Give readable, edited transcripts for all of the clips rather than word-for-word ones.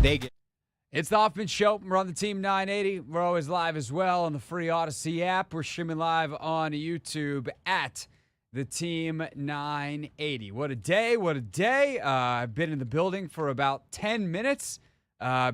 Vegas. It's the Hoffman Show. We're on the Team 980. We're always live as well on the free Odyssey app. We're streaming live on YouTube at the Team 980. What a day. What a day. I've been in the building for about 10 minutes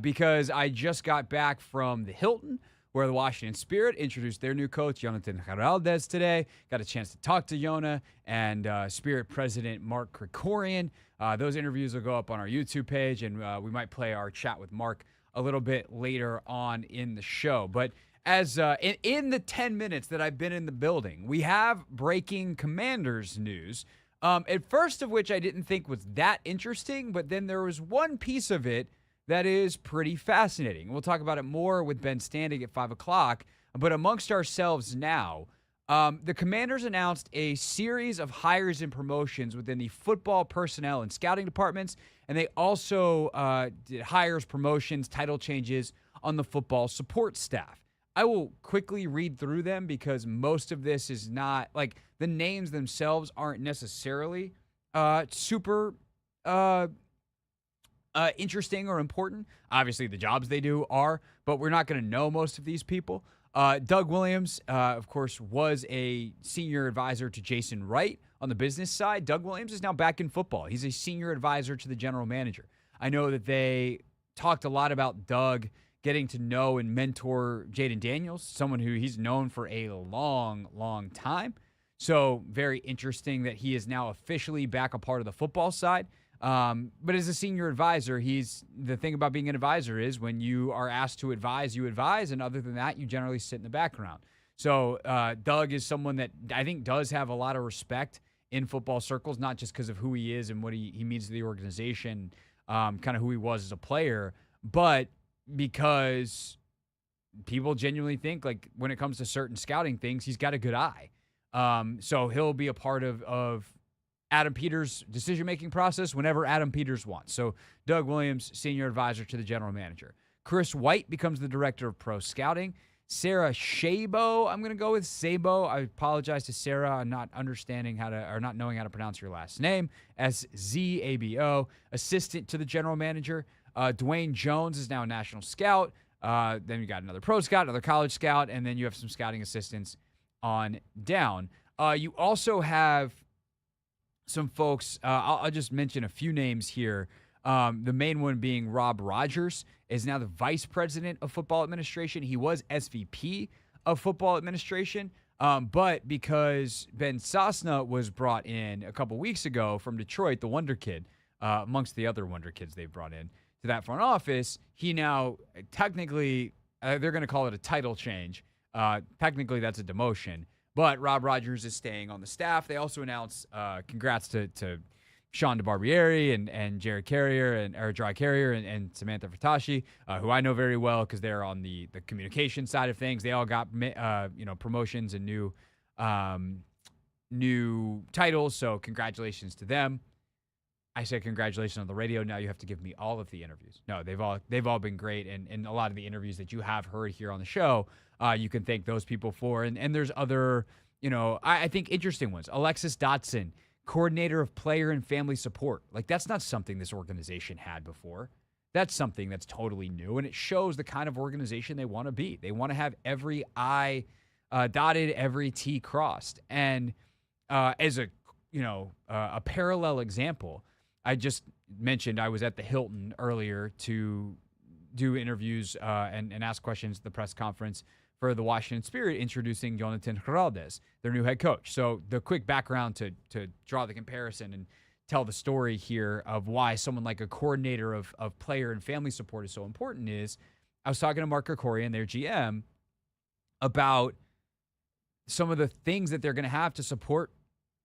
because I just got back from the Hilton, where the Washington Spirit introduced their new coach, Jonathan Geraldez, today. Got a chance to talk to Yona and Spirit President Mark Krikorian. Those interviews will go up on our YouTube page, and we might play our chat with Mark a little bit later on in the show. But as in the 10 minutes that I've been in the building, we have breaking Commanders news, at first of which I didn't think was that interesting, but then there was one piece of it that is pretty fascinating. We'll talk about it more with Ben Standig at 5 o'clock, but amongst ourselves now, the Commanders announced a series of hires and promotions within the football personnel and scouting departments, and they also did hires, promotions, title changes on the football support staff. I will quickly read through them because most of this is not, like, the names themselves aren't necessarily super interesting or important. Obviously, the jobs they do are, but we're not going to know most of these people. Doug Williams, of course, was a senior advisor to Jason Wright on the business side. Doug Williams is now back in football. He's a senior advisor to the general manager. I know that they talked a lot about Doug getting to know and mentor Jaden Daniels, someone who he's known for a long, long time. So very interesting that he is now officially back a part of the football side. But as a senior advisor, the thing about being an advisor is when you are asked to advise, you advise. And other than that, you generally sit in the background. So Doug is someone that I think does have a lot of respect in football circles, not just because of who he is and what he means to the organization, kind of who he was as a player, but because people genuinely think, like, when it comes to certain scouting things, he's got a good eye. So he'll be a part of Adam Peters' decision-making process whenever Adam Peters wants. So Doug Williams, senior advisor to the general manager. Chris White becomes the director of pro scouting. Sarah Shabo, I'm going to go with Sabo. I apologize to Sarah. I'm not understanding not knowing how to pronounce your last name. Szabo, assistant to the general manager. Dwayne Jones is now a national scout. Then you got another pro scout, another college scout, and then you have some scouting assistants on down. You also have some folks, I'll just mention a few names here. The main one being Rob Rogers is now the vice president of football administration. He was SVP of football administration, but because Ben Sosna was brought in a couple weeks ago from Detroit, the Wonder Kid, amongst the other Wonder Kids they've brought in to that front office, he now technically, they're going to call it a title change. Technically, that's a demotion. But Rob Rogers is staying on the staff. They also announced congrats to Sean DeBarbieri and Jared Carrier or Dry Carrier and Samantha Fatashi, who I know very well because they're on the communication side of things. They all got promotions and new titles. So congratulations to them. I say congratulations on the radio. Now you have to give me all of the interviews. No, they've all been great, and a lot of the interviews that you have heard here on the show, you can thank those people for. And there's other, I think interesting ones. Alexis Dotson, coordinator of player and family support. Like, that's not something this organization had before. That's something that's totally new, and it shows the kind of organization they want to be. They want to have every I dotted, every T crossed. And as a parallel example, I just mentioned I was at the Hilton earlier to do interviews and ask questions at the press conference for the Washington Spirit introducing Jonathan Geraldez, their new head coach. So the quick background to draw the comparison and tell the story here of why someone like a coordinator of player and family support is so important is I was talking to Mark Krikorian, their GM, about some of the things that they're going to have to support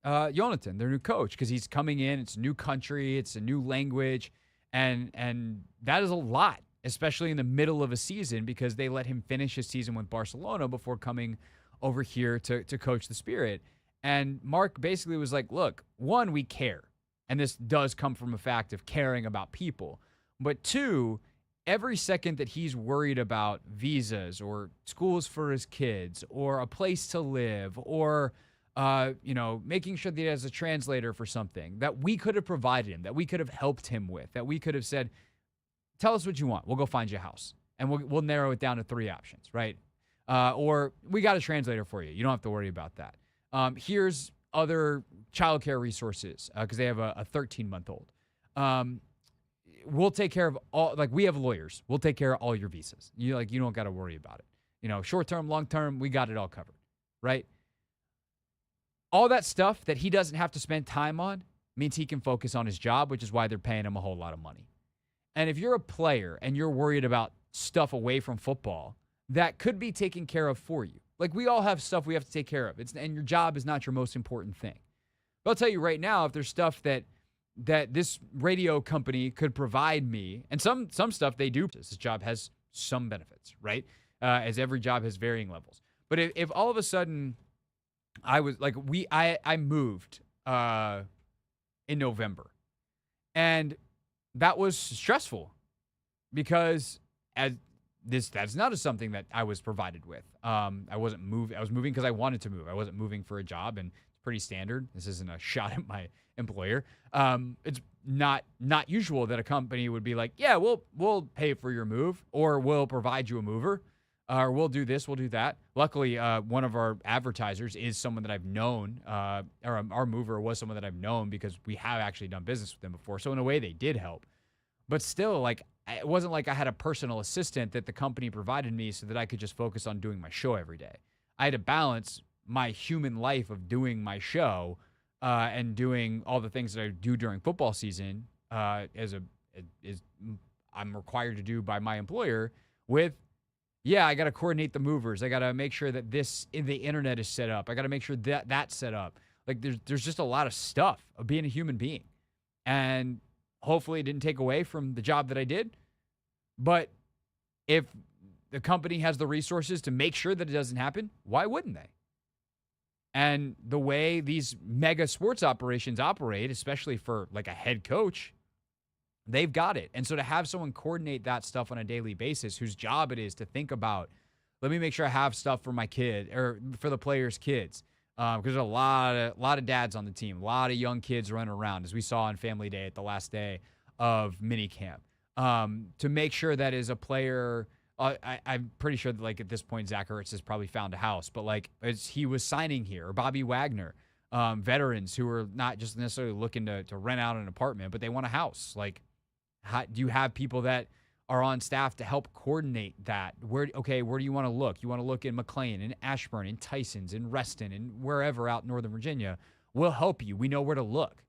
Jonathan, their new coach, because he's coming in. It's a new country. It's a new language. And that is a lot, especially in the middle of a season, because they let him finish his season with Barcelona before coming over here to coach the Spirit. And Mark basically was like, look, one, we care. And this does come from a fact of caring about people. But two, every second that he's worried about visas or schools for his kids or a place to live or making sure that he has a translator for something that we could have provided him, that we could have helped him with, that we could have said, tell us what you want. We'll go find you a house. And we'll narrow it down to 3 options, right? Or we got a translator for you. You don't have to worry about that. Here's other childcare resources because they have a 13-month-old. We'll take care of all, like we have lawyers. We'll take care of all your visas. You don't got to worry about it. Short-term, long-term, we got it all covered, right? All that stuff that he doesn't have to spend time on means he can focus on his job, which is why they're paying him a whole lot of money. And if you're a player and you're worried about stuff away from football, that could be taken care of for you. Like we all have stuff we have to take care of. And your job is not your most important thing. But I'll tell you right now, if there's stuff that this radio company could provide me, and some stuff they do, this job has some benefits, right? As every job has varying levels. But if all of a sudden I was like, I moved in November, and that was stressful because that's not something that I was provided with. I wasn't moving. I was moving because I wanted to move. I wasn't moving for a job, and it's pretty standard. This isn't a shot at my employer. It's not usual that a company would be like, yeah, we'll pay for your move, or we'll provide you a mover, or we'll do this, we'll do that. Luckily, one of our advertisers is someone that I've known, or our mover was someone that I've known because we have actually done business with them before. So in a way, they did help. But still, like, it wasn't like I had a personal assistant that the company provided me so that I could just focus on doing my show every day. I had to balance my human life of doing my show and doing all the things that I do during football season as I'm required to do by my employer with, I got to coordinate the movers. I got to make sure that the internet is set up. I got to make sure that that's set up. Like there's just a lot of stuff of being a human being. And hopefully it didn't take away from the job that I did. But if the company has the resources to make sure that it doesn't happen, why wouldn't they? And the way these mega sports operations operate, especially for like a head coach, they've got it. And so to have someone coordinate that stuff on a daily basis, whose job it is to think about, let me make sure I have stuff for my kid or for the players' kids. Because there's a lot of dads on the team, a lot of young kids running around, as we saw on Family Day at the last day of minicamp. To make sure that as a player, I'm pretty sure that like at this point Zach Ertz has probably found a house, but like as he was signing here, or Bobby Wagner, veterans who are not just necessarily looking to rent out an apartment, but they want a house. Like, do you have people that are on staff to help coordinate that? Where do you want to look? You want to look in McLean, in Ashburn, in Tysons, in Reston, and wherever out in Northern Virginia. We'll help you. We know where to look.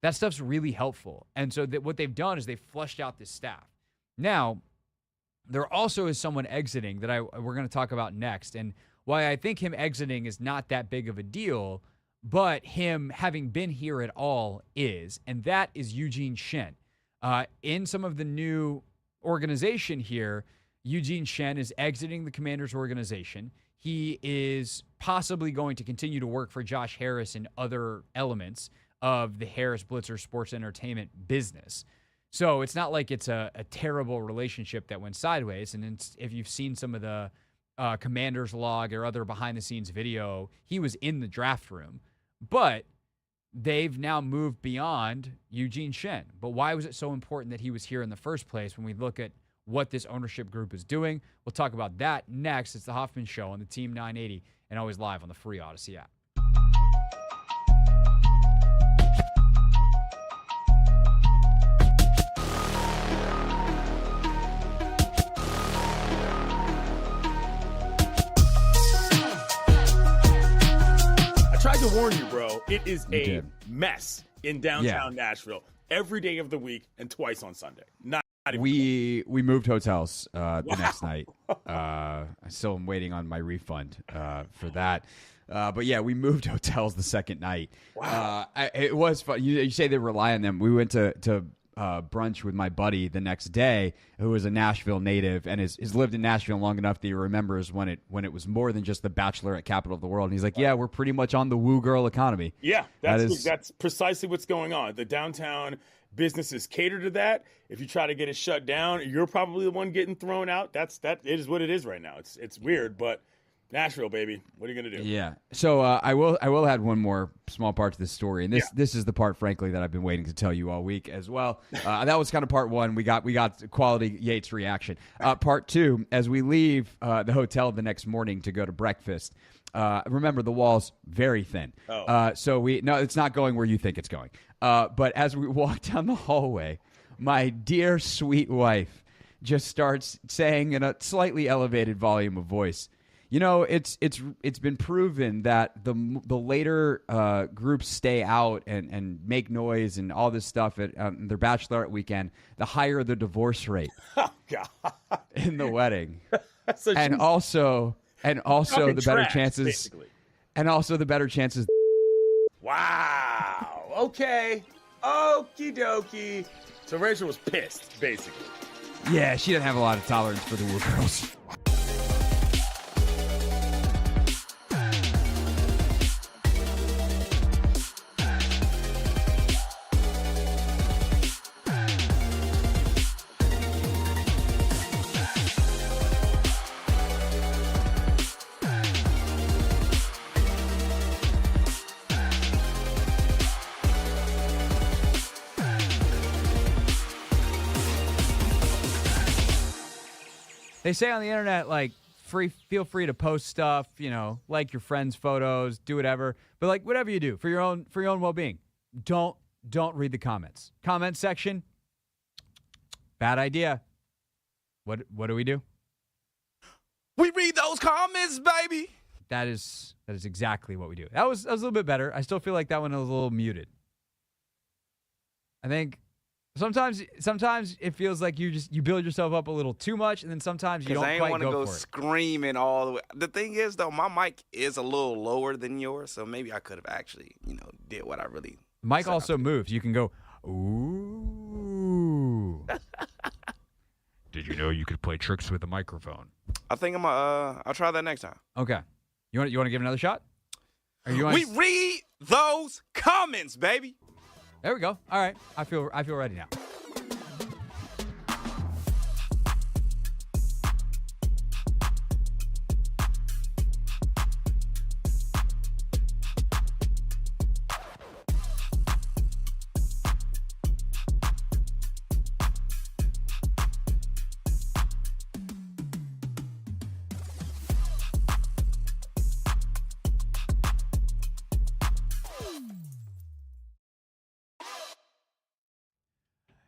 That stuff's really helpful. And so what they've done is they've fleshed out this staff. Now, there also is someone exiting that we're going to talk about next. And why I think him exiting is not that big of a deal, but him having been here at all is, and that is Eugene Shen. In some of the new organization here, Eugene Shen is exiting the Commanders organization. He is possibly going to continue to work for Josh Harris and other elements of the Harris Blitzer Sports Entertainment business. So it's not like it's a terrible relationship that went sideways. And if you've seen some of the Commanders log or other behind-the-scenes video, he was in the draft room. But they've now moved beyond Eugene Shen. But why was it so important that he was here in the first place when we look at what this ownership group is doing? We'll talk about that next. It's the Hoffman Show on the Team 980 and always live on the free Odyssey app. To warn you, bro, it is a mess in downtown Nashville every day of the week and twice on Sunday. We moved hotels the next night. I still am waiting on my refund for that. But yeah, we moved hotels the second night. Wow. It was fun. You say they rely on them. We went to brunch with my buddy the next day, who is a Nashville native and has lived in Nashville long enough that he remembers when it was more than just the bachelorette capital of the world. And he's like, yeah, we're pretty much on the woo girl economy. Yeah, that's precisely what's going on. The downtown businesses cater to that. If you try to get it shut down, you're probably the one getting thrown out. That is what it is right now. It's weird, but Nashville, baby. What are you gonna do? Yeah. So I will add one more small part to this story, and this is the part, frankly, that I've been waiting to tell you all week as well. That was kind of part one. We got quality Yates reaction. Part two, as we leave the hotel the next morning to go to breakfast. Remember, the wall's very thin. So it's not going where you think it's going. But as we walk down the hallway, my dear sweet wife just starts saying in a slightly elevated volume of voice, you know, it's been proven that the later groups stay out and make noise and all this stuff at their bachelorette weekend, the higher the divorce rate. Oh God! In the wedding, So and also the better trash, chances, basically. and also the better chances. Wow. Okay. Okie dokie. So Rachel was pissed, basically. Yeah, she didn't have a lot of tolerance for the Woo girls. They say on the internet, like, feel free to post stuff, you know, like your friends' photos, do whatever. But like whatever you do for your own well-being, don't read the comments. Comment section, bad idea. What do? We read those comments, baby. That is exactly what we do. That was a little bit better. I still feel like that one was a little muted. I think sometimes it feels like you build yourself up a little too much, and then sometimes you don't I ain't quite want to go go for it. screaming all the way. The thing is, though, my mic is a little lower than yours, so maybe I could have actually, did what I really. Mike also moves. You can go, ooh. Did you know you could play tricks with a microphone? I think I'll try that next time. Okay. You want to give it another shot? Or you We read those comments, baby. There we go. All right. I feel ready now.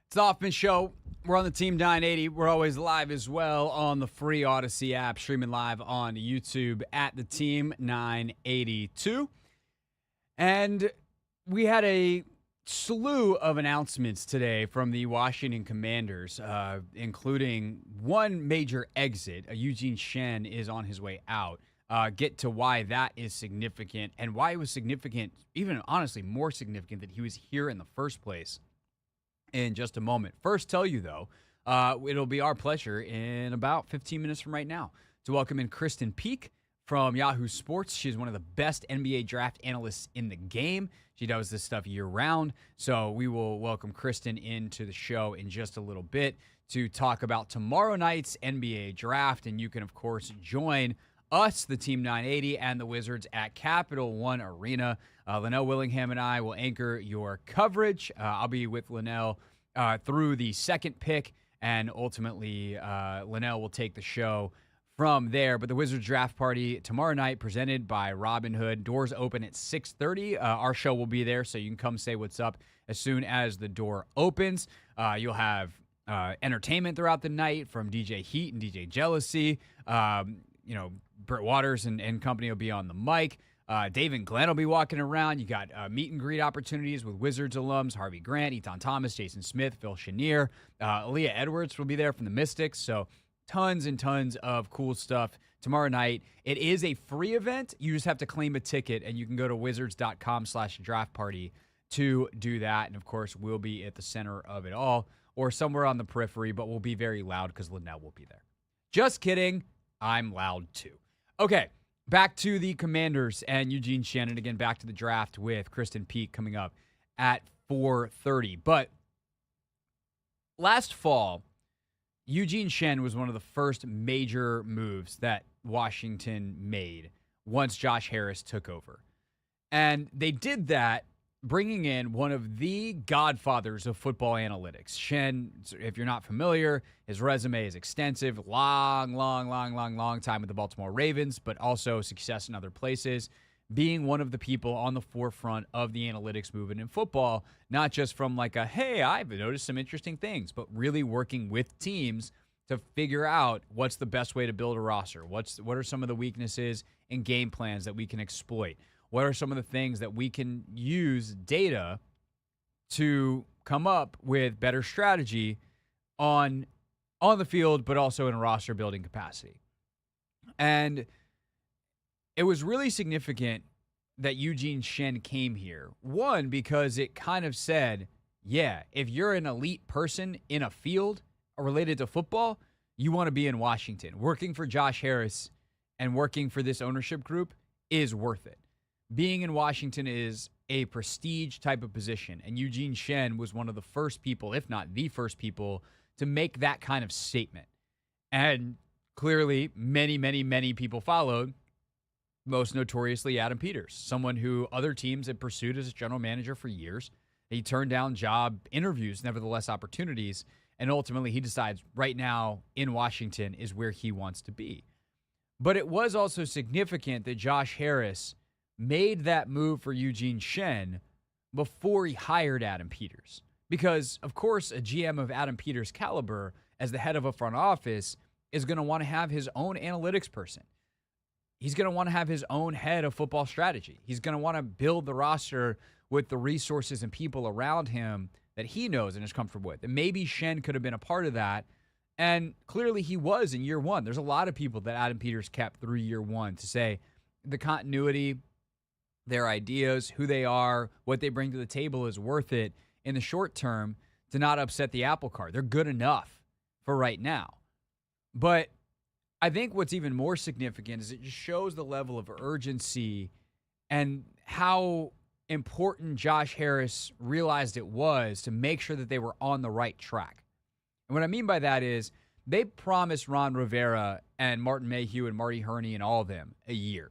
It's the Hoffman Show. We're on the Team 980. We're always live as well on the free Odyssey app, streaming live on YouTube at the Team 982. And we had a slew of announcements today from the Washington Commanders, including one major exit. Eugene Shen is on his way out. Get to why that is significant and why it was significant, even honestly more significant that he was here in the first place in just a moment. First, tell you, though, it'll be our pleasure in about 15 minutes from right now to welcome in Krysten Peek from Yahoo Sports. She's one of the best NBA draft analysts in the game. She does this stuff year-round. So we will welcome Krysten into the show in just a little bit to talk about tomorrow night's NBA draft. And you can, of course, join us, the Team 980, and the Wizards at Capital One Arena. Linnell Willingham and I will anchor your coverage. I'll be with Linnell through the second pick, and ultimately Linnell will take the show from there. But the Wizards draft party tomorrow night, presented by Robinhood. Doors open at 6:30. Our show will be there, so you can come say what's up as soon as the door opens. You'll have entertainment throughout the night from DJ Heat and DJ Jealousy. Brett Waters and company will be on the mic. Dave and Glenn will be walking around. You got meet and greet opportunities with Wizards alums, Harvey Grant, Eton Thomas, Jason Smith, Phil Chenier. Aaliyah Edwards will be there from the Mystics. So tons and tons of cool stuff tomorrow night. It is a free event. You just have to claim a ticket, and you can go to wizards.com/draft party to do that. And, of course, we'll be at the center of it all or somewhere on the periphery, but we'll be very loud because Linnell will be there. Just kidding. I'm loud, too. Okay. Back to the Commanders and Eugene Shen, and again, back to the draft with Krysten Peek coming up at 4:30. But last fall, Eugene Shen was one of the first major moves that Washington made once Josh Harris took over. And they did that bringing in one of the godfathers of football analytics. Shen, if you're not familiar, his resume is extensive. Long time with the Baltimore Ravens, but also success in other places. Being one of the people on the forefront of the analytics movement in football, not just from like a, hey, I've noticed some interesting things, but really working with teams to figure out what's the best way to build a roster. What are some of the weaknesses and game plans that we can exploit? What are some of the things that we can use data to come up with better strategy on the field, but also in a roster building capacity? And it was really significant that Eugene Shen came here. One, because it kind of said, yeah, if you're an elite person in a field related to football, you want to be in Washington. Working for Josh Harris and working for this ownership group is worth it. Being in Washington is a prestige type of position, and Eugene Shen was one of the first people, if not the first people, to make that kind of statement. And clearly, many people followed, most notoriously Adam Peters, someone who other teams had pursued as a general manager for years. He turned down job interviews, nevertheless opportunities, and ultimately he decides right now in Washington is where he wants to be. But it was also significant that Josh Harris made that move for Eugene Shen before he hired Adam Peters. Because, of course, a GM of Adam Peters' caliber as the head of a front office is going to want to have his own analytics person. He's going to want to have his own head of football strategy. He's going to want to build the roster with the resources and people around him that he knows and is comfortable with. And maybe Shen could have been a part of that. And clearly he was in year one. There's a lot of people that Adam Peters kept through year one to say the continuity, their ideas, who they are, what they bring to the table is worth it in the short term to not upset the apple cart. They're good enough for right now. But I think what's even more significant is it just shows the level of urgency and how important Josh Harris realized it was to make sure that they were on the right track. And what I mean by that is they promised Ron Rivera and Martin Mayhew and Marty Herney and all of them a year.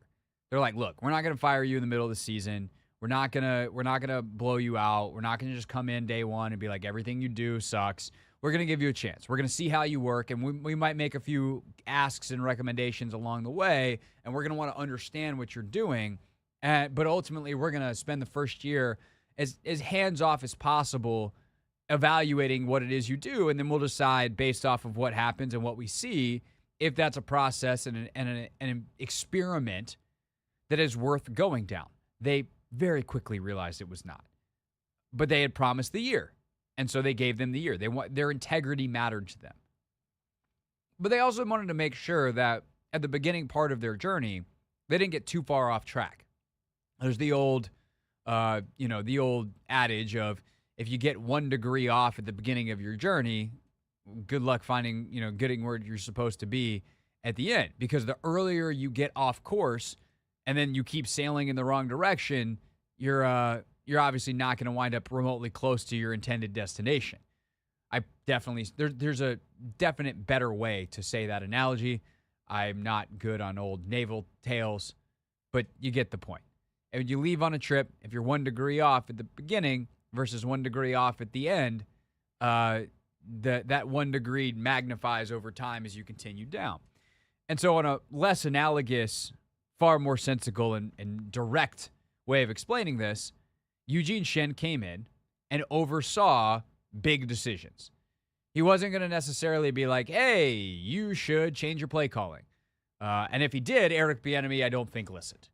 They're like, look, we're not going to fire you in the middle of the season. We're not gonna blow you out. We're not gonna just come in day one and be like, everything you do sucks. We're gonna give you a chance. We're gonna see how you work, and we might make a few asks and recommendations along the way, and we're gonna want to understand what you're doing. But ultimately, we're gonna spend the first year as hands off as possible, evaluating what it is you do, and then we'll decide based off of what happens and what we see if that's a process and an experiment that is worth going down. They very quickly realized it was not. But they had promised the year, and so they gave them the year. Their integrity mattered to them. But they also wanted to make sure that at the beginning part of their journey, they didn't get too far off track. There's the old adage of if you get 1 degree off at the beginning of your journey, good luck finding, getting where you're supposed to be at the end. Because the earlier you get off course and then you keep sailing in the wrong direction, you're obviously not going to wind up remotely close to your intended destination. There's a definite better way to say that analogy. I'm not good on old naval tales, but you get the point. And when you leave on a trip, if you're 1 degree off at the beginning versus 1 degree off at the end, that 1 degree magnifies over time as you continue down. And so on a less analogous, far more sensical and direct way of explaining this, Eugene Shen came in and oversaw big decisions. He wasn't going to necessarily be like, hey, you should change your play calling. And if he did, Eric Bieniemy, I don't think, listened.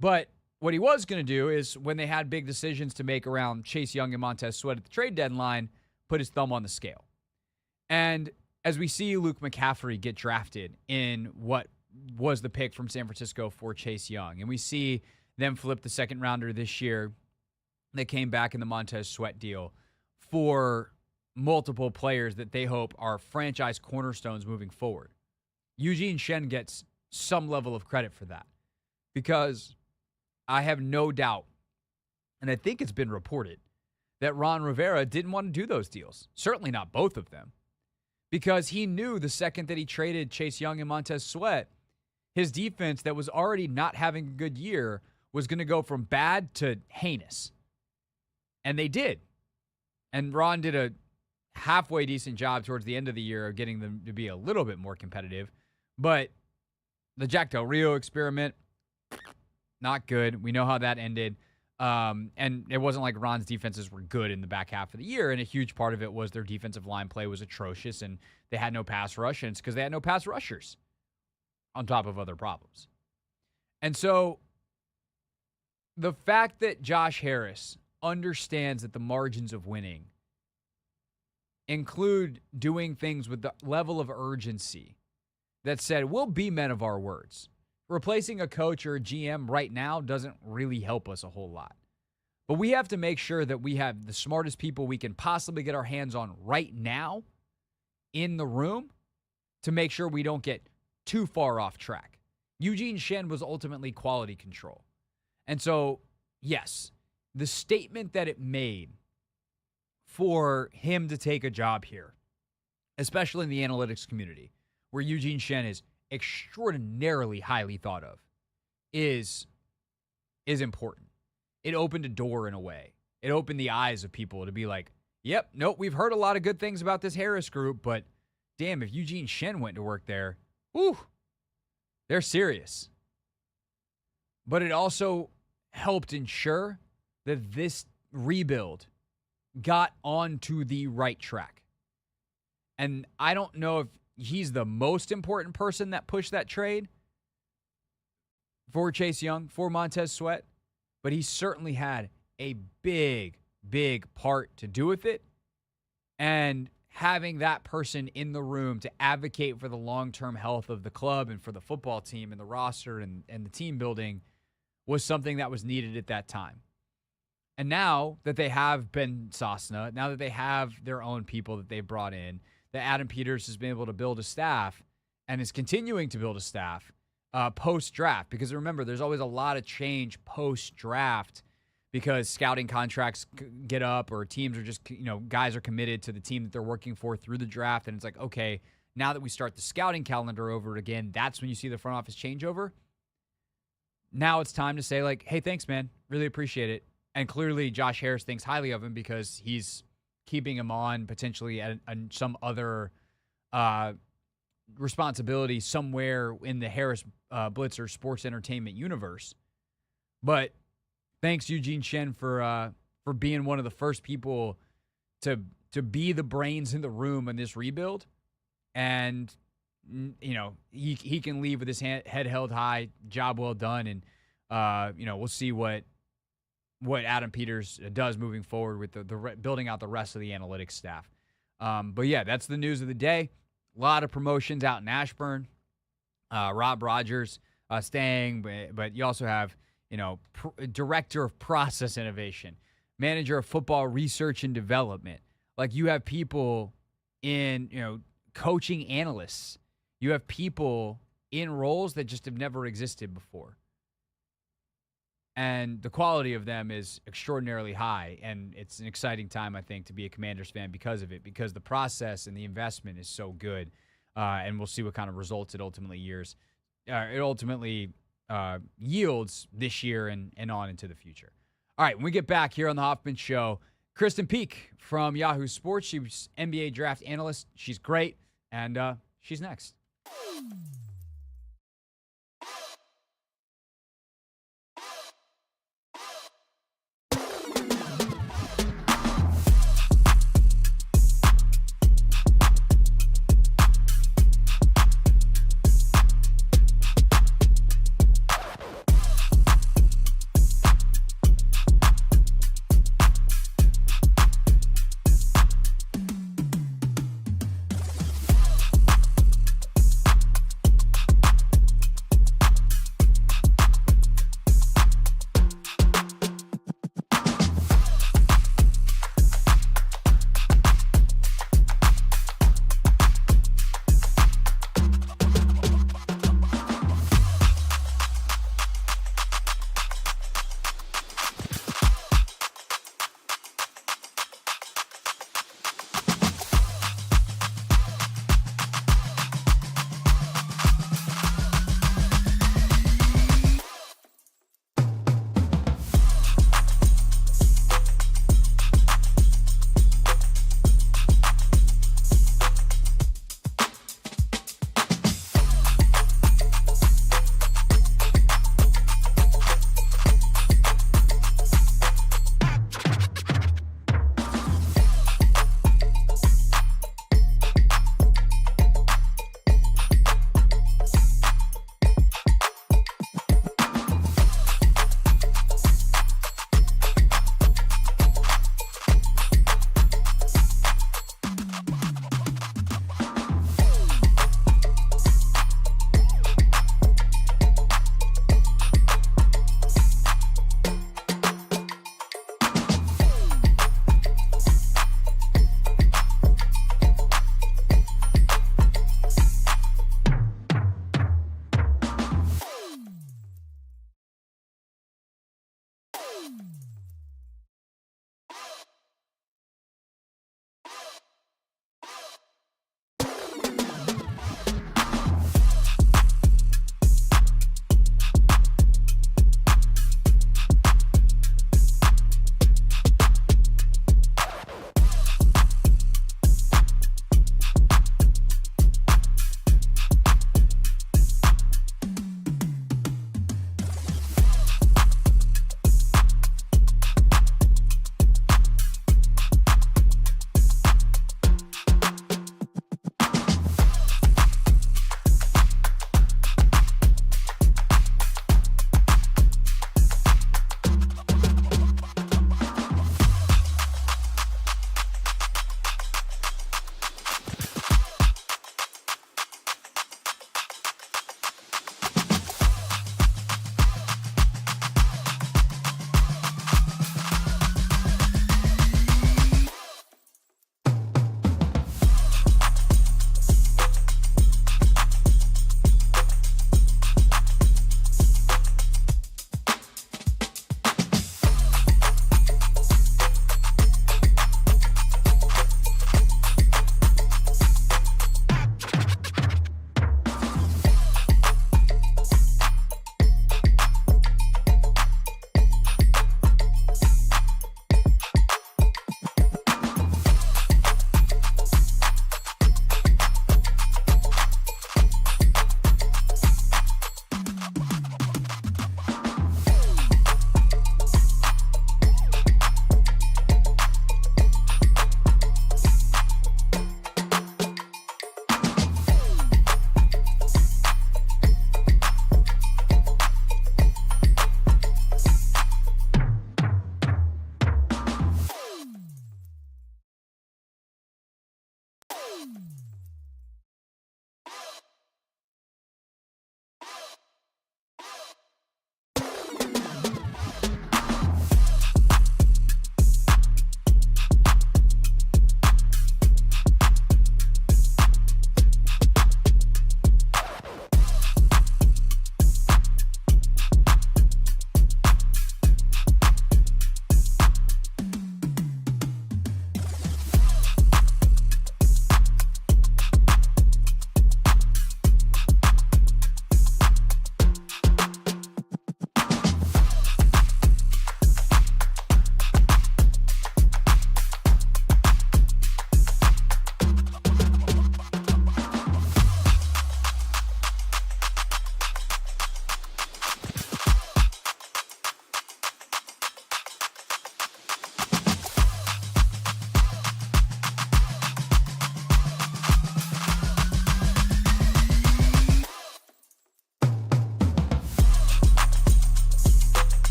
But what he was going to do is when they had big decisions to make around Chase Young and Montez Sweat at the trade deadline, put his thumb on the scale. And as we see Luke McCaffrey get drafted in what was the pick from San Francisco for Chase Young, and we see them flip the second rounder this year that came back in the Montez Sweat deal for multiple players that they hope are franchise cornerstones moving forward. Eugene Shen gets some level of credit for that because I have no doubt, and I think it's been reported, that Ron Rivera didn't want to do those deals. Certainly not both of them. Because he knew the second that he traded Chase Young and Montez Sweat, his defense that was already not having a good year was going to go from bad to heinous. And they did. And Ron did a halfway decent job towards the end of the year of getting them to be a little bit more competitive. But the Jack Del Rio experiment, not good. We know how that ended. And it wasn't like Ron's defenses were good in the back half of the year. And a huge part of it was their defensive line play was atrocious and they had no pass rush. And it's because they had no pass rushers on top of other problems. And so the fact that Josh Harris understands that the margins of winning include doing things with the level of urgency that said, we'll be men of our words. Replacing a coach or a GM right now doesn't really help us a whole lot. But we have to make sure that we have the smartest people we can possibly get our hands on right now in the room to make sure we don't get too far off track. Eugene Shen was ultimately quality control. And so, yes, the statement that it made for him to take a job here, especially in the analytics community, where Eugene Shen is extraordinarily highly thought of, is important. It opened a door in a way. It opened the eyes of people to be like, yep, nope, we've heard a lot of good things about this Harris group, but damn, if Eugene Shen went to work there, whew, they're serious. But it also helped ensure that this rebuild got onto the right track. And I don't know if he's the most important person that pushed that trade for Chase Young, for Montez Sweat, but he certainly had a big, big part to do with it. And having that person in the room to advocate for the long-term health of the club and for the football team and the roster and the team building was something that was needed at that time. And now that they have Ben Sosna, now that they have their own people that they've brought in, that Adam Peters has been able to build a staff and is continuing to build a staff post-draft. Because remember, there's always a lot of change post-draft because scouting contracts get up or teams are just, guys are committed to the team that they're working for through the draft. And it's like, okay, now that we start the scouting calendar over again, that's when you see the front office changeover. Now it's time to say like, hey, thanks, man. Really appreciate it. And clearly Josh Harris thinks highly of him because he's keeping him on potentially at some other responsibility somewhere in the Harris Blitzer sports entertainment universe. But thanks, Eugene Shen, for being one of the first people to be the brains in the room in this rebuild. And, he can leave with his head held high, job well done. And, we'll see what Adam Peters does moving forward with the building out the rest of the analytics staff. But yeah, that's the news of the day. A lot of promotions out in Ashburn. Rob Rogers staying, but you also have, director of process innovation, manager of football research and development. Like you have people in, coaching analysts. You have people in roles that just have never existed before. And the quality of them is extraordinarily high, and it's an exciting time, I think, to be a Commanders fan because of it, because the process and the investment is so good, and we'll see what kind of results it ultimately yields this year and on into the future. All right, when we get back here on the Hoffman Show, Krysten Peek from Yahoo Sports. She's NBA draft analyst. She's great, and she's next.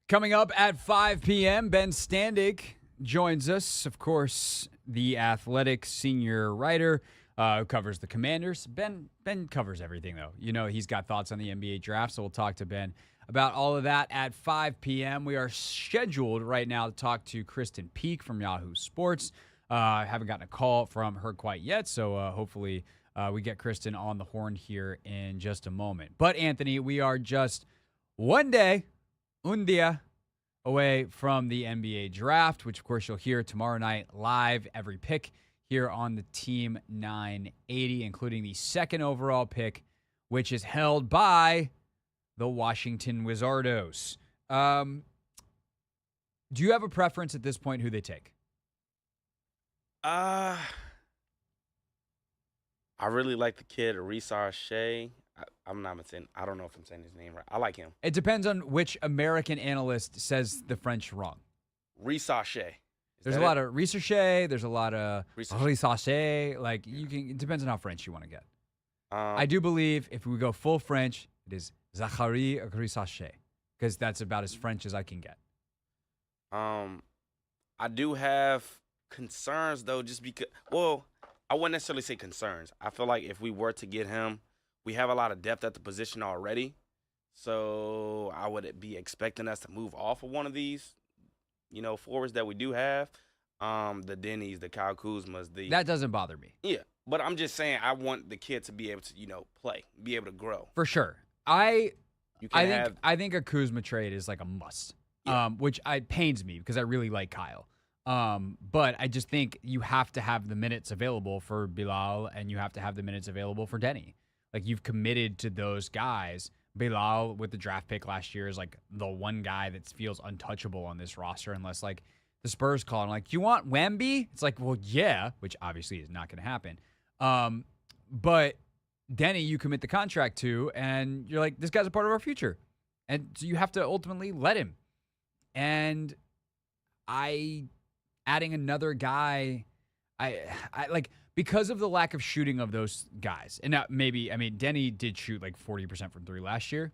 Coming up at 5 p.m., Ben Standig joins us. Of course, the Athletic senior writer who covers the Commanders. Ben covers everything, though. You know, he's got thoughts on the NBA draft, so we'll talk to Ben about all of that at 5 p.m. We are scheduled right now to talk to Krysten Peek from Yahoo Sports. I haven't gotten a call from her quite yet, so hopefully we get Krysten on the horn here in just a moment. But, Anthony, we are just one day, un dia, away from the NBA draft, which, of course, you'll hear tomorrow night live, every pick here on the Team 980, including the second overall pick, which is held by the Washington Wizardos. Do you have a preference at this point who they take? I really like the kid, Arisar Shea. I'm not saying, I don't know if I'm saying his name right. I like him. It depends on which American analyst says the French wrong. Resache. There's a lot of researche. There's a lot of resache. Like it depends on how French you want to get. I do believe if we go full French, it is Zachary Resache, because that's about as French as I can get. I do have concerns though, just because. Well, I wouldn't necessarily say concerns. I feel like if we were to get him, we have a lot of depth at the position already. So I would be expecting us to move off of one of these, forwards that we do have. The Denny's, the Kyle Kuzma's, that doesn't bother me. Yeah, but I'm just saying I want the kid to be able to, play, be able to grow. For sure. I think a Kuzma trade is like a must, which pains me because I really like Kyle. But I just think you have to have the minutes available for Bilal and you have to have the minutes available for Denny. Like, you've committed to those guys. Bilal, with the draft pick last year, is like the one guy that feels untouchable on this roster unless like the Spurs call and like, you want Wemby? It's like, well, yeah, which obviously is not going to happen. But Denny, you commit the contract to, and you're like, this guy's a part of our future. And so you have to ultimately let him. And adding another guy, I like, because of the lack of shooting of those guys. And Denny did shoot like 40% from three last year,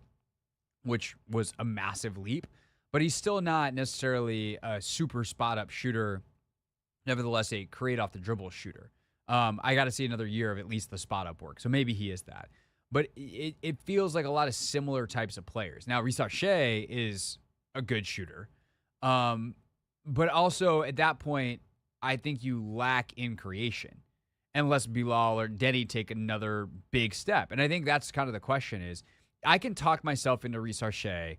which was a massive leap, but he's still not necessarily a super spot-up shooter, nevertheless a create off the dribble shooter. I got to see another year of at least the spot-up work, so maybe he is that. But it feels like a lot of similar types of players. Now, Risa Shea is a good shooter, but also at that point, I think you lack in creation unless Bilal or Denny take another big step. And I think that's kind of the question is, I can talk myself into Risa Shea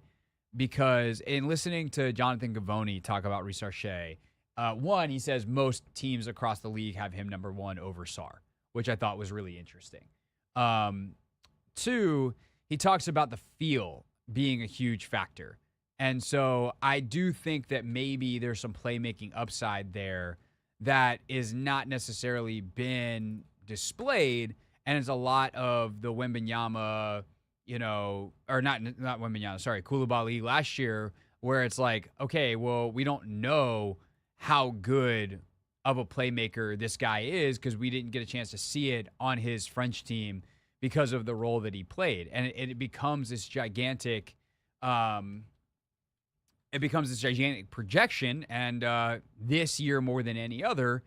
because in listening to Jonathan Gavoni talk about Risa Shea, one, he says most teams across the league have him number one over Sarr, which I thought was really interesting. Two, he talks about the feel being a huge factor. And so I do think that maybe there's some playmaking upside there that is not necessarily been displayed, and it's a lot of the Wembanyama, or not Wembanyama, sorry, Coulibaly last year, where it's like, okay, well, we don't know how good of a playmaker this guy is because we didn't get a chance to see it on his French team because of the role that he played, and it becomes this gigantic. It becomes this gigantic projection, and this year more than any other,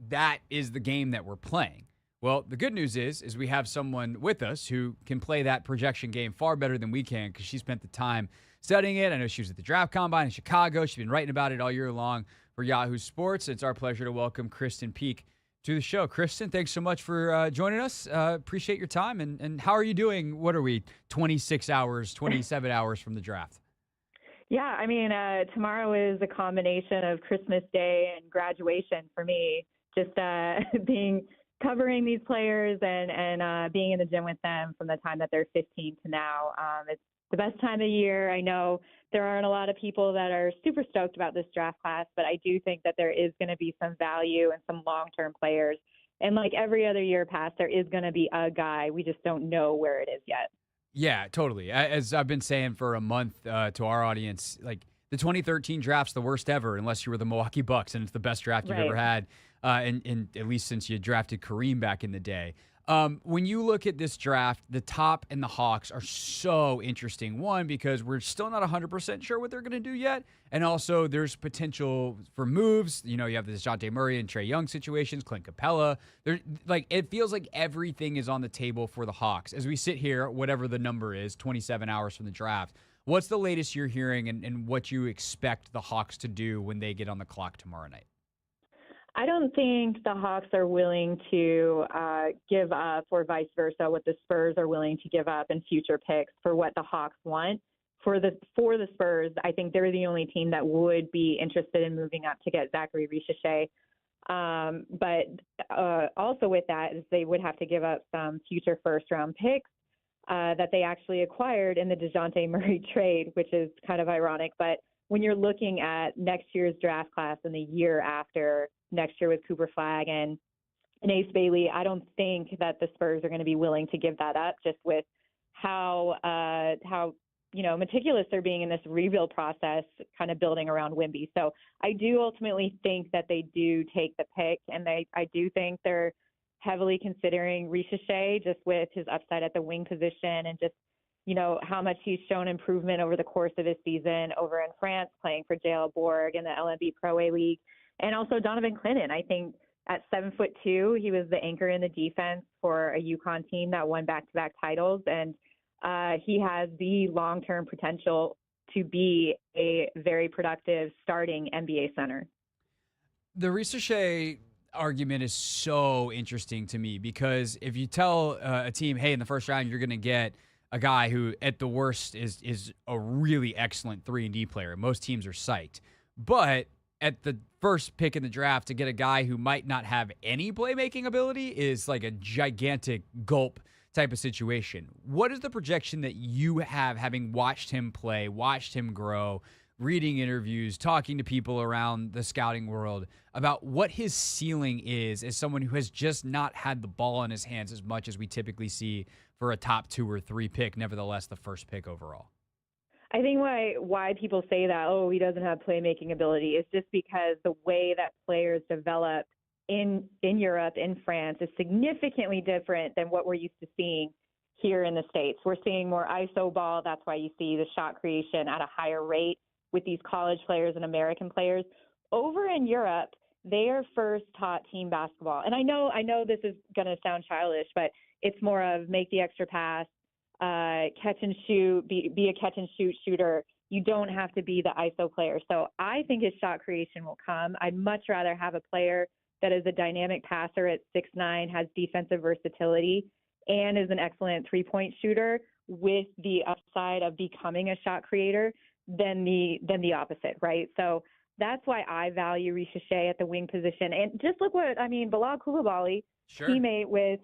that is the game that we're playing. Well, the good news is we have someone with us who can play that projection game far better than we can because she spent the time studying it. I know she was at the draft combine in Chicago. She's been writing about it all year long for Yahoo Sports. It's our pleasure to welcome Krysten Peek to the show. Krysten, thanks so much for joining us. Appreciate your time. And how are you doing? What are we, 26 hours, 27 hours from the draft? Yeah, tomorrow is a combination of Christmas Day and graduation for me. Just covering these players and being in the gym with them from the time that they're 15 to now. It's the best time of year. I know there aren't a lot of people that are super stoked about this draft class, but I do think that there is going to be some value and some long-term players. And like every other year past, there is going to be a guy. We just don't know where it is yet. Yeah, totally. As I've been saying for a month to our audience, like the 2013 draft's the worst ever unless you were the Milwaukee Bucks, and it's the best draft you've ever had, and at least since you drafted Kareem back in the day. When you look at this draft, the top and the Hawks are so interesting. One, because we're still not 100% sure what they're going to do yet. And also, there's potential for moves. You have the DeJounte Murray and Trae Young situations, Clint Capella. It feels like everything is on the table for the Hawks. As we sit here, whatever the number is, 27 hours from the draft, what's the latest you're hearing and what you expect the Hawks to do when they get on the clock tomorrow night? I don't think the Hawks are willing to give up, or vice versa, what the Spurs are willing to give up in future picks for what the Hawks want. For the Spurs, I think they're the only team that would be interested in moving up to get Zachary Richeche. But also with that is they would have to give up some future first-round picks that they actually acquired in the DeJounte Murray trade, which is kind of ironic. But when you're looking at next year's draft class and the year after, next year with Cooper Flagg and Ace Bailey, I don't think that the Spurs are going to be willing to give that up, just with how meticulous they're being in this rebuild process, kind of building around Wemby. So I do ultimately think that they do take the pick, and I do think they're heavily considering Richeche, just with his upside at the wing position and just how much he's shown improvement over the course of his season over in France, playing for JL Borg in the LNB Pro A League. And also Donovan Clinton. I think at 7'2", he was the anchor in the defense for a UConn team that won back-to-back titles. And he has the long-term potential to be a very productive starting NBA center. The Richeche argument is so interesting to me, because if you tell a team, hey, in the first round, you're going to get a guy who at the worst is a really excellent 3-and-D player, most teams are psyched. But at the first pick in the draft, to get a guy who might not have any playmaking ability is like a gigantic gulp type of situation. What is the projection that you have, having watched him play, watched him grow, reading interviews, talking to people around the scouting world, about what his ceiling is as someone who has just not had the ball in his hands as much as we typically see for a top 2 or 3 pick, nevertheless the first pick overall? I think why people say that, he doesn't have playmaking ability, is just because the way that players develop in Europe, in France, is significantly different than what we're used to seeing here in the States. We're seeing more ISO ball. That's why you see the shot creation at a higher rate with these college players and American players. Over in Europe, they are first taught team basketball. And I know this is going to sound childish, but it's more of make the extra pass, catch and shoot, be a catch and shoot shooter. You don't have to be the ISO player. So I think his shot creation will come. I'd much rather have a player that is a dynamic passer at 6'9", has defensive versatility, and is an excellent three-point shooter with the upside of becoming a shot creator than the opposite, right? So that's why I value Richeche at the wing position. And just look Bilal Coulibaly, teammate with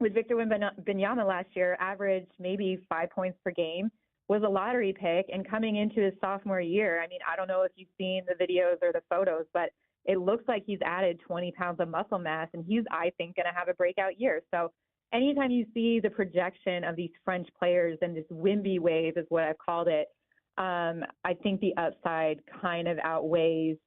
Victor Wembanyama last year, averaged maybe 5 points per game, was a lottery pick, and coming into his sophomore year, I don't know if you've seen the videos or the photos, but it looks like he's added 20 pounds of muscle mass, and he's, I think, going to have a breakout year. So anytime you see the projection of these French players and this Wemby wave is what I've called it, I think the upside kind of outweighs,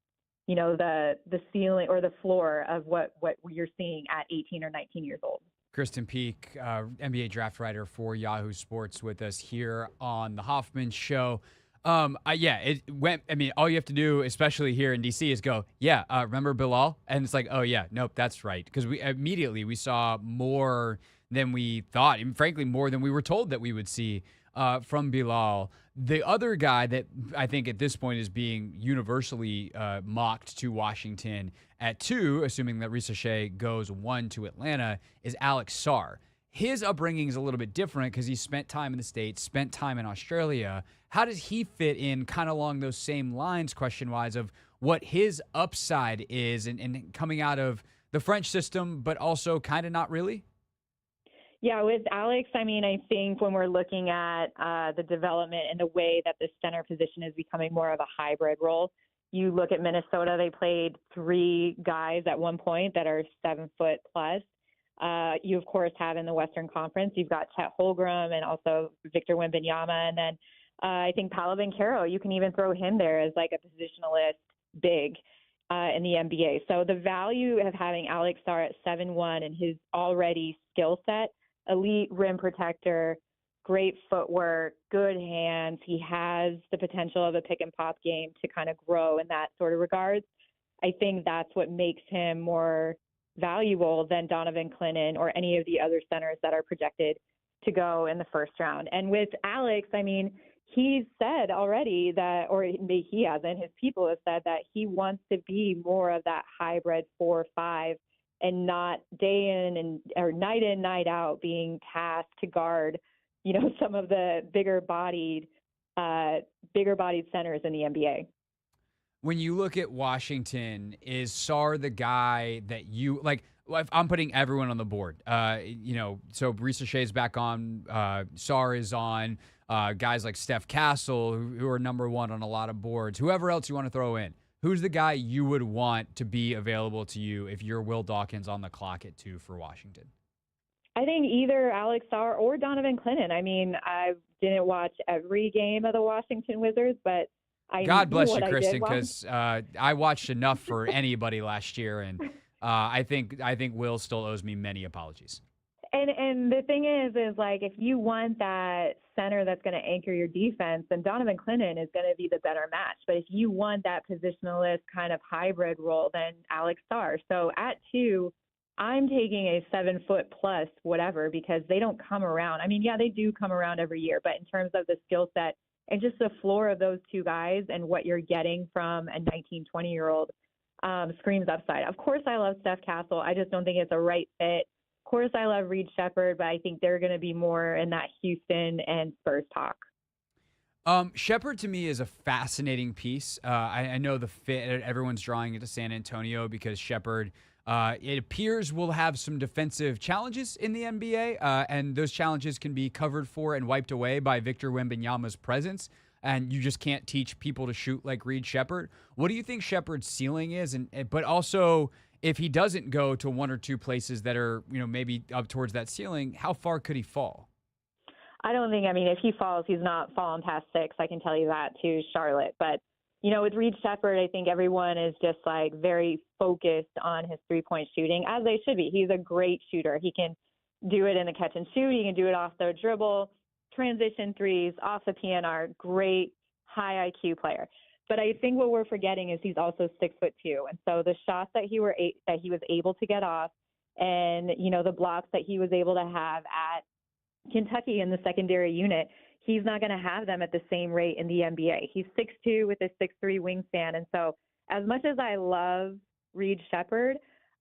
the ceiling or the floor of what you're seeing at 18 or 19 years old. Krysten Peek, NBA draft writer for Yahoo Sports, with us here on the Hoffman Show. It went. All you have to do, especially here in DC, is go, remember Bilal? And it's like, oh yeah, nope, that's right. Because we saw more than we thought, and frankly, more than we were told that we would see from Bilal. The other guy that I think at this point is being universally mocked to Washington at 2, assuming that Richeche goes 1 to Atlanta, is Alex Sarr. His upbringing is a little bit different because he spent time in the States, spent time in Australia. How does he fit in kind of along those same lines, question-wise, of what his upside is and coming out of the French system, but also kind of not really? Yeah, with Alex, I think when we're looking at the development and the way that the center position is becoming more of a hybrid role, you look at Minnesota, they played 3 guys at one point that are 7 foot plus. You, of course, have in the Western Conference, you've got Chet Holmgren and also Victor Wembanyama. And then I think Paolo Banchero, you can even throw him there as like a positionalist big. in the NBA. So the value of having Alex Sarr at 7'1" and his already skill set, elite rim protector, great footwork, good hands. He has the potential of a pick and pop game to kind of grow in that sort of regards. I think that's what makes him more valuable than Donovan Clinton or any of the other centers that are projected to go in the first round. And with Alex, I mean, he's said already that, or maybe he hasn't, his people have said that he wants to be more of that hybrid 4-5 and not day in and or night in, night out being tasked to guard, you know, some of the bigger bodied centers in the NBA. When you look at Washington, is Sarr the guy that you like? If I'm putting everyone on the board. You know, so Reese Shay's back on. Sarr is on. Guys like Steph Castle, who are number one on a lot of boards. Whoever else you want to throw in, who's the guy you would want to be available to you if you're Will Dawkins on the clock at 2 for Washington? I think either Alex Sarr or Donovan Clinton. I mean, I didn't watch every game of the Washington Wizards, but God bless you, Krysten, because I watched enough for anybody last year, and I think Will still owes me many apologies. And the thing is like, if you want that center that's going to anchor your defense, then Donovan Clinton is going to be the better match. But if you want that positionalist kind of hybrid role, then Alex Sarr. So at 2, I'm taking a 7-foot plus whatever, because they don't come around. I mean, yeah, they do come around every year, but in terms of the skill set and just the floor of those two guys and what you're getting from a 19, 20-year-old screams upside. Of course, I love Steph Castle. I just don't think it's a right fit. Of course, I love Reed Shepherd, but I think they're going to be more in that Houston and Spurs talk. Shepherd to me is a fascinating piece. I know the fit. Everyone's drawing it to San Antonio because Shepherd, it appears, will have some defensive challenges in the NBA, and those challenges can be covered for and wiped away by Victor Wembanyama's presence. And you just can't teach people to shoot like Reed Shepherd. What do you think Shepherd's ceiling is? But also, if he doesn't go to one or two places that are, you know, maybe up towards that ceiling, how far could he fall? I don't think, I mean, if he falls, he's not falling past 6. I can tell you that to Charlotte. But, you know, with Reed Shepherd, I think everyone is just like very focused on his 3-point shooting, as they should be. He's a great shooter. He can do it in the catch and shoot. He can do it off the dribble, transition threes, off the PNR. Great high IQ player. But I think what we're forgetting is he's also 6'2", and so the shots that he was able to get off, and you know the blocks that he was able to have at Kentucky in the secondary unit, he's not going to have them at the same rate in the NBA. He's 6'2" with a 6'3" wingspan, and so as much as I love Reed Shepherd,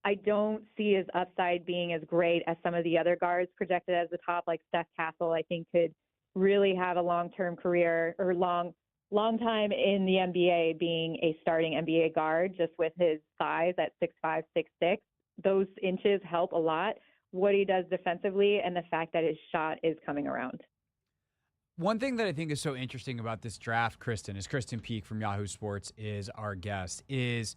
I don't see his upside being as great as some of the other guards projected as the top, like Steph Castle. I think could really have a long-term career or long time in the NBA being a starting NBA guard, just with his size at 6'5", 6'6". Those inches help a lot. What he does defensively and the fact that his shot is coming around. One thing that I think is so interesting about this draft, Krysten, is Krysten Peek from Yahoo Sports is our guest, is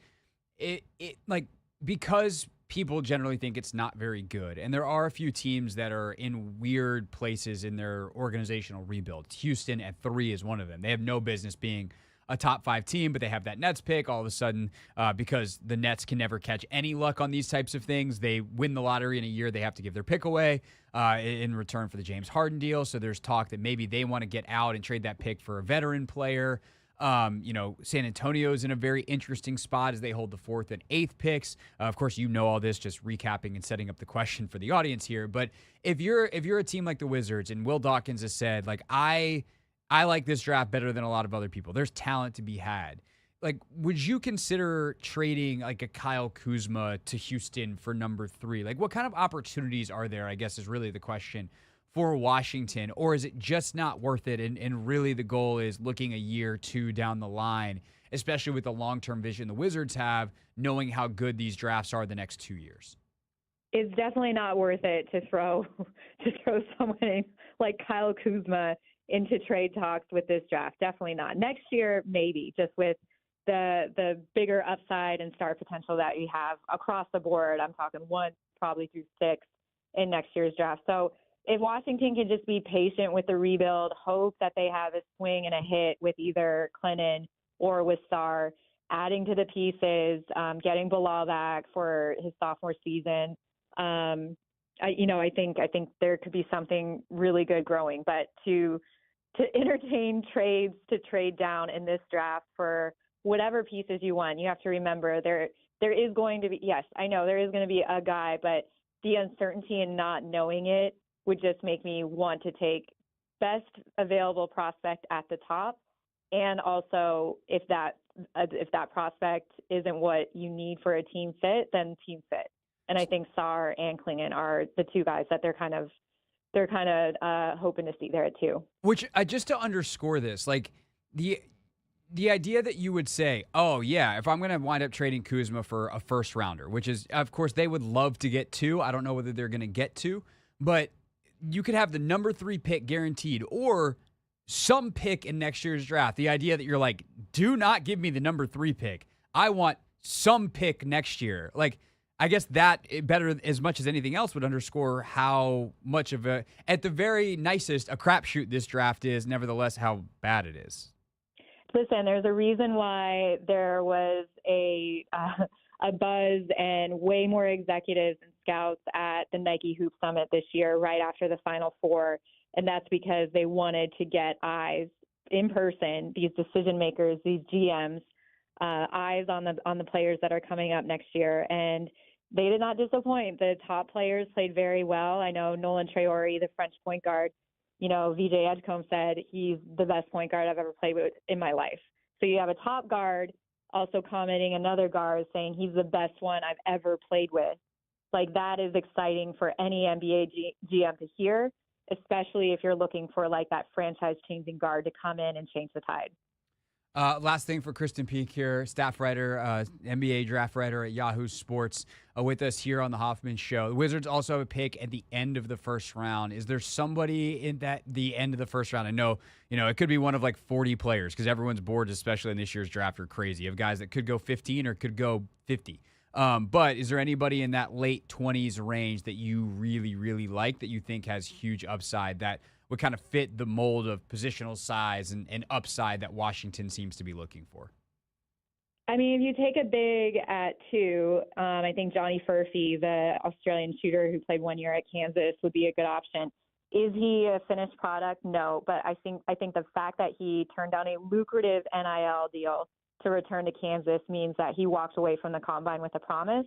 it like, because people generally think it's not very good, and there are a few teams that are in weird places in their organizational rebuild. Houston at 3 is one of them. They have no business being a top 5 team, but they have that Nets pick all of a sudden because the Nets can never catch any luck on these types of things. They win the lottery in a year, they have to give their pick away in return for the James Harden deal. So there's talk that maybe they want to get out and trade that pick for a veteran player. You know, San Antonio's in a very interesting spot as they hold the 4th and 8th picks. Of course, you know all this, just recapping and setting up the question for the audience here. But if you're a team like the Wizards, and Will Dawkins has said, like, I like this draft better than a lot of other people. There's talent to be had. Like, would you consider trading like a Kyle Kuzma to Houston for number 3? Like, what kind of opportunities are there, I guess, is really the question for Washington, or is it just not worth it? And really the goal is looking a year or 2 down the line, especially with the long-term vision the Wizards have, knowing how good these drafts are the next 2 years. It's definitely not worth it to throw someone in like Kyle Kuzma into trade talks with this draft. Definitely not. Next year, maybe, just with the bigger upside and star potential that you have across the board. I'm talking 1 probably through 6 in next year's draft. So if Washington can just be patient with the rebuild, hope that they have a swing and a hit with either Clinton or with Sarr, adding to the pieces, getting Bilal back for his sophomore season. I think there could be something really good growing, but to entertain trades, to trade down in this draft for whatever pieces you want, you have to remember there is going to be, yes, I know there is going to be a guy, but the uncertainty in not knowing it would just make me want to take best available prospect at the top. And also if that prospect isn't what you need for a team fit, then team fit. And I think Sarr and Klingon are the two guys that they're kind of hoping to see there too. Which, just to underscore this, like the idea that you would say, oh yeah, if I'm going to wind up trading Kuzma for a first rounder, which is, of course, they would love to get two. I don't know whether they're going to get two, but you could have the number 3 pick guaranteed or some pick in next year's draft. The idea that you're like, do not give me the number 3 pick. I want some pick next year. Like, I guess that better as much as anything else would underscore how much of at the very nicest, a crapshoot this draft is, nevertheless, how bad it is. Listen, there's a reason why there was a buzz and way more executives and scouts at the Nike Hoop Summit this year, right after the Final Four, and that's because they wanted to get eyes in person, these decision makers, these GMs, eyes on the players that are coming up next year, and they did not disappoint. The top players played very well. I know Nolan Traore, the French point guard, VJ Edgecombe said he's the best point guard I've ever played with in my life. So you have a top guard also commenting another guard saying he's the best one I've ever played with. Like, that is exciting for any NBA GM to hear, especially if you're looking for like that franchise-changing guard to come in and change the tide. Last thing for Krysten Peek here, staff writer, NBA draft writer at Yahoo Sports, with us here on the Hoffman Show. The Wizards also have a pick at the end of the first round. Is there somebody in the end of the first round? I know, it could be one of like 40 players because everyone's boards, especially in this year's draft, are crazy. You have guys that could go 15 or could go 50. But is there anybody in that late 20s range that you really, really like that you think has huge upside that would kind of fit the mold of positional size and upside that Washington seems to be looking for? I mean, if you take a big at 2, I think Johnny Furphy, the Australian shooter who played 1 year at Kansas, would be a good option. Is he a finished product? No, but I think the fact that he turned down a lucrative NIL deal to return to Kansas means that he walked away from the combine with a promise,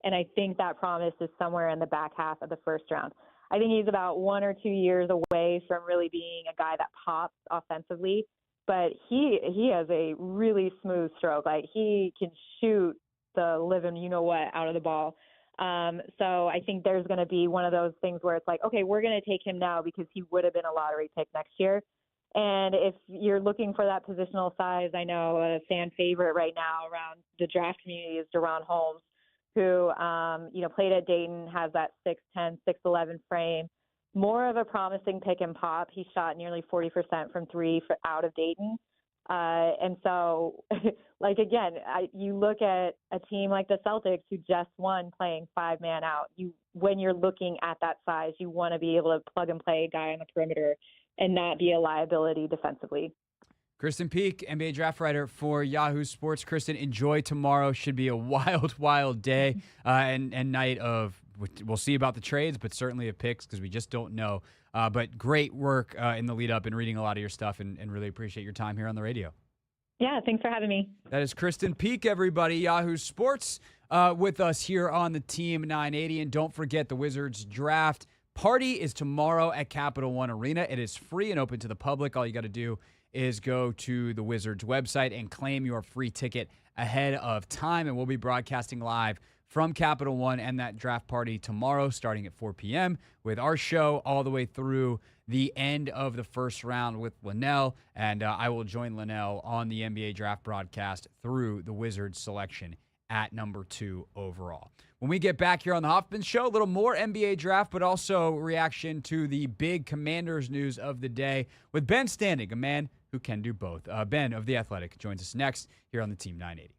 and I think that promise is somewhere in the back half of the first round. I think he's about 1 or 2 years away from really being a guy that pops offensively, but he has a really smooth stroke. Like, he can shoot the living you-know-what out of the ball. So I think there's going to be one of those things where it's like, okay, we're going to take him now because he would have been a lottery pick next year. And if you're looking for that positional size, I know a fan favorite right now around the draft community is Deron Holmes, who, played at Dayton, has that 6'10", 6'11" frame. More of a promising pick and pop. He shot nearly 40% from 3 out of Dayton. And so, you look at a team like the Celtics who just won playing 5-man out. When you're looking at that size, you want to be able to plug and play a guy on the perimeter and not be a liability defensively. Krysten Peek, NBA draft writer for Yahoo Sports. Krysten, enjoy tomorrow. Should be a wild, wild day and night of, we'll see about the trades, but certainly of picks because we just don't know. But great work in the lead up and reading a lot of your stuff and really appreciate your time here on the radio. Yeah, thanks for having me. That is Krysten Peek, everybody. Yahoo Sports with us here on the Team 980. And don't forget the Wizards draft party is tomorrow at Capital One Arena. It is free and open to the public. All you got to do is go to the Wizards website and claim your free ticket ahead of time. And we'll be broadcasting live from Capital One and that draft party tomorrow starting at 4 p.m. with our show all the way through the end of the first round with Linnell. And I will join Linnell on the NBA draft broadcast through the Wizards selection at number 2 overall. When we get back here on the Hoffman Show, a little more NBA draft, but also reaction to the big Commanders news of the day with Ben Standig, a man who can do both. Ben of The Athletic joins us next here on the Team 980.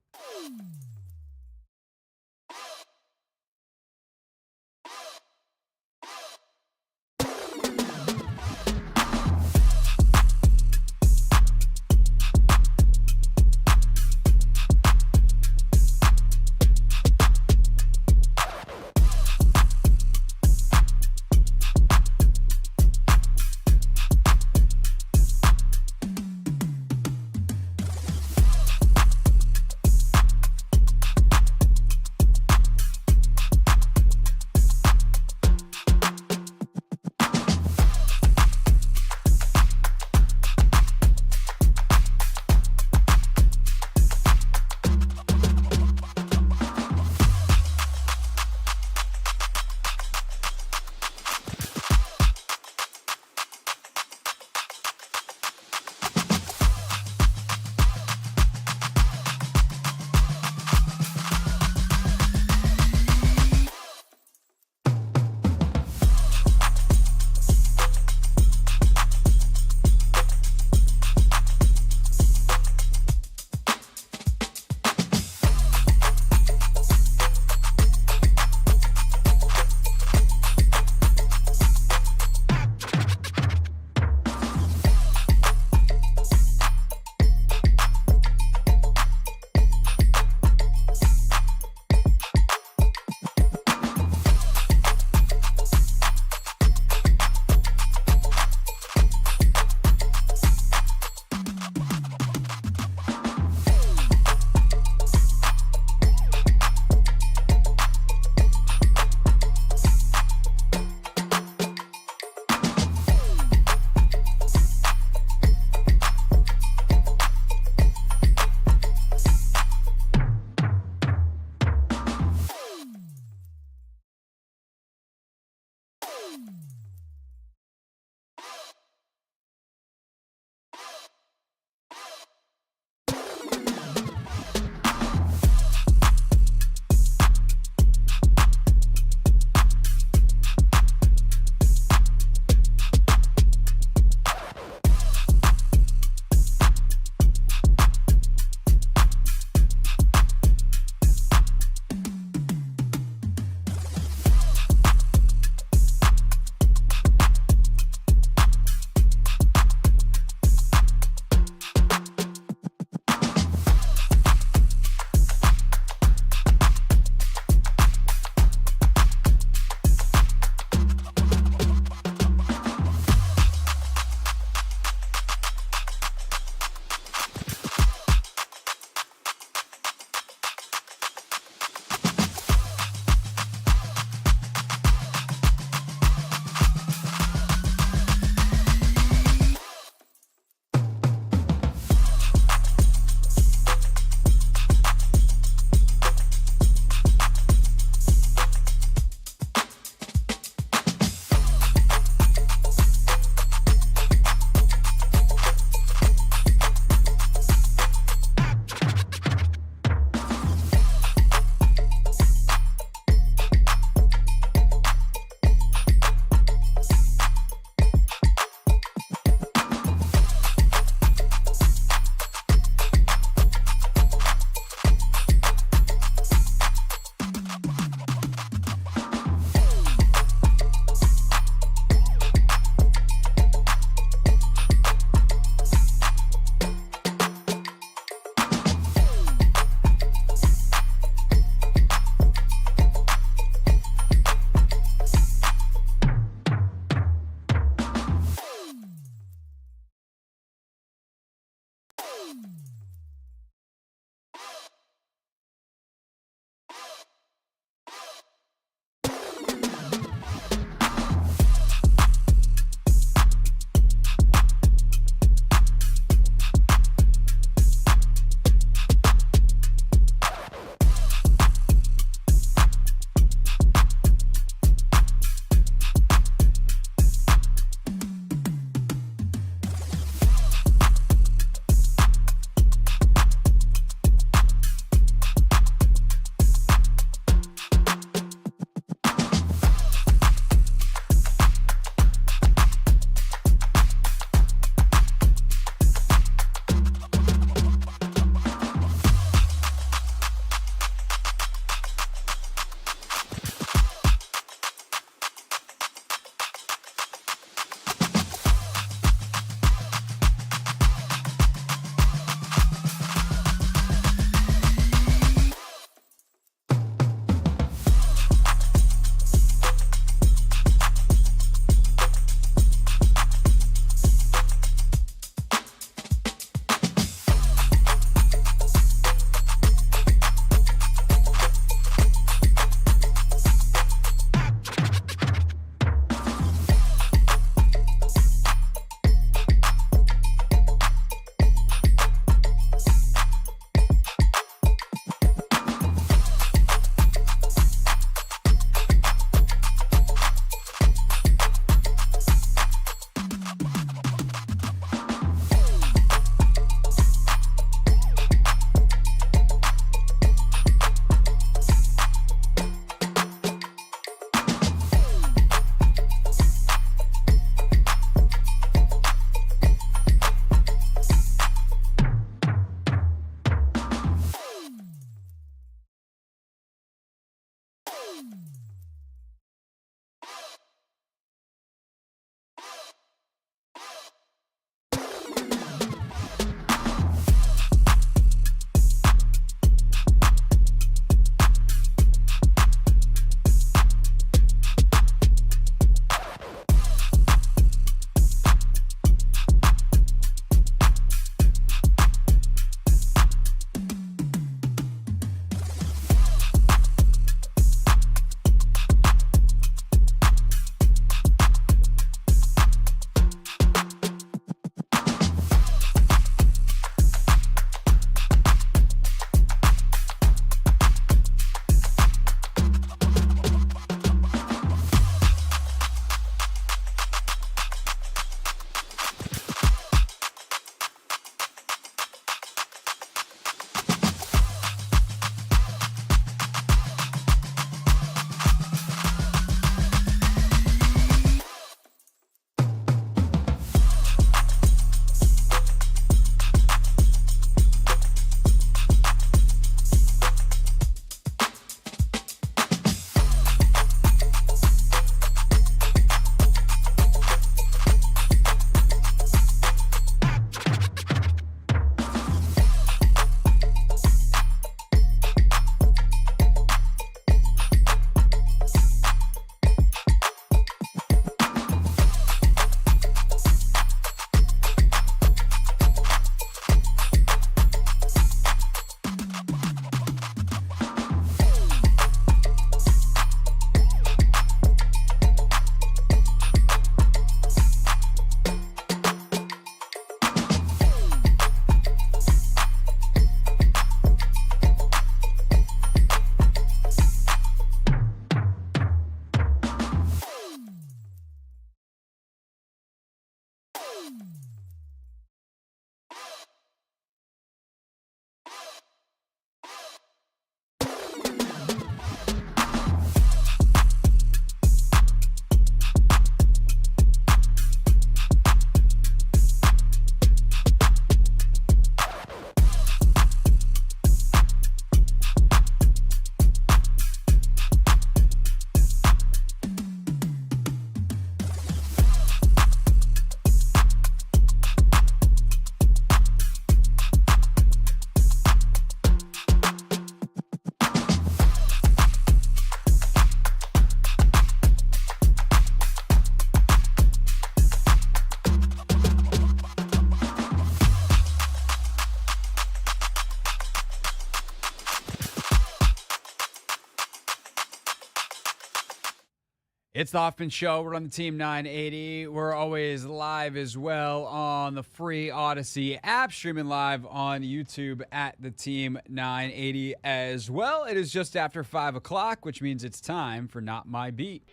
It's the Hoffman Show. We're on the Team 980. We're always live as well on the free Odyssey app, streaming live on YouTube at the Team 980 as well. It is just after 5 o'clock, which means it's time for Not My Beat.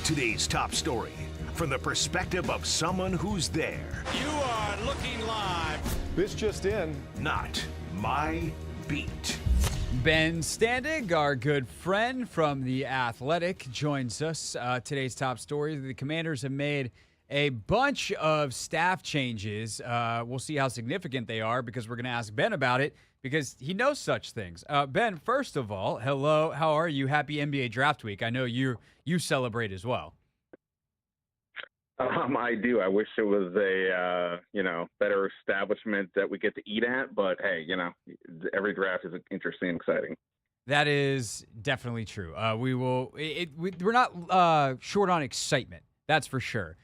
Today's top story from the perspective of someone who's there. You are looking live. This just in. Not My Beat. Ben Standig, our good friend from The Athletic, joins us. Today's top story. The Commanders have made a bunch of staff changes. We'll see how significant they are because we're going to ask Ben about it because he knows such things. Ben, first of all, hello. How are you? Happy NBA Draft Week. I know you celebrate as well. I do. I wish it was a, better establishment that we get to eat at. But, hey, every draft is interesting and exciting. That is definitely true. We're not short on excitement. That's for sure.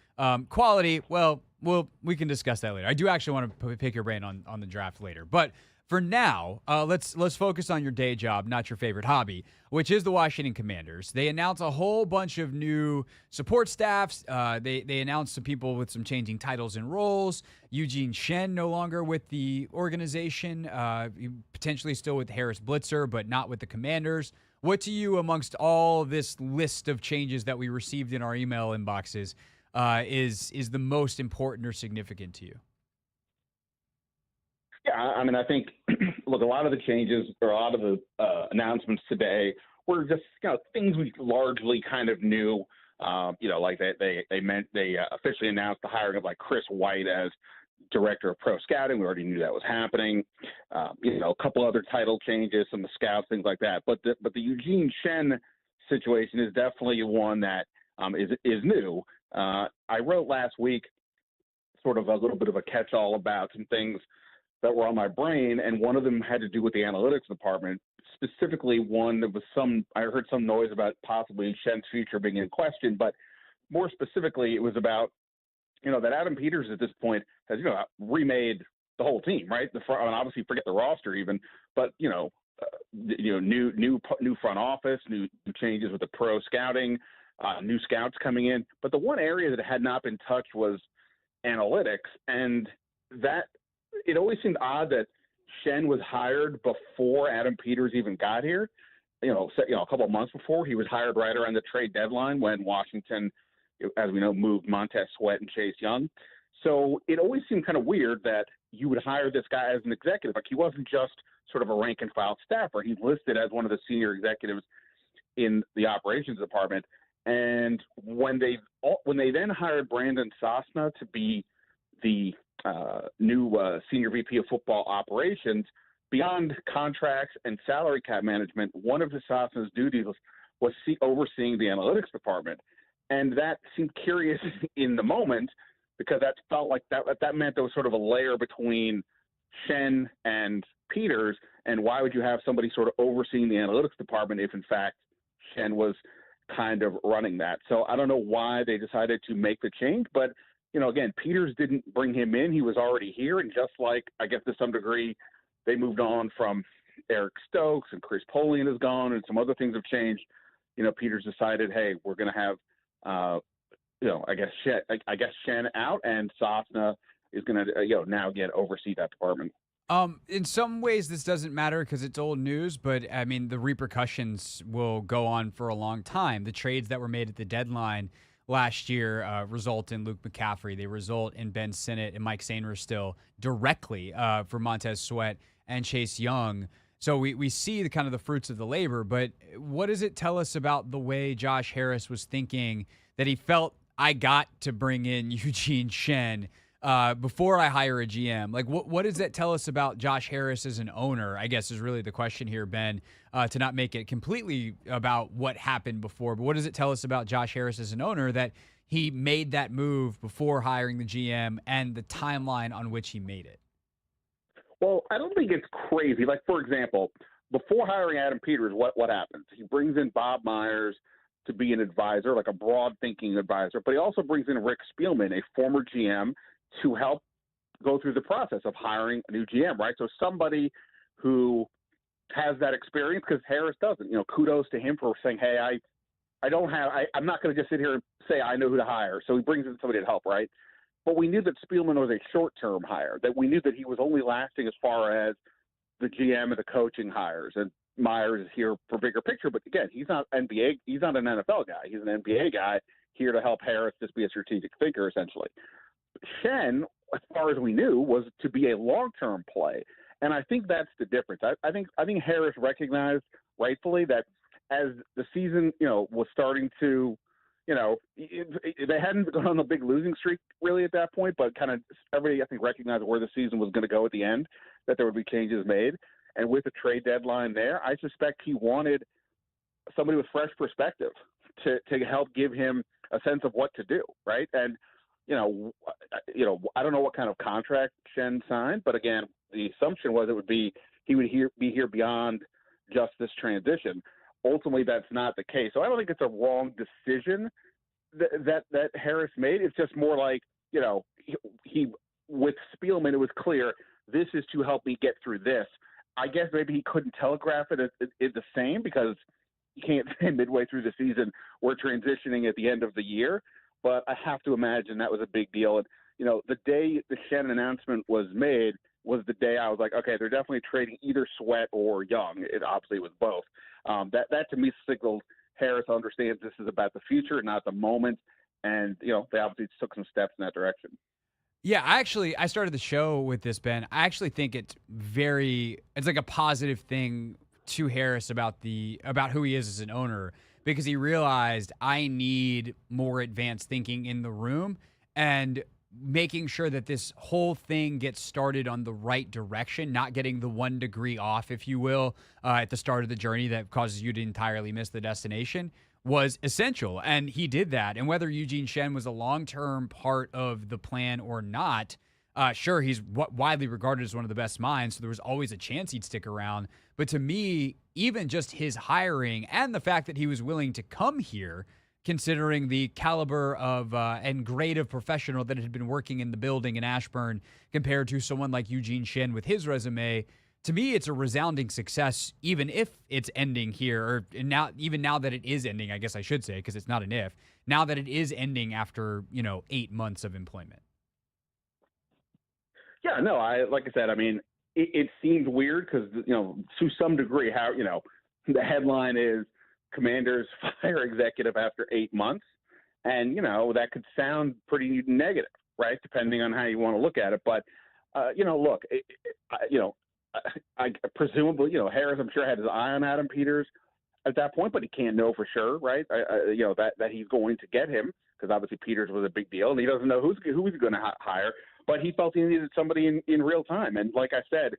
Quality, we can discuss that later. I do actually want to pick your brain on the draft later. But for now, let's focus on your day job, not your favorite hobby, which is the Washington Commanders. They announced a whole bunch of new support staffs. They announced some people with some changing titles and roles. Eugene Shen no longer with the organization, potentially still with Harris Blitzer, but not with the Commanders. What to you, amongst all this list of changes that we received in our email inboxes, is the most important or significant to you? Yeah, I think, look, a lot of the changes or a lot of the announcements today were just, things we largely kind of knew. Like they officially announced the hiring of like Chris White as director of pro scouting. We already knew that was happening. A couple other title changes, some of the scouts, things like that. But the Eugene Shen situation is definitely one that is new. I wrote last week sort of a little bit of a catch-all about some things that were on my brain, and one of them had to do with the analytics department. Specifically, one that was I heard some noise about possibly Shen's future being in question, but more specifically, it was about, that Adam Peters at this point has, remade the whole team, right? Obviously forget the roster even, but, new front office, new changes with the pro scouting, new scouts coming in. But the one area that had not been touched was analytics, and that it always seemed odd that Shen was hired before Adam Peters even got here. A couple of months before. He was hired right around the trade deadline when Washington, as we know, moved Montez Sweat and Chase Young. So it always seemed kind of weird that you would hire this guy as an executive. Like, he wasn't just sort of a rank and file staffer. He's listed as one of the senior executives in the operations department. And when they then hired Brandon Sosna to be the new senior VP of football operations, beyond contracts and salary cap management, one of Sosna's duties was overseeing the analytics department. And that seemed curious in the moment because that felt like that meant there was sort of a layer between Shen and Peters. And why would you have somebody sort of overseeing the analytics department if, in fact, Shen was kind of running that? So I don't know why they decided to make the change, but again, Peters didn't bring him in. He was already here. And just like, I guess to some degree, they moved on from Eric Stokes and Chris Polian is gone and some other things have changed. Peters decided, hey, we're going to have, I guess Shen out, and Sosna is going to, now oversee that department. In some ways, this doesn't matter because it's old news, but I mean, the repercussions will go on for a long time. The trades that were made at the deadline last year result in Luke McCaffrey. They result in Ben Sinnott and Mike Sainristil directly for Montez Sweat and Chase Young. So we see the kind of the fruits of the labor, but what does it tell us about the way Josh Harris was thinking, that he felt, I got to bring in Eugene Shen before I hire a GM? Like, what does that tell us about Josh Harris as an owner, I guess is really the question here, Ben, to not make it completely about what happened before. But what does it tell us about Josh Harris as an owner that he made that move before hiring the GM and the timeline on which he made it? Well, I don't think it's crazy. Like, for example, before hiring Adam Peters, what happens? He brings in Bob Myers to be an advisor, like a broad-thinking advisor, but he also brings in Rick Spielman, a former GM, to help go through the process of hiring a new GM, right? So somebody who has that experience, because Harris doesn't. Kudos to him for saying, hey, I'm not going to just sit here and say I know who to hire. So he brings in somebody to help, right? But we knew that Spielman was a short-term hire, that we knew that he was only lasting as far as the GM and the coaching hires. And Myers is here for bigger picture. But again, he's not an NFL guy. He's an NBA guy here to help Harris just be a strategic thinker, essentially. Shen, as far as we knew, was to be a long-term play. And I think that's the difference. I think Harris recognized rightfully that as the season, was starting to, they hadn't gone on a big losing streak really at that point, but kind of everybody, I think, recognized where the season was going to go at the end, that there would be changes made. And with the trade deadline there, I suspect he wanted somebody with fresh perspective to help give him a sense of what to do, right? And, I don't know what kind of contract Shen signed, but again, the assumption was he would be here beyond just this transition. Ultimately, that's not the case. So I don't think it's a wrong decision that Harris made. It's just more like, he with Spielman, it was clear this is to help me get through this. I guess maybe he couldn't telegraph it the same because you can't say midway through the season we're transitioning at the end of the year. But I have to imagine that was a big deal. And, the day the Shen announcement was made was the day I was like, okay, they're definitely trading either Sweat or Young. It obviously was both. That to me signaled Harris understands this is about the future, not the moment. And, they obviously took some steps in that direction. Yeah, I started the show with this, Ben. I actually think it's like a positive thing to Harris about who he is as an owner, because he realized I need more advanced thinking in the room and making sure that this whole thing gets started on the right direction, not getting the 1 degree off, if you will, at the start of the journey that causes you to entirely miss the destination, was essential. And he did that. And whether Eugene Shen was a long-term part of the plan or not, sure, he's widely regarded as one of the best minds, so there was always a chance he'd stick around. But to me, even just his hiring and the fact that he was willing to come here, considering the caliber of and grade of professional that had been working in the building in Ashburn compared to someone like Eugene Shen with his resume, to me, it's a resounding success, even if it's ending here, or now that it is ending, I guess I should say, because it's not an if, now that it is ending after, 8 months of employment. Yeah, no, like I said, I mean, it seemed weird because, to some degree, how, the headline is Commanders fire executive after 8 months. And, that could sound pretty negative, right? Depending on how you want to look at it. But, look, I presumably, Harris, I'm sure, had his eye on Adam Peters at that point, but he can't know for sure, right? That he's going to get him, because obviously Peters was a big deal, and he doesn't know who he's going to hire. But he felt he needed somebody in real time. And like I said,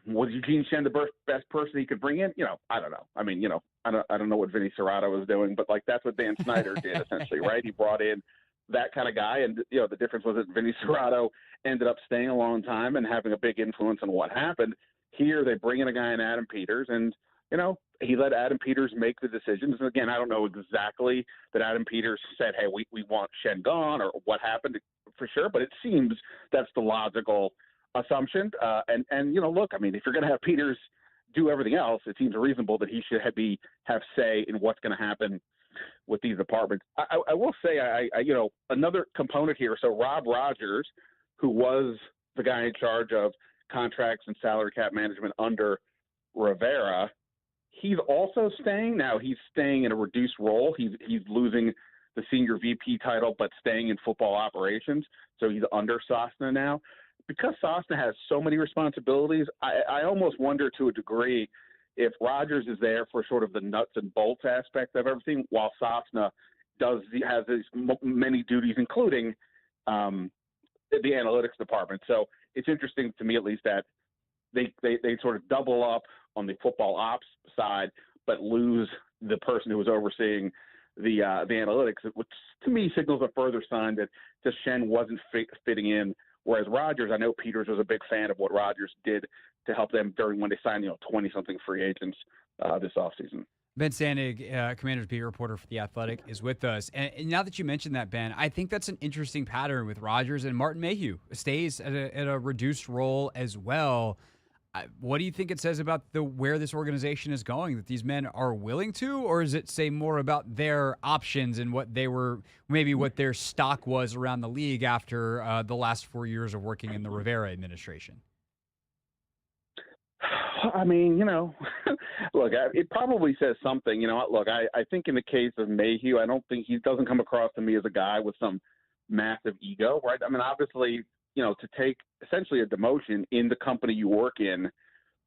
was Eugene Shen the best person he could bring in? I don't know. I mean, I don't know what Vinny Serrato was doing, but like that's what Dan Snyder did essentially, right? He brought in that kind of guy, and the difference was that Vinny Serrato ended up staying a long time and having a big influence on what happened. Here, they bring in a guy in Adam Peters, and he let Adam Peters make the decisions. And again, I don't know exactly that Adam Peters said, "Hey, we want Shen gone," or what happened for sure, but it seems that's the logical assumption. And look, I mean, if you're going to have Peters do everything else, it seems reasonable that he should have say in what's going to happen with these departments. I will say, another component here. So Rob Rogers, who was the guy in charge of contracts and salary cap management under Rivera, he's also staying. Now he's staying in a reduced role. He's losing the senior VP title, but staying in football operations. So he's under Sosna now. Because Sosna has so many responsibilities, I almost wonder to a degree if Rogers is there for sort of the nuts and bolts aspect of everything, while Sosna has these many duties, including the analytics department. So it's interesting to me, at least, that they sort of double up on the football ops side, but lose the person who was overseeing the analytics, which to me signals a further sign that just Shen wasn't fitting in. Whereas Rodgers, I know Peters was a big fan of what Rodgers did to help them during when they signed, 20-something free agents this offseason. Ben Standig, Commander's beat reporter for The Athletic, is with us. And now that you mentioned that, Ben, I think that's an interesting pattern with Rodgers, and Martin Mayhew stays at a reduced role as well. What do you think it says about where this organization is going, that these men are willing to, or does it say more about their options and what their stock was around the league after the last 4 years of working in the Rivera administration? I mean, look, it probably says something. Look, I think in the case of Mayhew, I don't think he doesn't come across to me as a guy with some massive ego, right? I mean, obviously, to take essentially a demotion in the company you work in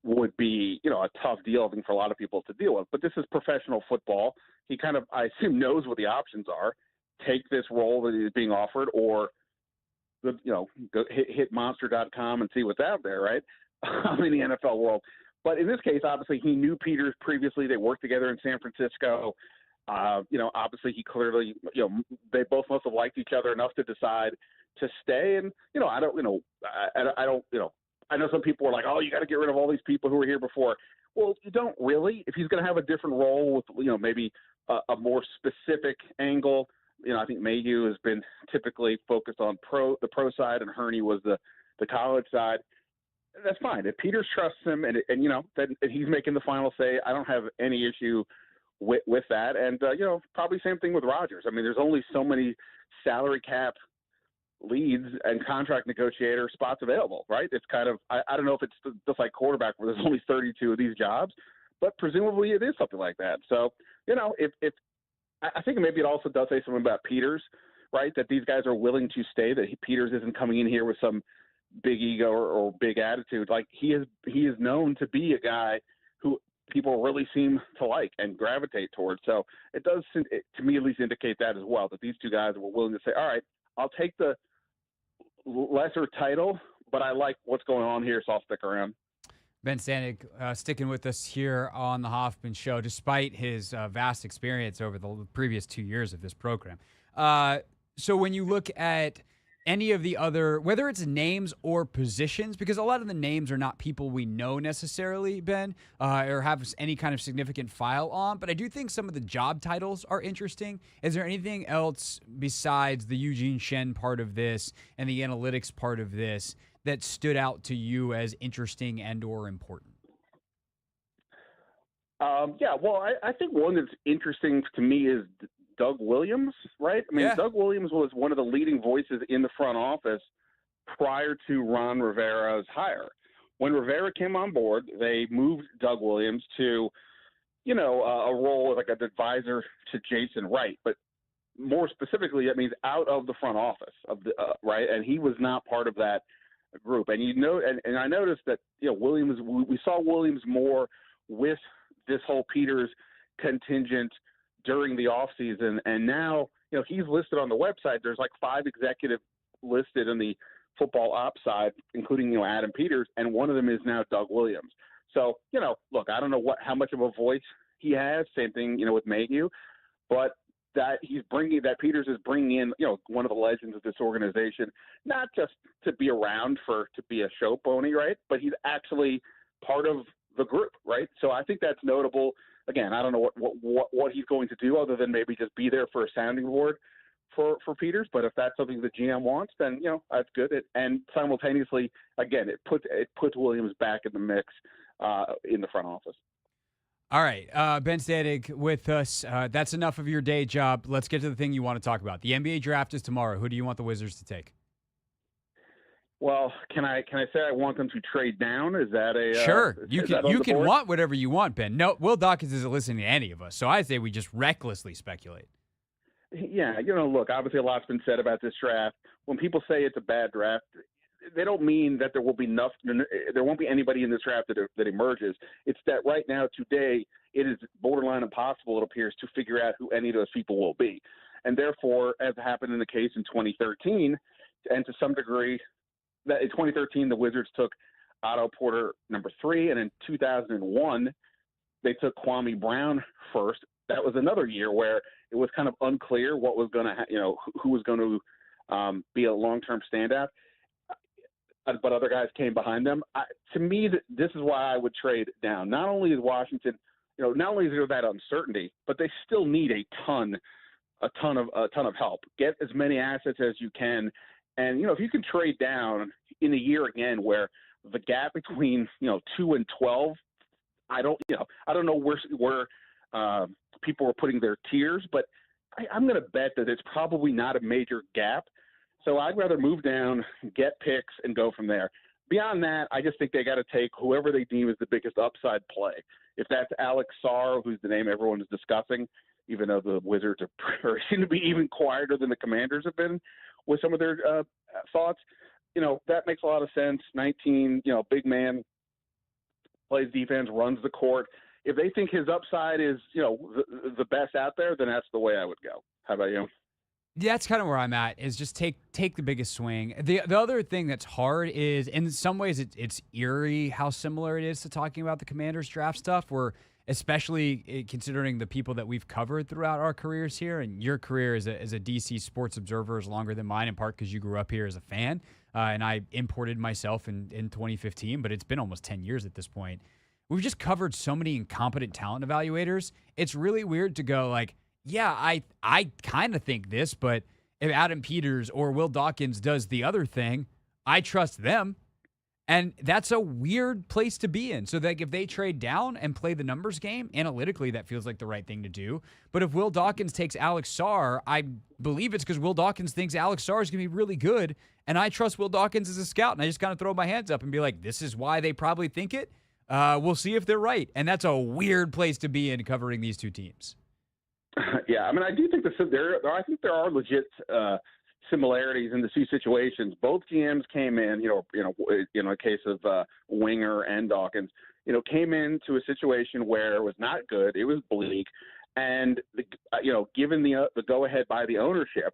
would be, a tough deal, I think, for a lot of people to deal with. But this is professional football. He kind of, I assume, knows what the options are. Take this role that is being offered, or, go hit monster.com and see what's out there, right? In the NFL world. But in this case, obviously, he knew Peters previously. They worked together in San Francisco. Obviously, he clearly, they both must have liked each other enough to decide to stay. And, I know some people are like, oh, you got to get rid of all these people who were here before. Well, you don't really. If he's going to have a different role with, maybe a more specific angle, I think Mayhew has been typically focused on the pro side, and Hurney was the college side. That's fine. If Peters trusts him and then he's making the final say, I don't have any issue with that. And, probably same thing with Rodgers. I mean, there's only so many salary cap leads and contract negotiator spots available, right? It's kind of, I don't know if it's just like quarterback where there's only 32 of these jobs, but presumably it is something like that. So, if I think maybe it also does say something about Peters, right? That these guys are willing to stay, that Peters isn't coming in here with some big ego or big attitude. Like he is known to be a guy who people really seem to like and gravitate towards. So it does, to me at least, indicate that as well, that these two guys were willing to say, all right, I'll take the lesser title, but I like what's going on here, so I'll stick around. Ben Standig sticking with us here on the Hoffman Show, despite his vast experience over the previous 2 years of this program. So when you look at any of the other, whether it's names or positions, because a lot of the names are not people we know necessarily, Ben, or have any kind of significant file on, but I do think some of the job titles are interesting. Is there anything else besides the Eugene Shen part of this and the analytics part of this that stood out to you as interesting and or important? I think one that's interesting to me is Doug Williams, right? I mean, yeah. Doug Williams was one of the leading voices in the front office prior to Ron Rivera's hire. When Rivera came on board, they moved Doug Williams to, a role like an advisor to Jason Wright, but more specifically, that means out of the front office of the right. And he was not part of that group. And and I noticed that Williams, we saw Williams more with this whole Peters contingent during the offseason, and now he's listed on the website. There's like 5 executives listed in the football ops side, including Adam Peters, and one of them is now Doug Williams. So look, I don't know how much of a voice he has. Same thing with Mayhew, but that Peters is bringing in one of the legends of this organization, not just to be around to be a show pony, right? But he's actually part of the group, right? So I think that's notable. Again, I don't know what he's going to do other than maybe just be there for a sounding board for Peters. But if that's something the GM wants, then that's good. And simultaneously, again, it puts Williams back in the mix in the front office. All right, Ben Standig with us. That's enough of your day job. Let's get to the thing you want to talk about. The NBA draft is tomorrow. Who do you want the Wizards to take? Well, can I say I want them to trade down? Is that a sure? You can want whatever you want, Ben. No, Will Dawkins isn't listening to any of us, so I say we just recklessly speculate. Yeah, look, obviously a lot's been said about this draft. When people say it's a bad draft, they don't mean that there won't be anybody in this draft that emerges. It's that right now, today, it is borderline impossible, it appears, to figure out who any of those people will be. And therefore, as happened in the case in 2013, and to some degree, that in 2013, the Wizards took Otto Porter number 3, and in 2001, they took Kwame Brown first. That was another year where it was kind of unclear what was going to, who was going to be a long-term standout. But other guys came behind them. To me, this is why I would trade down. Not only is Washington, not only is there that uncertainty, but they still need a ton of help. Get as many assets as you can. And, if you can trade down in a year again where the gap between 2 and 12. I don't know where people are putting their tiers, but I'm going to bet that it's probably not a major gap. So I'd rather move down, get picks, and go from there. Beyond that, I just think they got to take whoever they deem is the biggest upside play. If that's Alex Sarr, who's the name everyone is discussing, even though the Wizards seem to be even quieter than the Commanders have been with some of their thoughts, that makes a lot of sense. 19, big man, plays defense, runs the court. If they think his upside is, the best out there, then that's the way I would go. How about you? Yeah, that's kind of where I'm at, is just take the biggest swing. The other thing that's hard is, in some ways, it's eerie how similar it is to talking about the Commanders draft stuff, where especially considering the people that we've covered throughout our careers here, and your career as a DC sports observer is longer than mine, in part because you grew up here as a fan, and I imported myself in 2015, but it's been almost 10 years at this point. We've just covered so many incompetent talent evaluators. It's really weird to go like, yeah, I kind of think this, but if Adam Peters or Will Dawkins does the other thing, I trust them. And that's a weird place to be in. So that if they trade down and play the numbers game, analytically, that feels like the right thing to do. But if Will Dawkins takes Alex Sarr, I believe it's because Will Dawkins thinks Alex Sarr is going to be really good. And I trust Will Dawkins as a scout. And I just kind of throw my hands up and be like, this is why they probably think it. We'll see if they're right. And that's a weird place to be in covering these two teams. Yeah, I mean, I do think I think there are legit similarities in the two situations. Both GMs came in, in a case of Winger and Dawkins, came into a situation where it was not good. It was bleak, and given the go ahead by the ownership,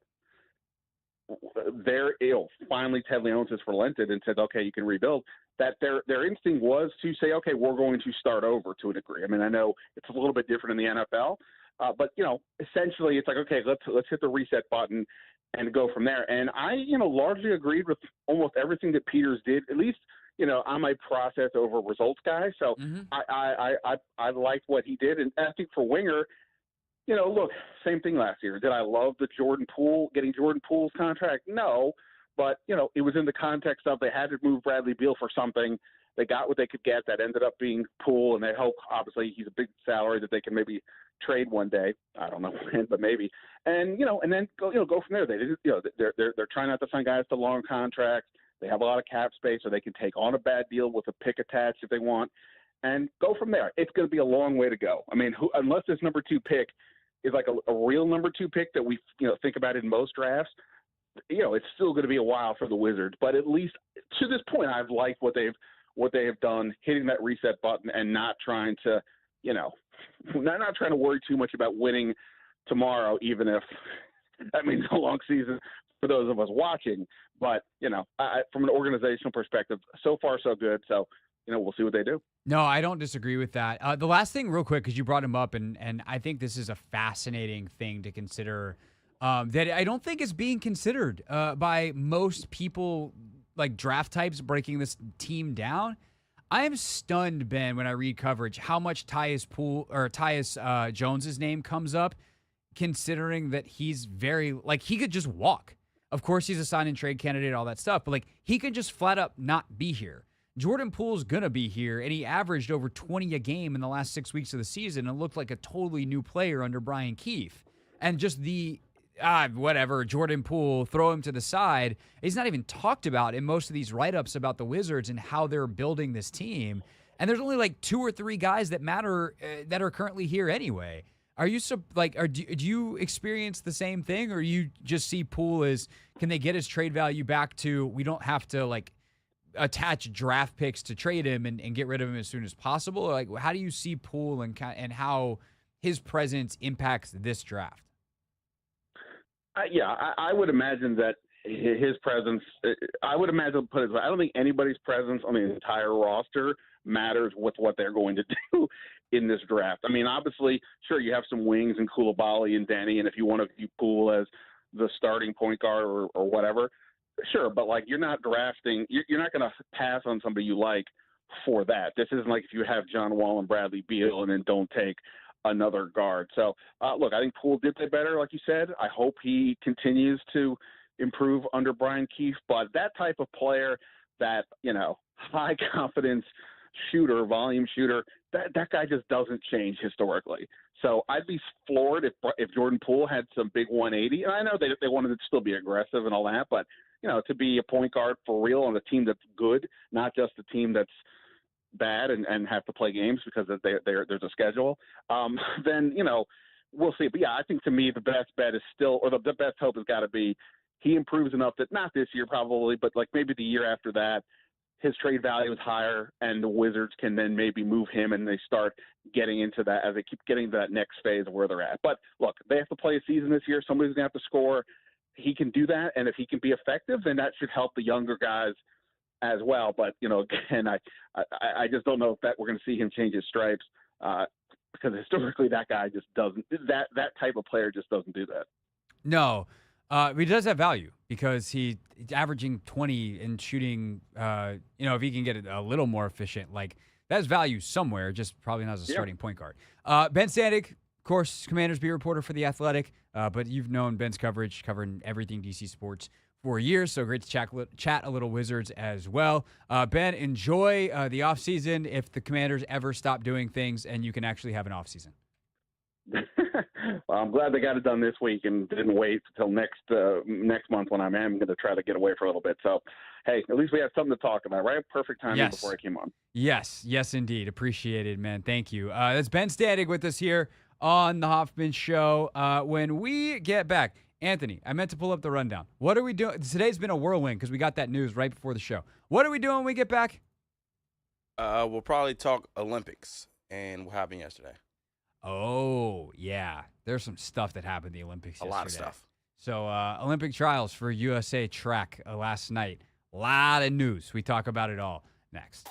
their finally Ted Leonsis relented and said, okay, you can rebuild. That their instinct was to say, okay, we're going to start over to a degree. I mean, I know it's a little bit different in the NFL. But essentially, it's like, okay, let's hit the reset button and go from there. And I, largely agreed with almost everything that Peters did. At least, I'm a process over results guy, so I liked what he did. And I think for Winger, look, same thing last year. Did I love getting Jordan Poole's contract? No, but it was in the context of they had to move Bradley Beal for something. They got what they could get. That ended up being Poole, and they hope, obviously, he's a big salary that they can maybe trade one day. I don't know when, but maybe. And and then go from there. They're trying not to sign guys to long contracts. They have a lot of cap space, so they can take on a bad deal with a pick attached if they want, and go from there. It's going to be a long way to go. I mean, unless this number 2 pick is like a real number 2 pick that we think about in most drafts, it's still going to be a while for the Wizards. But at least to this point, I've liked what they have done, hitting that reset button and not trying to, not trying to worry too much about winning tomorrow, even if that means a long season for those of us watching. But, from an organizational perspective, so far so good. So, we'll see what they do. No, I don't disagree with that. The last thing real quick, because you brought him up, and I think this is a fascinating thing to consider that I don't think is being considered by most people, like draft types breaking this team down. I am stunned, Ben, when I read coverage, how much Tyus Jones's name comes up, considering that he's he could just walk. Of course, he's a sign and trade candidate, all that stuff, but he could just flat up not be here. Jordan Poole's gonna be here, and he averaged over 20 a game in the last 6 weeks of the season and looked like a totally new player under Brian Keefe. And just Jordan Poole, throw him to the side. He's not even talked about in most of these write-ups about the Wizards and how they're building this team. And there's only 2 or 3 guys that matter that are currently here anyway. Are you do you experience the same thing, or you just see Poole as, can they get his trade value back to, we don't have to attach draft picks to trade him and get rid of him as soon as possible? Or how do you see Poole and how his presence impacts this draft? I would imagine that his presence, I don't think anybody's presence on the entire roster matters with what they're going to do in this draft. I mean, obviously, sure, you have some wings and Koulibaly and Denny, and if you want to view Poole as the starting point guard or whatever, sure, but you're not drafting, you're not going to pass on somebody you like for that. This isn't like if you have John Wall and Bradley Beal and then don't take another guard. So, look, I think Poole did play better, like you said. I hope he continues to improve under Brian Keefe. But that type of player, that, high confidence shooter, volume shooter. That guy just doesn't change historically. So I'd be floored if Jordan Poole had some big 180. And I know they wanted to still be aggressive and all that, but to be a point guard for real on a team that's good, not just a team that's bad and have to play games because there's a schedule, then, we'll see. But, yeah, I think to me the best bet is still – or the best hope has got to be he improves enough that not this year probably, but like maybe the year after that, his trade value is higher and the Wizards can then maybe move him and they start getting into that as they keep getting to that next phase of where they're at. But, look, they have to play a season this year. Somebody's going to have to score. He can do that, and if he can be effective, then that should help the younger guys as well. But, again, I just don't know if we're going to see him change his stripes because historically that guy just doesn't – that type of player just doesn't do that. No. But he does have value because he's averaging 20 and shooting, if he can get it a little more efficient, like that's value somewhere, just probably not as a starting point guard. Ben Standig, of course, Commanders beat reporter for The Athletic, but you've known Ben's coverage, covering everything DC sports for years, so great to chat a little Wizards as well. Ben, enjoy the offseason if the Commanders ever stop doing things and you can actually have an offseason. Well, I'm glad they got it done this week and didn't wait until next month when I am going to try to get away for a little bit. So, hey, at least we have something to talk about, right? Perfect timing before I came on. Yes, indeed. Appreciated, man. Thank you. That's Ben Standig with us here on the Hoffman Show. When we get back, Anthony, I meant to pull up the rundown. What are we doing? Today's been a whirlwind because we got that news right before the show. What are we doing when we get back? We'll probably talk Olympics and what happened yesterday. Oh, yeah. There's some stuff that happened in the Olympics yesterday. A lot of stuff. So, Olympic trials for USA track last night. A lot of news. We talk about it all next.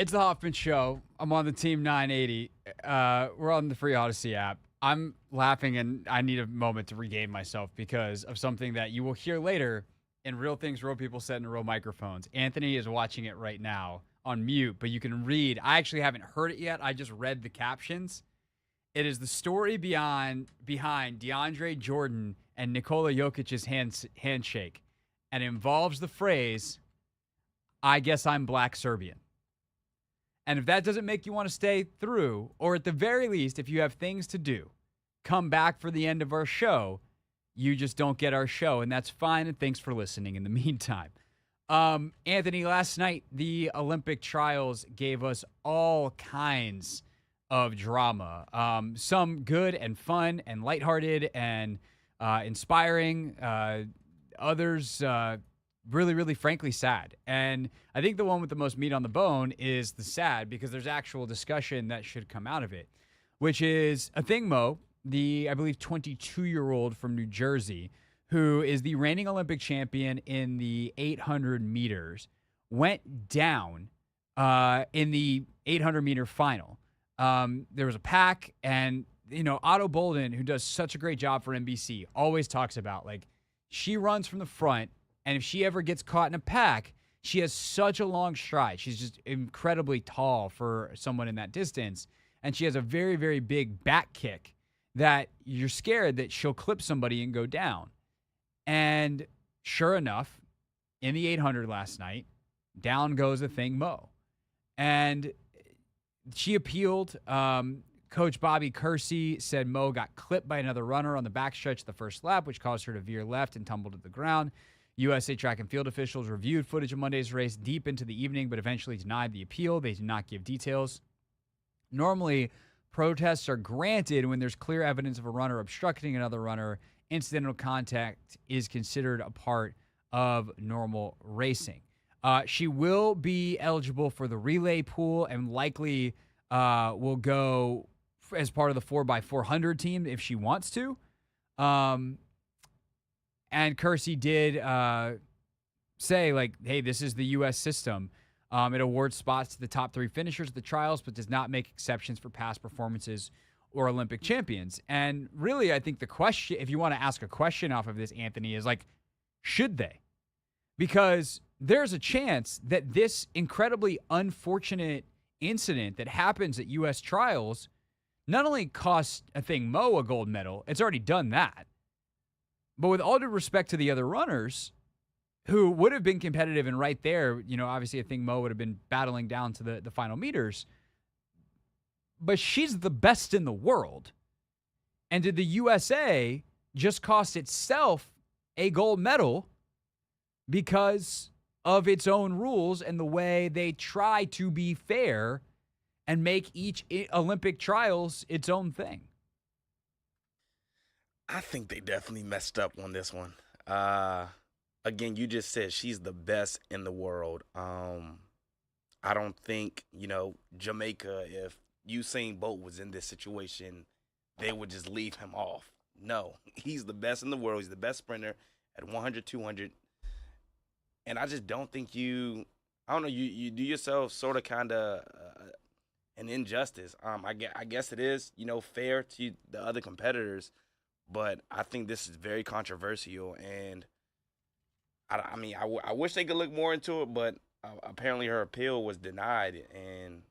It's the Hoffman Show. I'm on the Team 980. We're on the free Odyssey app. I'm laughing, and I need a moment to regain myself because of something that you will hear later in Real Things Real People Said in Real Microphones. Anthony is watching it right now on mute, but you can read. I actually haven't heard it yet. I just read the captions. It is the story behind DeAndre Jordan and Nikola Jokic's handshake, and involves the phrase, "I guess I'm Black Serbian." And if that doesn't make you want to stay through, or at the very least, if you have things to do, come back for the end of our show, you just don't get our show, and that's fine, and thanks for listening in the meantime. Anthony, last night, the Olympic trials gave us all kinds of drama. Some good and fun and lighthearted and inspiring. Others really, really, frankly, sad. And I think the one with the most meat on the bone is the sad, because there's actual discussion that should come out of it, which is Athing Mu, the, I believe, 22-year-old from New Jersey, who is the reigning Olympic champion in the 800 meters, went down in the 800-meter final. There was a pack, and, Otto Bolden, who does such a great job for NBC, always talks about, she runs from the front, and if she ever gets caught in a pack, she has such a long stride. She's just incredibly tall for someone in that distance, and she has a very, very big back kick that you're scared that she'll clip somebody and go down. And sure enough, in the 800 last night, down goes Athing Mu. And she appealed. Coach Bobby Kersey said Mo got clipped by another runner on the backstretch of the first lap, which caused her to veer left and tumble to the ground. USA track and field officials reviewed footage of Monday's race deep into the evening, but eventually denied the appeal. They did not give details. Normally, protests are granted when there's clear evidence of a runner obstructing another runner. Incidental contact is considered a part of normal racing. She will be eligible for the relay pool and likely will go as part of the 4x400 team if she wants to. And Kersey did say, hey, this is the U.S. system. It awards spots to the top 3 finishers of the trials, but does not make exceptions for past performances or Olympic champions. And really, I think the question, if you want to ask a question off of this, Anthony, is should they? Because there's a chance that this incredibly unfortunate incident that happens at U.S. trials not only costs Athing Mu a gold medal, it's already done that. But with all due respect to the other runners who would have been competitive and right there, obviously Athing Mu would have been battling down to the final meters. But she's the best in the world. And did the USA just cost itself a gold medal because of its own rules and the way they try to be fair and make each Olympic trials its own thing? I think they definitely messed up on this one. Again, you just said she's the best in the world. I don't think, Jamaica, if Usain Bolt was in this situation, they would just leave him off. No, he's the best in the world. He's the best sprinter at 100, 200. And I just don't think you do yourself sort of kind of an injustice. I guess it is, fair to the other competitors, but I think this is very controversial. And I wish they could look more into it, but apparently her appeal was denied. And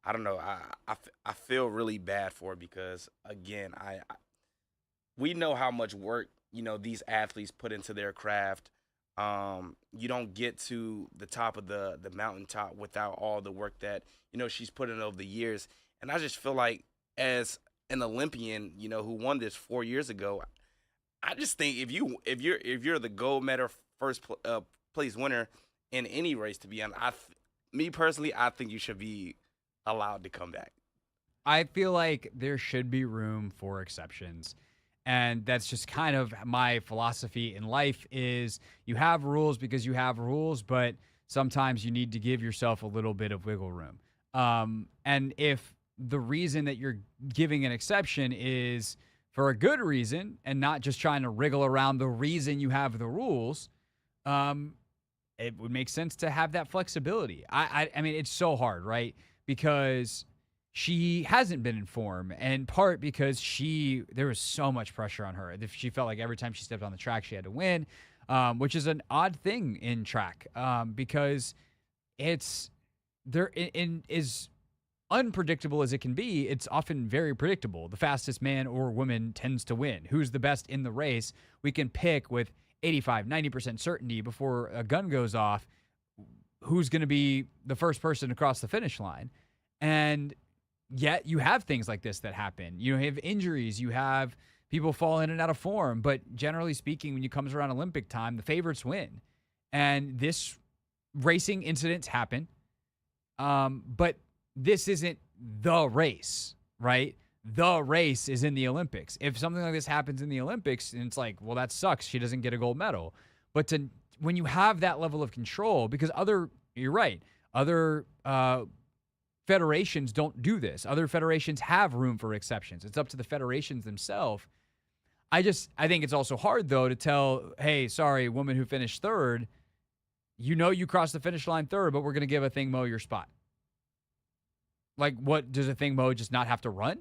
I don't know. I feel really bad for it because, again, we know how much work, these athletes put into their craft. You don't get to the top of the mountaintop without all the work that, she's put in over the years. And I just feel like as an Olympian, who won this 4 years ago, I just think if you're the gold medal first place winner in any race, to be honest, me personally, I think you should be allowed to come back. I feel like there should be room for exceptions. And that's just kind of my philosophy in life is you have rules because you have rules, but sometimes you need to give yourself a little bit of wiggle room. And if the reason that you're giving an exception is for a good reason and not just trying to wriggle around the reason you have the rules, it would make sense to have that flexibility. I mean, it's so hard, right? Because she hasn't been in form, and part because there was so much pressure on her. She felt like every time she stepped on the track, she had to win, which is an odd thing in track, because it's is unpredictable as it can be. It's often very predictable. The fastest man or woman tends to win. Who's the best in the race? We can pick with 85, 90% certainty before a gun goes off who's going to be the first person across the finish line. And yet you have things like this that happen. You have injuries, you have people fall in and out of form, but generally speaking, when it comes around Olympic time, the favorites win. And this racing incidents happen, but this isn't the race, right? The race is in the Olympics. If something like this happens in the Olympics, and it's like, well, that sucks. She doesn't get a gold medal. But when you have that level of control, because you're right, other federations don't do this. Other federations have room for exceptions. It's up to the federations themselves. I think it's also hard, though, to tell, hey, sorry, woman who finished third, you crossed the finish line third, but we're going to give a Thing Mo your spot. Like, what, does a Thing Mo just not have to run?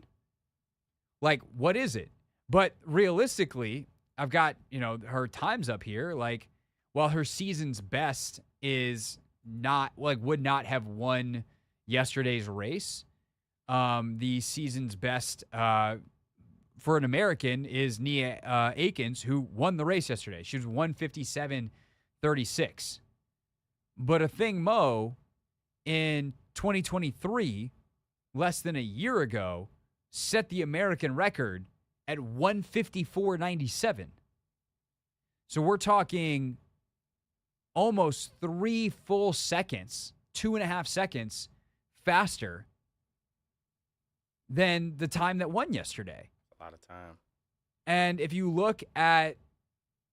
Like, what is it? But realistically, I've got, her times up here. Like, while her season's best is not, like, would not have won yesterday's race, the season's best for an American is Nia Akins, who won the race yesterday. She was 157.36. But a Thing Mo in 2023, less than a year ago, set the American record at 154.97. So we're talking almost 3 full seconds, 2.5 seconds faster than the time that won yesterday. A lot of time. And if you look at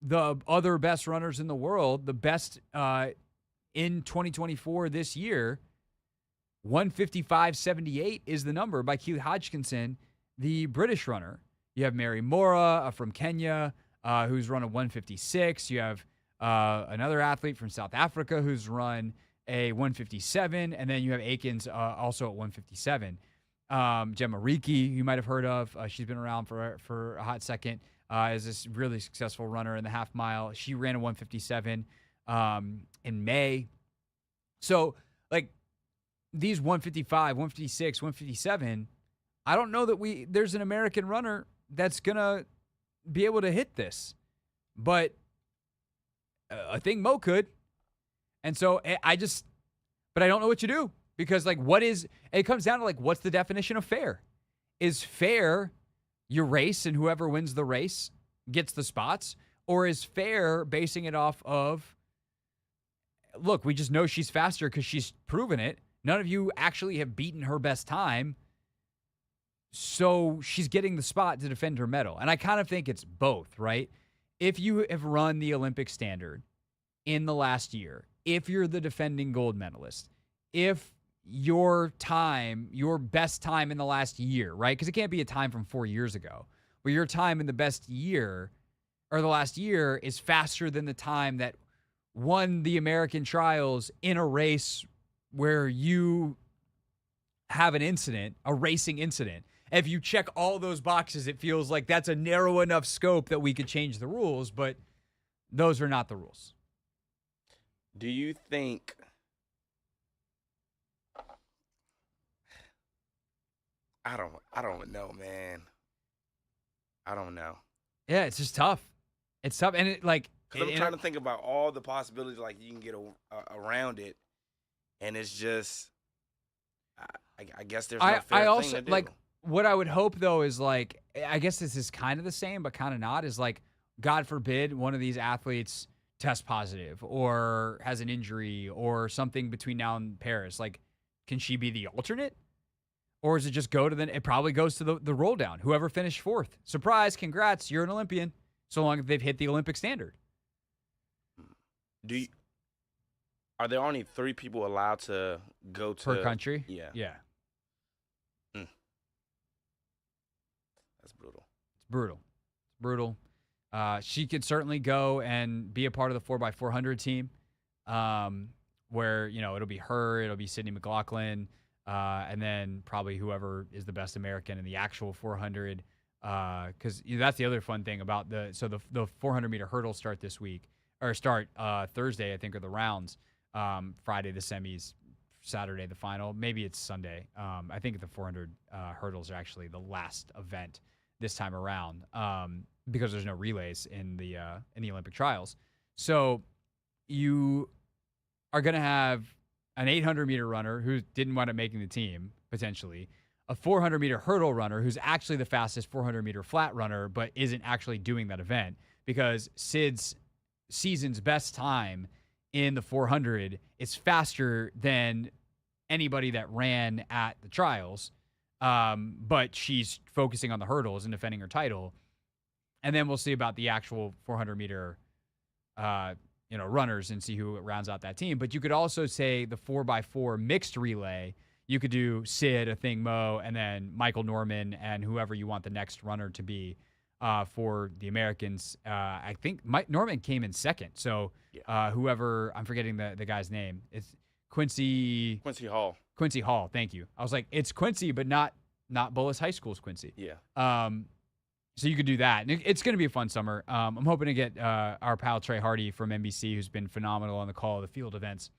the other best runners in the world, the best in 2024 this year, 155.78 is the number by Keely Hodgkinson, the British runner. You have Mary Mora from Kenya, who's run a 156. You have another athlete from South Africa who's run a 157. And then you have Akins also at 157. Gemma Riki, you might have heard of. She's been around for a hot second, is this really successful runner in the half mile. She ran a 157 in May. So, like, these 155, 156, 157, I don't know that there's an American runner that's going to be able to hit this. But I think Mo could. And so but I don't know what you do. Because, like, it comes down to, like, what's the definition of fair? Is fair you race and whoever wins the race gets the spots? Or is fair basing it off of, look, we just know she's faster because she's proven it. None of you actually have beaten her best time. So she's getting the spot to defend her medal. And I kind of think it's both, right? If you have run the Olympic standard in the last year, if you're the defending gold medalist, if your best time in the last year, right? Because it can't be a time from 4 years ago, but your time in the best year or the last year is faster than the time that won the American trials in a race where you have an incident, a racing incident. If you check all those boxes, it feels like that's a narrow enough scope that we could change the rules, but those are not the rules. Do you think I don't know, man. I don't know. Yeah, it's just tough. It's tough. And I'm trying to think about all the possibilities, like, you can get around it. And it's just, I guess there's no fair thing to do. Like, what I would hope, though, is, like, I guess this is kind of the same, but kind of not, is, like, God forbid one of these athletes tests positive or has an injury or something between now and Paris. Like, can she be the alternate? Or does it just it probably goes to the roll down. Whoever finished fourth. Surprise, congrats, you're an Olympian. So long as they've hit the Olympic standard. Are there only 3 people allowed to go to per country? Yeah. Yeah. That's brutal. It's brutal. She could certainly go and be a part of the 4x400 team. where, it'll be her, it'll be Sydney McLaughlin, and then probably whoever is the best American in the actual 400. Because that's the other fun thing about the 400-meter hurdles start this week, or start Thursday, I think, are the rounds. Friday, the semis, Saturday, the final. Maybe it's Sunday. I think the 400 hurdles are actually the last event this time around, because there's no relays in the Olympic trials. So you are going to have an 800-meter runner who didn't wind up making the team, potentially, a 400-meter hurdle runner who's actually the fastest 400-meter flat runner but isn't actually doing that event, because Sid's season's best time in the 400 is faster than anybody that ran at the trials, but she's focusing on the hurdles and defending her title. And then we'll see about the actual 400-meter runners and see who rounds out that team. But you could also say the 4x4 mixed relay. You could do Sid, Athing Mo, and then Michael Norman and whoever you want the next runner to be for the Americans. I think Norman came in second. So whoever, I'm forgetting the guy's name. It's Quincy Hall. Quincy Hall, thank you. I was like, it's Quincy, but not Bullis High School's Quincy. Yeah. So you could do that. And it's going to be a fun summer. I'm hoping to get our pal Trey Hardy from NBC, who's been phenomenal on the call of the field events,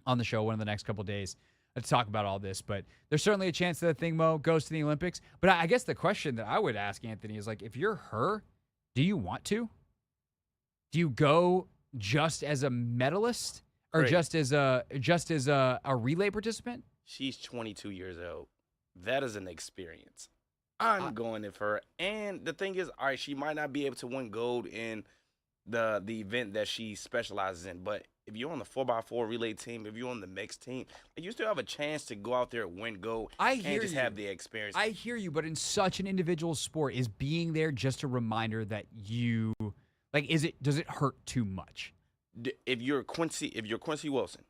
on the show one of the next couple of days to talk about all this. But there's certainly a chance that Athing Mo goes to the Olympics. But I guess the question that I would ask Anthony is, like, if you're her, do you want to? Do you go just as a medalist or Great. just as a relay participant? She's 22 years old. That is an experience. I'm going in for her. And the thing is, all right, she might not be able to win gold in the event that she specializes in, but if you're on the 4x4 relay team, if you're on the mixed team, you still have a chance to go out there and win gold and just have the experience. I hear you, but in such an individual sport, is being there just a reminder that you, like, does it hurt too much? If you're Quincy Wilson.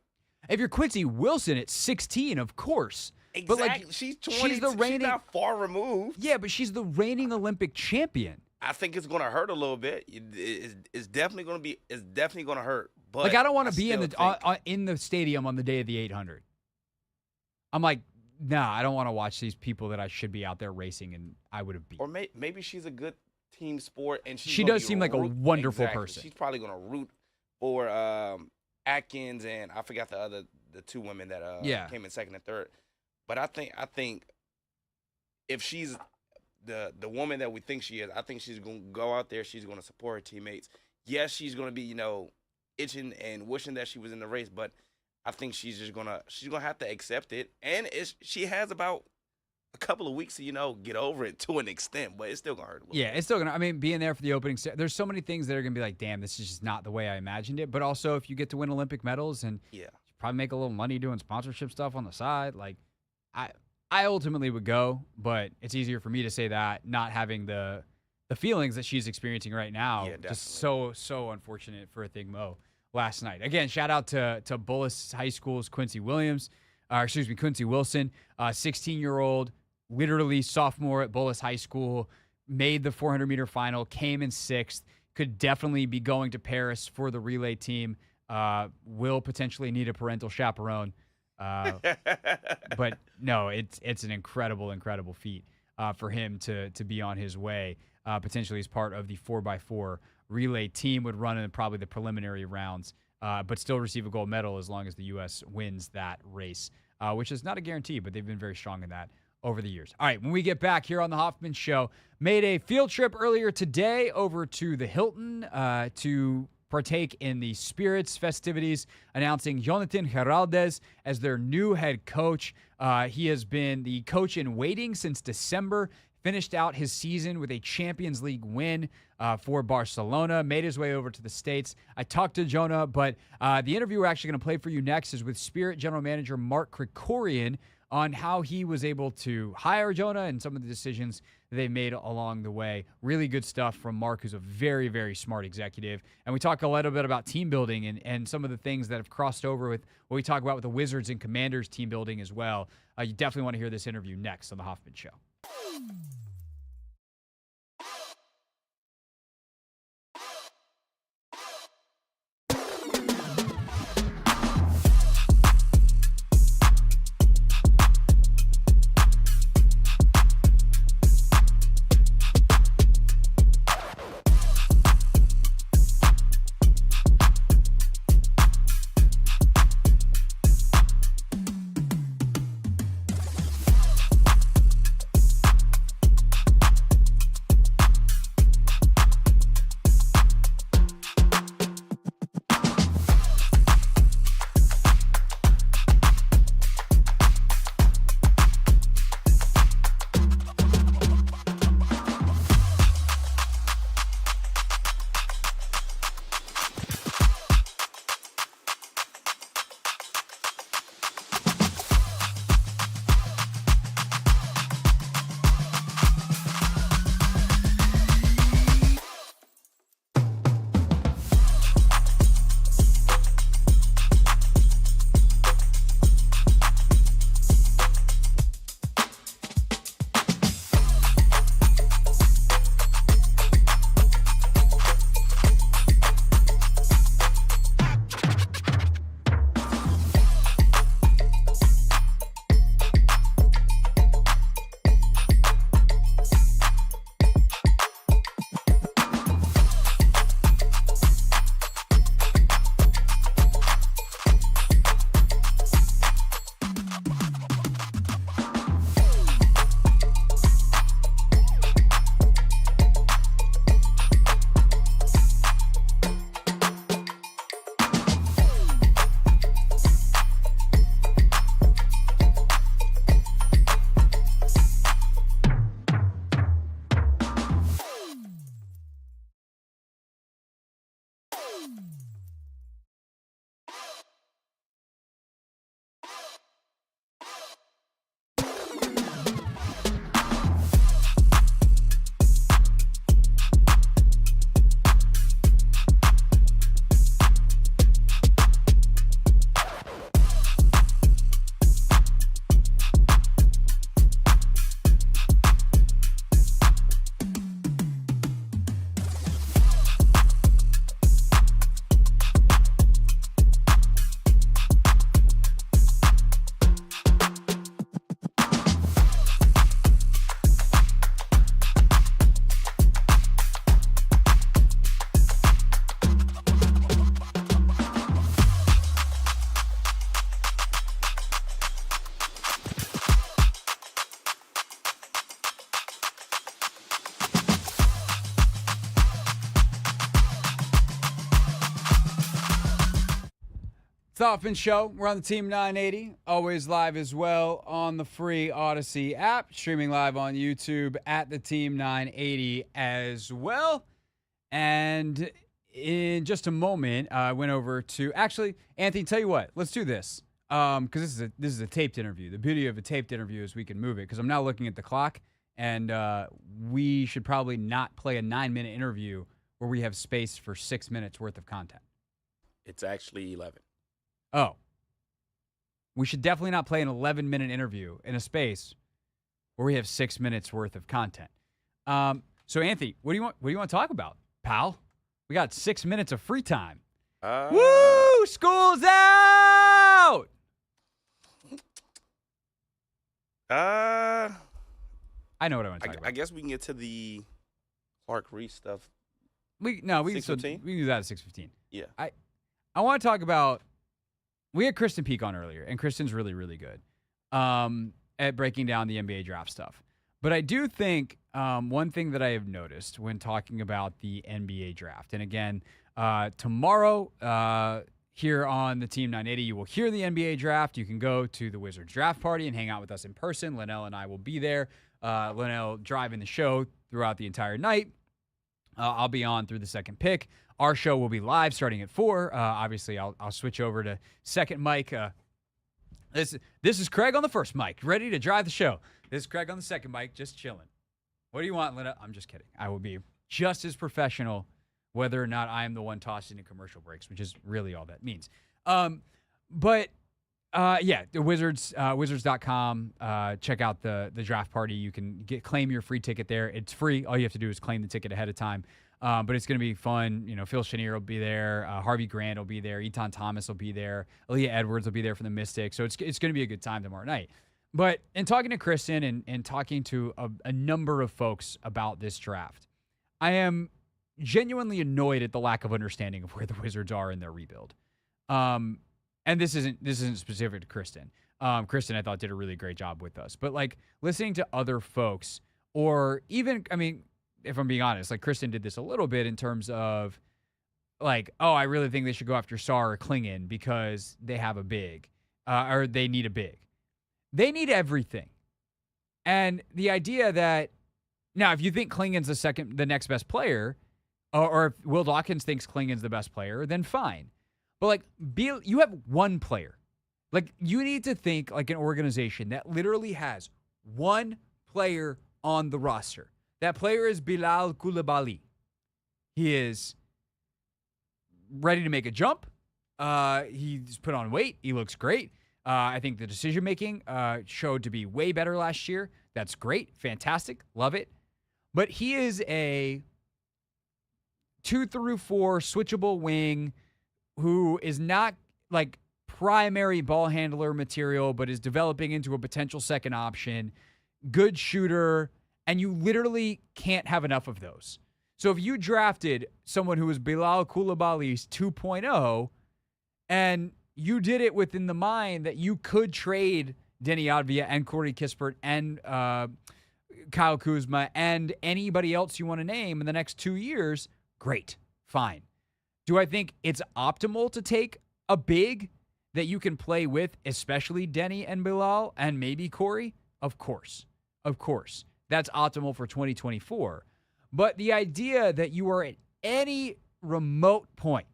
If you're Quincy Wilson at 16, of course. Exactly. But, like, she's 20. She's not far removed. Yeah, but she's the reigning Olympic champion. I think it's going to hurt a little bit. It's definitely going to be. It's definitely going to hurt. But like, I don't want to be in the stadium on the day of the 800. I'm like, nah, I don't want to watch these people that I should be out there racing, and I would have beat. Or maybe she's a good team sport, and she does seem like a wonderful person. She's probably going to root for Atkins, and I forgot the two women that came in second and third. But I think if she's the woman that we think she is, I think she's going to go out there. She's going to support her teammates. Yes, she's going to be, itching and wishing that she was in the race, but I think she's gonna have to accept it. And she has about a couple of weeks to, get over it to an extent, but it's still going to hurt a little bit. It's still going to, being there for the opening, there's so many things that are going to be like, damn, this is just not the way I imagined it. But also, if you get to win Olympic medals and you probably make a little money doing sponsorship stuff on the side, like, I ultimately would go, but it's easier for me to say that, not having the feelings that she's experiencing right now. Yeah, just so unfortunate for Athing Mo last night. Again, shout out to Bullis High School's Quincy Wilson, 16-year-old, literally sophomore at Bullis High School, made the 400-meter final, came in 6th, could definitely be going to Paris for the relay team, will potentially need a parental chaperone. But no, it's an incredible feat for him to be on his way, potentially as part of the 4x4 relay team. Would run in probably the preliminary rounds, but still receive a gold medal as long as the U.S. wins that race, which is not a guarantee, but they've been very strong in that over the years. All right, when we get back here on the Hoffman Show, made a field trip earlier today over to the Hilton to partake in the Spirits festivities, announcing Jonathan Geraldez as their new head coach. He has been the coach in waiting since December, finished out his season with a Champions League win for Barcelona, made his way over to the States. I talked to Jonah, but the interview we're actually going to play for you next is with Spirit General Manager Mark Krikorian on how he was able to hire Jonah and some of the decisions they made along the way. Really good stuff from Mark, who's a very, very smart executive. And we talk a little bit about team building and some of the things that have crossed over with what we talk about with the Wizards and Commanders team building as well. You definitely want to hear this interview next on The Hoffman Show. It's the Hoffman Show. We're on the Team 980, always live as well on the free Odyssey app, streaming live on YouTube at the Team 980 as well. And in just a moment, I went over to actually, Anthony. Tell you what, let's do this because this is a taped interview. The beauty of a taped interview is we can move it because I'm now looking at the clock, and we should probably not play a 9-minute interview where we have space for 6 minutes worth of content. It's actually 11. Oh, we should definitely not play an 11-minute interview in a space where we have 6 minutes worth of content. So Anthony, what do you want to talk about, pal? We got 6 minutes of free time. Woo! School's out. I know what I want to talk about. I guess we can get to the Clark Reese stuff. We can do that at 6:15. Yeah. I want to talk about. We had Krysten Peek on earlier, and Kristen's really, really good at breaking down the NBA draft stuff. But I do think one thing that I have noticed when talking about the NBA draft, and again, tomorrow here on the Team 980, you will hear the NBA draft. You can go to the Wizards draft party and hang out with us in person. Linnell and I will be there. Linnell driving the show throughout the entire night. I'll be on through the second pick. Our show will be live starting at 4. Obviously, I'll switch over to second mic. This is Craig on the first mic, ready to drive the show. This is Craig on the second mic, just chilling. What do you want, Linda? I'm just kidding. I will be just as professional whether or not I am the one tossing in commercial breaks, which is really all that means. The Wizards, Wizards.com. Check out the draft party. You can claim your free ticket there. It's free. All you have to do is claim the ticket ahead of time. But it's going to be fun. You know, Phil Chenier will be there. Harvey Grant will be there. Eton Thomas will be there. Aaliyah Edwards will be there for the Mystics. So it's going to be a good time tomorrow night. But in talking to Krysten and talking to a number of folks about this draft, I am genuinely annoyed at the lack of understanding of where the Wizards are in their rebuild. And this isn't specific to Krysten. Krysten, I thought, did a really great job with us. But like listening to other folks, or even, I mean, if I'm being honest, like Krysten did this a little bit in terms of like, oh, I really think they should go after Sarr or Klingon because they have a big, or they need a big. They need everything. And the idea that, now, if you think Klingon's the next best player, or if Will Dawkins thinks Klingon's the best player, then fine. But like, you have one player. Like, you need to think like an organization that literally has one player on the roster. That player is Bilal Coulibaly. He is ready to make a jump. He's put on weight. He looks great. I think the decision-making showed to be way better last year. That's great. Fantastic. Love it. But he is a 2-4 switchable wing who is not like primary ball handler material, but is developing into a potential second option. Good shooter. And you literally can't have enough of those. So if you drafted someone who was Bilal Coulibaly's 2.0, and you did it within the mind that you could trade Denny Advia and Corey Kispert and Kyle Kuzma and anybody else you want to name in the next 2 years, great, fine. Do I think it's optimal to take a big that you can play with, especially Denny and Bilal and maybe Corey? Of course. Of course. That's optimal for 2024. But the idea that you are at any remote point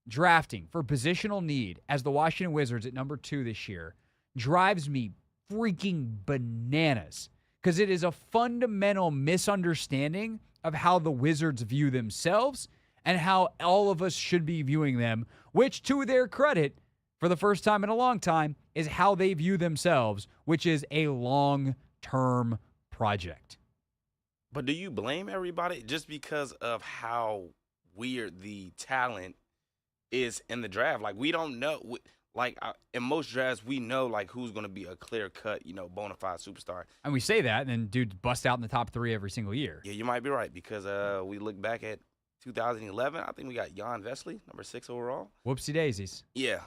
drafting for positional need as the Washington Wizards at number 2 this year drives me freaking bananas, because it is a fundamental misunderstanding of how the Wizards view themselves and how all of us should be viewing them, which, to their credit, for the first time in a long time, is how they view themselves, which is a long-term project. But do you blame everybody just because of how weird the talent is in the draft? Like, we don't know. Like, in most drafts, we know, like, who's going to be a clear-cut, bona fide superstar. And we say that, and then dudes bust out in the top 3 every single year. Yeah, you might be right, because we look back at 2011. I think we got Jan Vesely, number 6 overall. Whoopsie daisies. Yeah.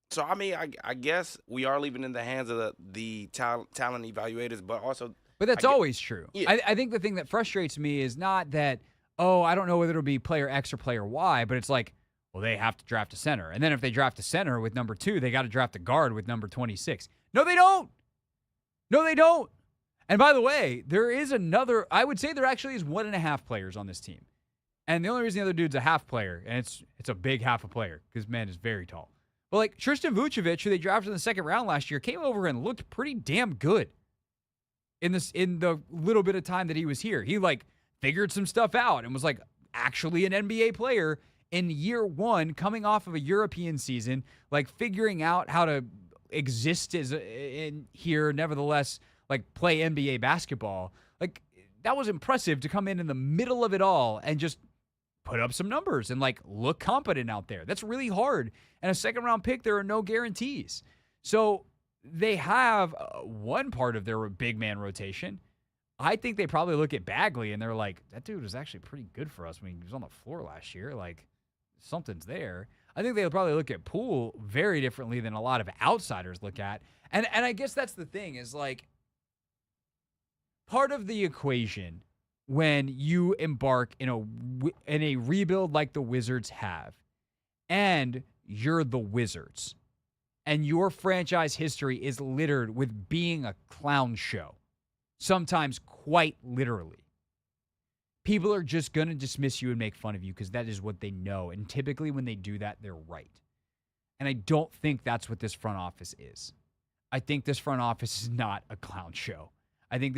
So, I mean, I guess we are leaving in the hands of the talent evaluators, but also. But that's always true. Yeah. I think the thing that frustrates me is not that, oh, I don't know whether it'll be player X or player Y, but it's like, Well, they have to draft a center. And then if they draft a center with number 2, they got to draft a guard with number 26. No, they don't. No, they don't. And by the way, there is another, I would say there actually is 1.5 players on this team. And the only reason the other dude's a half player, and it's a big half a player, because man is very tall. But like Tristan Vucevic, who they drafted in the second round last year, came over and looked pretty damn good in the little bit of time that he was here. He like figured some stuff out and was like actually an NBA player in year 1, coming off of a European season, like figuring out how to exist in here, nevertheless, like play NBA basketball. Like that was impressive to come in the middle of it all and just put up some numbers and like look competent out there. That's really hard. And a second round pick, there are no guarantees. So they have one part of their big man rotation. I think they probably look at Bagley and they're like, that dude was actually pretty good for us when he was on the floor last year. Like something's there. I think they'll probably look at Poole very differently than a lot of outsiders look at. And I guess that's the thing is like part of the equation when you embark in a rebuild like the Wizards have, and you're the Wizards, and your franchise history is littered with being a clown show, sometimes quite literally. People are just going to dismiss you and make fun of you because that is what they know. And typically when they do that, they're right. And I don't think that's what this front office is. I think this front office is not a clown show. I think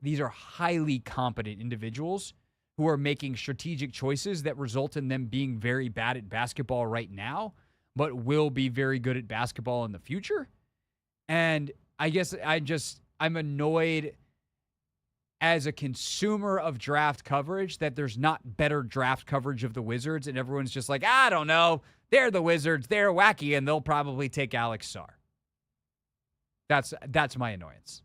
these are highly competent individuals who are making strategic choices that result in them being very bad at basketball right now, but will be very good at basketball in the future. And I guess I'm annoyed as a consumer of draft coverage that there's not better draft coverage of the Wizards, and everyone's just like, I don't know, they're the Wizards, they're wacky, and they'll probably take Alex Sarr. That's my annoyance.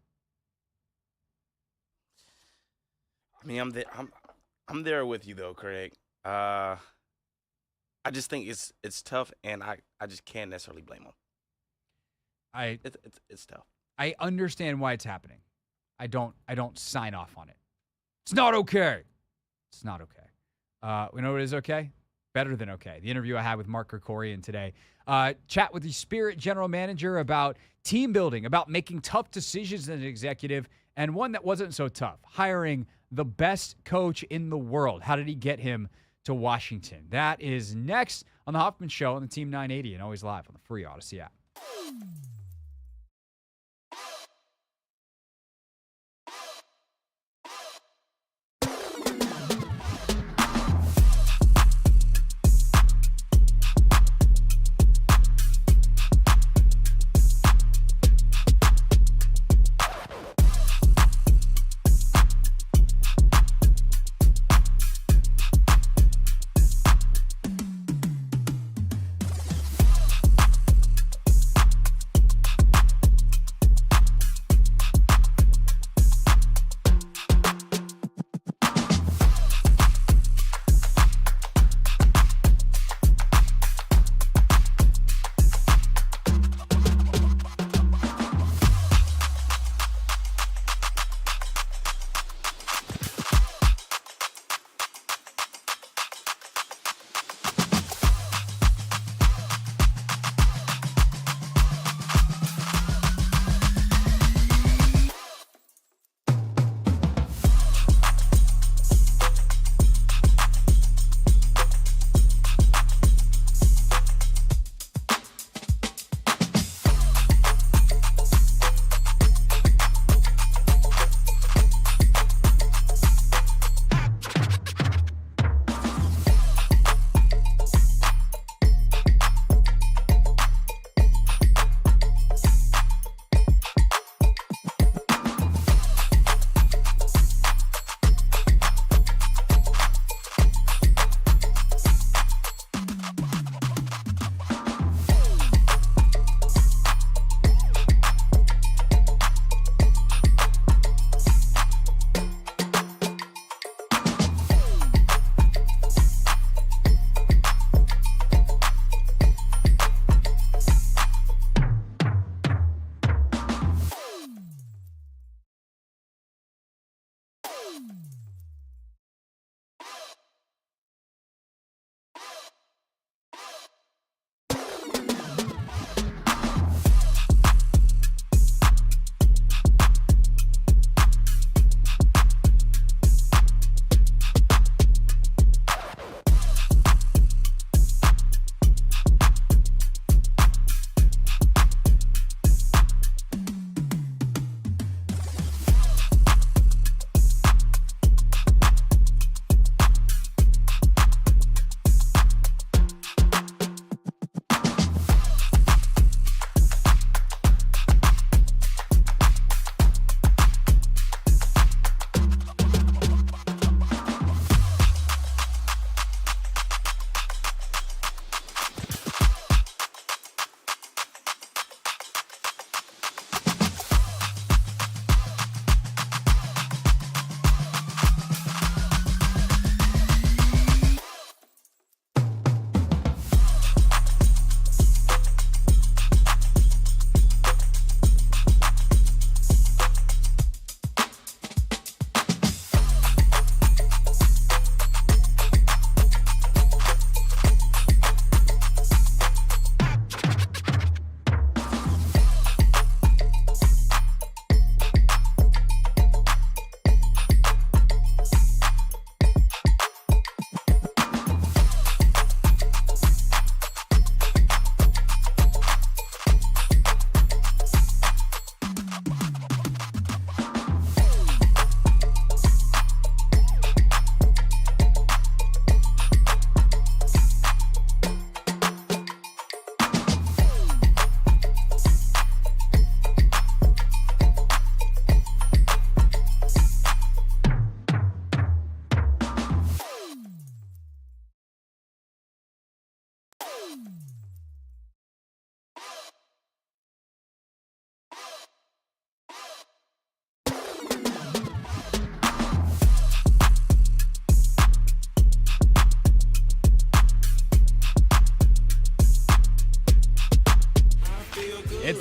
I mean, I'm there with you though, Craig. I just think it's tough, and I just can't necessarily blame them. It's tough. I understand why it's happening. I don't sign off on it. It's not okay. It's not okay. You know what is okay? Better than okay. The interview I had with Mark Krikorian today. Chat with the Spirit general manager about team building, about making tough decisions as an executive, and one that wasn't so tough, hiring the best coach in the world. How did he get him to Washington? That is next on the Hoffman Show on the Team 980 and always live on the free Odyssey app.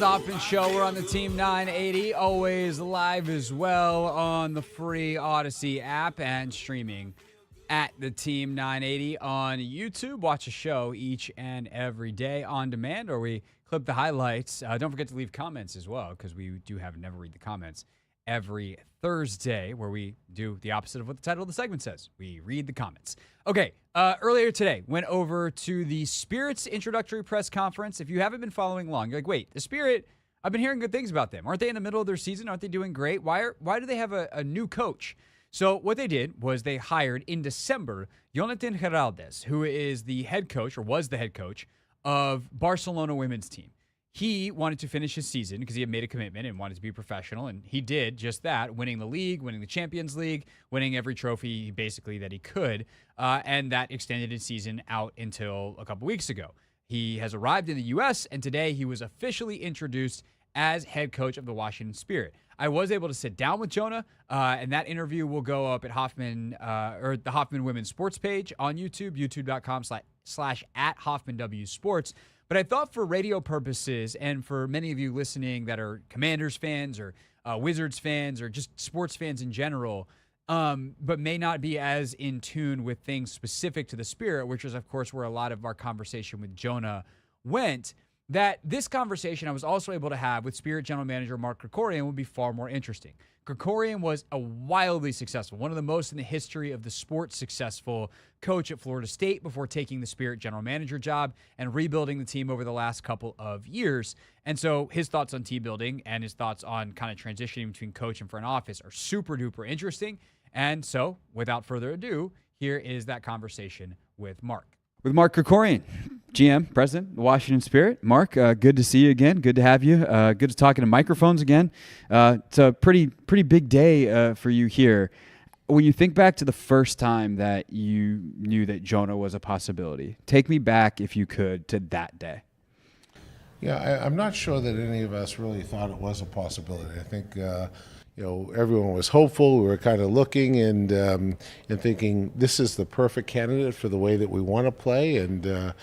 Hoffman Show. We're on the Team 980, always live as well on the free Odyssey app and streaming at the Team 980 on YouTube. Watch a show each and every day on demand, or we clip the highlights. Don't forget to leave comments as well, because we do have Never Read the Comments every Thursday, where we do the opposite of what the title of the segment says. We read the comments. Okay, earlier today, went over to the Spirit's introductory press conference. If you haven't been following along, you're like, wait, the Spirit, I've been hearing good things about them. Aren't they in the middle of their season? Aren't they doing great? Why do they have a new coach? So what they did was they hired in December Jonathan Geraldes, who is the head coach, or was the head coach, of Barcelona women's team. He wanted to finish his season because he had made a commitment and wanted to be professional, and he did just that, winning the league, winning the Champions League, winning every trophy basically that he could, and that extended his season out until a couple weeks ago. He has arrived in the U.S., and today he was officially introduced as head coach of the Washington Spirit. I was able to sit down with Jonah, and that interview will go up at Hoffman, or the Hoffman Women's Sports page on YouTube, youtube.com/@HoffmanWSports. But I thought for radio purposes, and for many of you listening that are Commanders fans or Wizards fans or just sports fans in general, but may not be as in tune with things specific to the Spirit, which is, of course, where a lot of our conversation with Jonah went, that this conversation I was also able to have with Spirit General Manager Mark Krikorian would be far more interesting. Krikorian was a wildly successful, one of the most in the history of the sport successful coach at Florida State before taking the Spirit General Manager job and rebuilding the team over the last couple of years. And so his thoughts on team building and his thoughts on kind of transitioning between coach and front office are super duper interesting. And so without further ado, here is that conversation with Mark. With Mark Krikorian, GM, President, the Washington Spirit. Mark, good to see you again. Good to have you. Good to talk into microphones again. It's a pretty big day for you here. When you think back to the first time that you knew that Jonah was a possibility, take me back, if you could, to that day. Yeah, I'm not sure that any of us really thought it was a possibility. I think everyone was hopeful. We were kind of looking and thinking this is the perfect candidate for the way that we want to play. And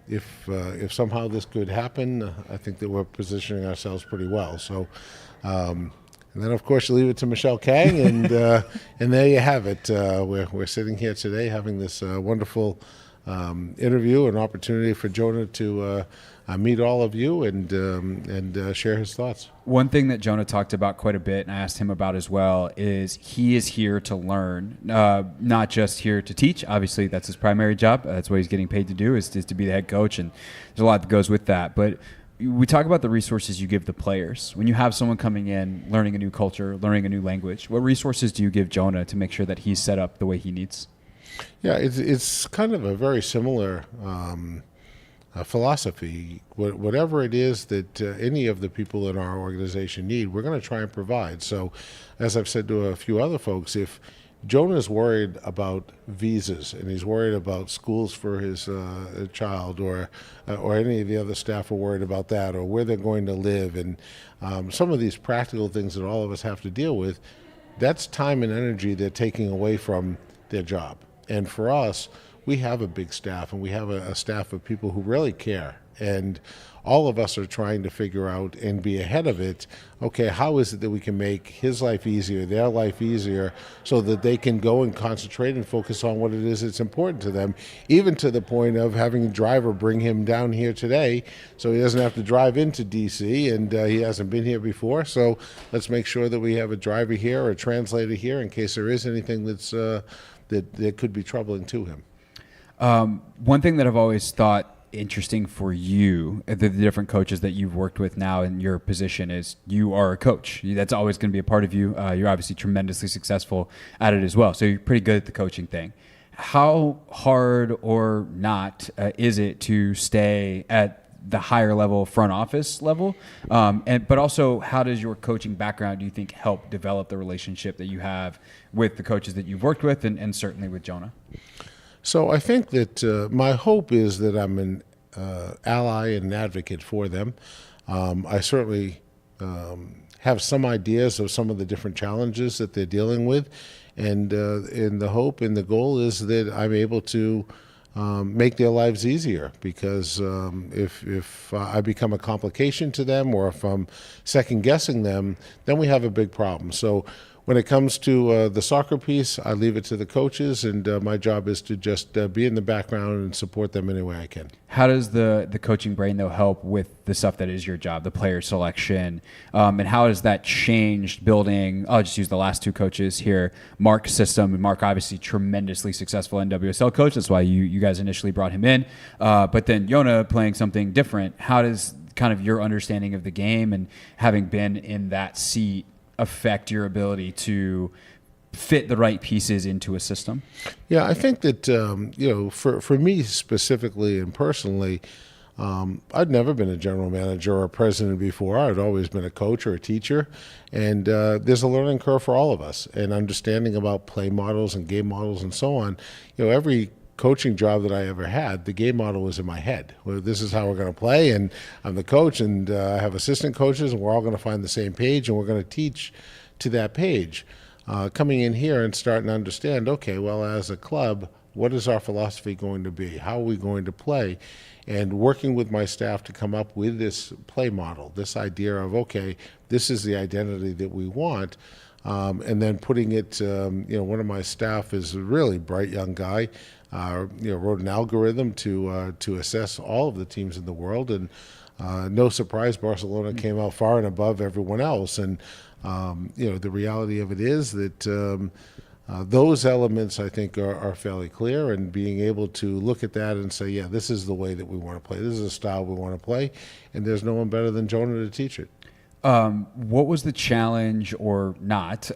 if somehow this could happen, I think that we're positioning ourselves pretty well. So, and then of course you leave it to Michelle Kang, and there you have it. We're sitting here today having this wonderful interview, an opportunity for Jonah to meet all of you and share his thoughts. One thing that Jonah talked about quite a bit, and I asked him about as well, is he is here to learn, not just here to teach. Obviously, that's his primary job. That's what he's getting paid to do, is to be the head coach, and there's a lot that goes with that. But we talk about the resources you give the players. When you have someone coming in, learning a new culture, learning a new language, what resources do you give Jonah to make sure that he's set up the way he needs? Yeah, it's kind of a very similar philosophy. Whatever it is that any of the people in our organization need, we're going to try and provide. So, as I've said to a few other folks, if Jonah's worried about visas and he's worried about schools for his child, or any of the other staff are worried about that, or where they're going to live, and some of these practical things that all of us have to deal with, that's time and energy they're taking away from their job. And for us, we have a big staff, and we have a staff of people who really care. And all of us are trying to figure out and be ahead of it. Okay, how is it that we can make his life easier, their life easier, so that they can go and concentrate and focus on what it is that's important to them, even to the point of having a driver bring him down here today so he doesn't have to drive into D.C., and he hasn't been here before. So let's make sure that we have a driver here or a translator here in case there is anything that's that could be troubling to him. One thing that I've always thought interesting for you, the different coaches that you've worked with now in your position, is you are a coach. That's always going to be a part of you. You're obviously tremendously successful at it as well. So you're pretty good at the coaching thing. How hard or not is it to stay at the higher level front office level? But also, how does your coaching background, do you think, help develop the relationship that you have with the coaches that you've worked with, and certainly with Jonah? So I think that my hope is that I'm an ally and an advocate for them. I certainly have some ideas of some of the different challenges that they're dealing with, and the hope and the goal is that I'm able to make their lives easier, because if I become a complication to them, or if I'm second guessing them, then we have a big problem. So when it comes to the soccer piece, I leave it to the coaches, and my job is to just be in the background and support them any way I can. How does the coaching brain, though, help with the stuff that is your job, the player selection? And how has that changed building, I'll just use the last two coaches here, Mark's system, and Mark obviously tremendously successful NWSL coach. That's why you guys initially brought him in. But then Yona playing something different. How does kind of your understanding of the game and having been in that seat affect your ability to fit the right pieces into a system? Yeah, I think that, for me specifically and personally, I'd never been a general manager or a president before. I'd always been a coach or a teacher. And there's a learning curve for all of us, and understanding about play models and game models and so on. Every coaching job that I ever had, the game model was in my head. Well, this is how we're going to play, and I'm the coach, and I have assistant coaches, and we're all going to find the same page, and we're going to teach to that page. Coming in here and starting to understand, okay, well, as a club, what is our philosophy going to be? How are we going to play? And working with my staff to come up with this play model, this idea of, okay, this is the identity that we want. And then putting it, one of my staff is a really bright young guy, wrote an algorithm to assess all of the teams in the world, and no surprise, Barcelona came out far and above everyone else. And the reality of it is that those elements, I think, are fairly clear, and being able to look at that and say, yeah, this is the way that we want to play. This is the style we want to play, and there's no one better than Jonah to teach it. What was the challenge, or not,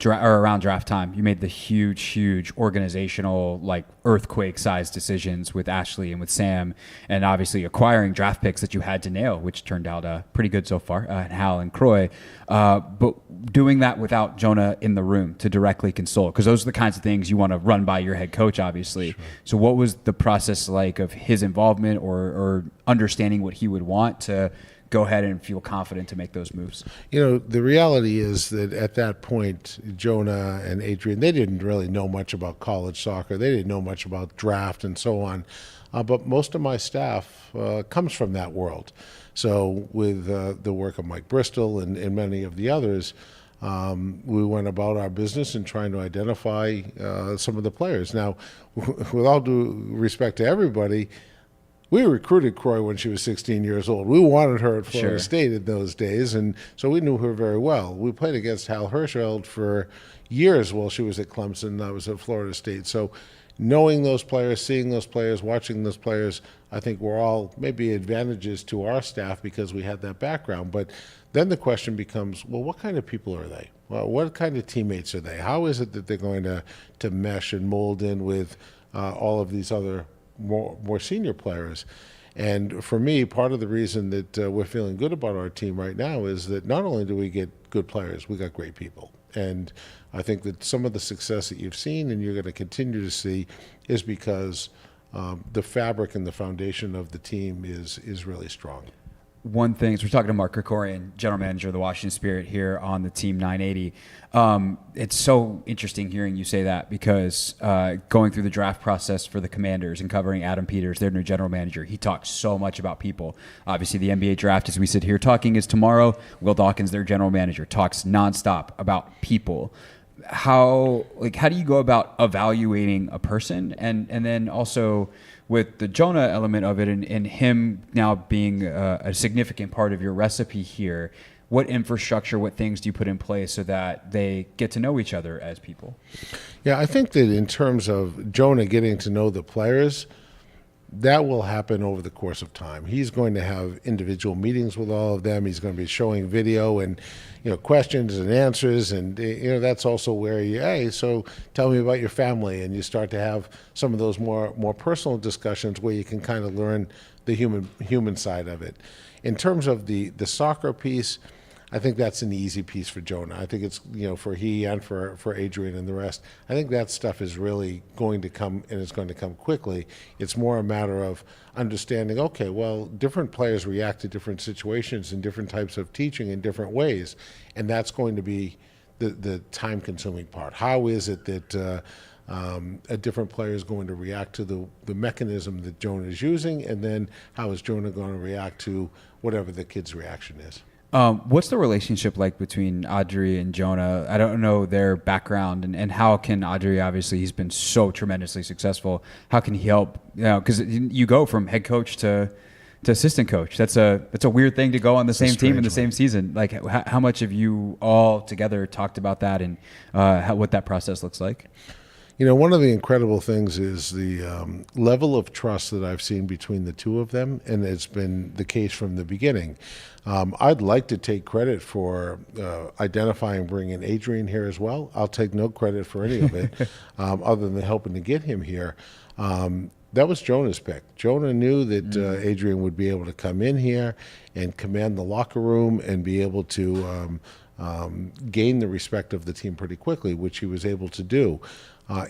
around draft time? You made the huge organizational, like, earthquake-sized decisions with Ashley and with Sam, and obviously acquiring draft picks that you had to nail, which turned out pretty good so far, Hal and Croy. But doing that without Jonah in the room to directly consult, because those are the kinds of things you want to run by your head coach, obviously. Sure. So what was the process like of his involvement or understanding what he would want to go ahead and feel confident to make those moves? The reality is that at that point, Jonah and Adrian, they didn't really know much about college soccer. They didn't know much about draft and so on. But most of my staff comes from that world. So with the work of Mike Bristol and many of the others, we went about our business and trying to identify some of the players. Now, with all due respect to everybody, we recruited Croy when she was 16 years old. We wanted her at Florida State in those days, and so we knew her very well. We played against Hal Hirschfeld for years while she was at Clemson and I was at Florida State. So knowing those players, seeing those players, watching those players, I think were all maybe advantages to our staff because we had that background. But then the question becomes, well, what kind of people are they? Well, what kind of teammates are they? How is it that they're going to mesh and mold in with all of these other more senior players? And for me, part of the reason that we're feeling good about our team right now is that not only do we get good players, we got great people. And I think that some of the success that you've seen and you're going to continue to see is because the fabric and the foundation of the team is really strong. One thing, so we're talking to Mark Krikorian, general manager of the Washington Spirit here on the Team 980. It's so interesting hearing you say that because going through the draft process for the Commanders and covering Adam Peters, their new general manager, he talks so much about people. Obviously, the NBA draft, as we sit here talking, is tomorrow. Will Dawkins, their general manager, talks nonstop about people. How do you go about evaluating a person, and then also with the Jonah element of it and him now being a significant part of your recipe here, what infrastructure, what things do you put in place so that they get to know each other as people? Yeah, I think that in terms of Jonah getting to know the players, that will happen over the course of time. He's going to have individual meetings with all of them. He's going to be showing video and questions and answers, and that's also where hey, so tell me about your family, and you start to have some of those more personal discussions where you can kind of learn the human side of it. In terms of the soccer piece, I think that's an easy piece for Jonah. I think it's for he and for Adrian and the rest. I think that stuff is really going to come, and it's going to come quickly. It's more a matter of understanding, okay, well, different players react to different situations and different types of teaching in different ways, and that's going to be the time-consuming part. How is it that a different player is going to react to the mechanism that Jonah is using, and then how is Jonah going to react to whatever the kid's reaction is. What's the relationship like between Audrey and Jonah? I don't know their background, and how can Audrey, obviously he's been so tremendously successful, how can he help? Because you go from head coach to assistant coach. That's a weird thing to go on the same team in the same season. Like, how much have you all together talked about that, and what that process looks like? One of the incredible things is the level of trust that I've seen between the two of them, and it's been the case from the beginning. I'd like to take credit for identifying, bringing Adrian here as well. I'll take no credit for any of it, other than helping to get him here. That was Jonah's pick. Jonah knew that Adrian would be able to come in here and command the locker room and be able to gain the respect of the team pretty quickly, which he was able to do.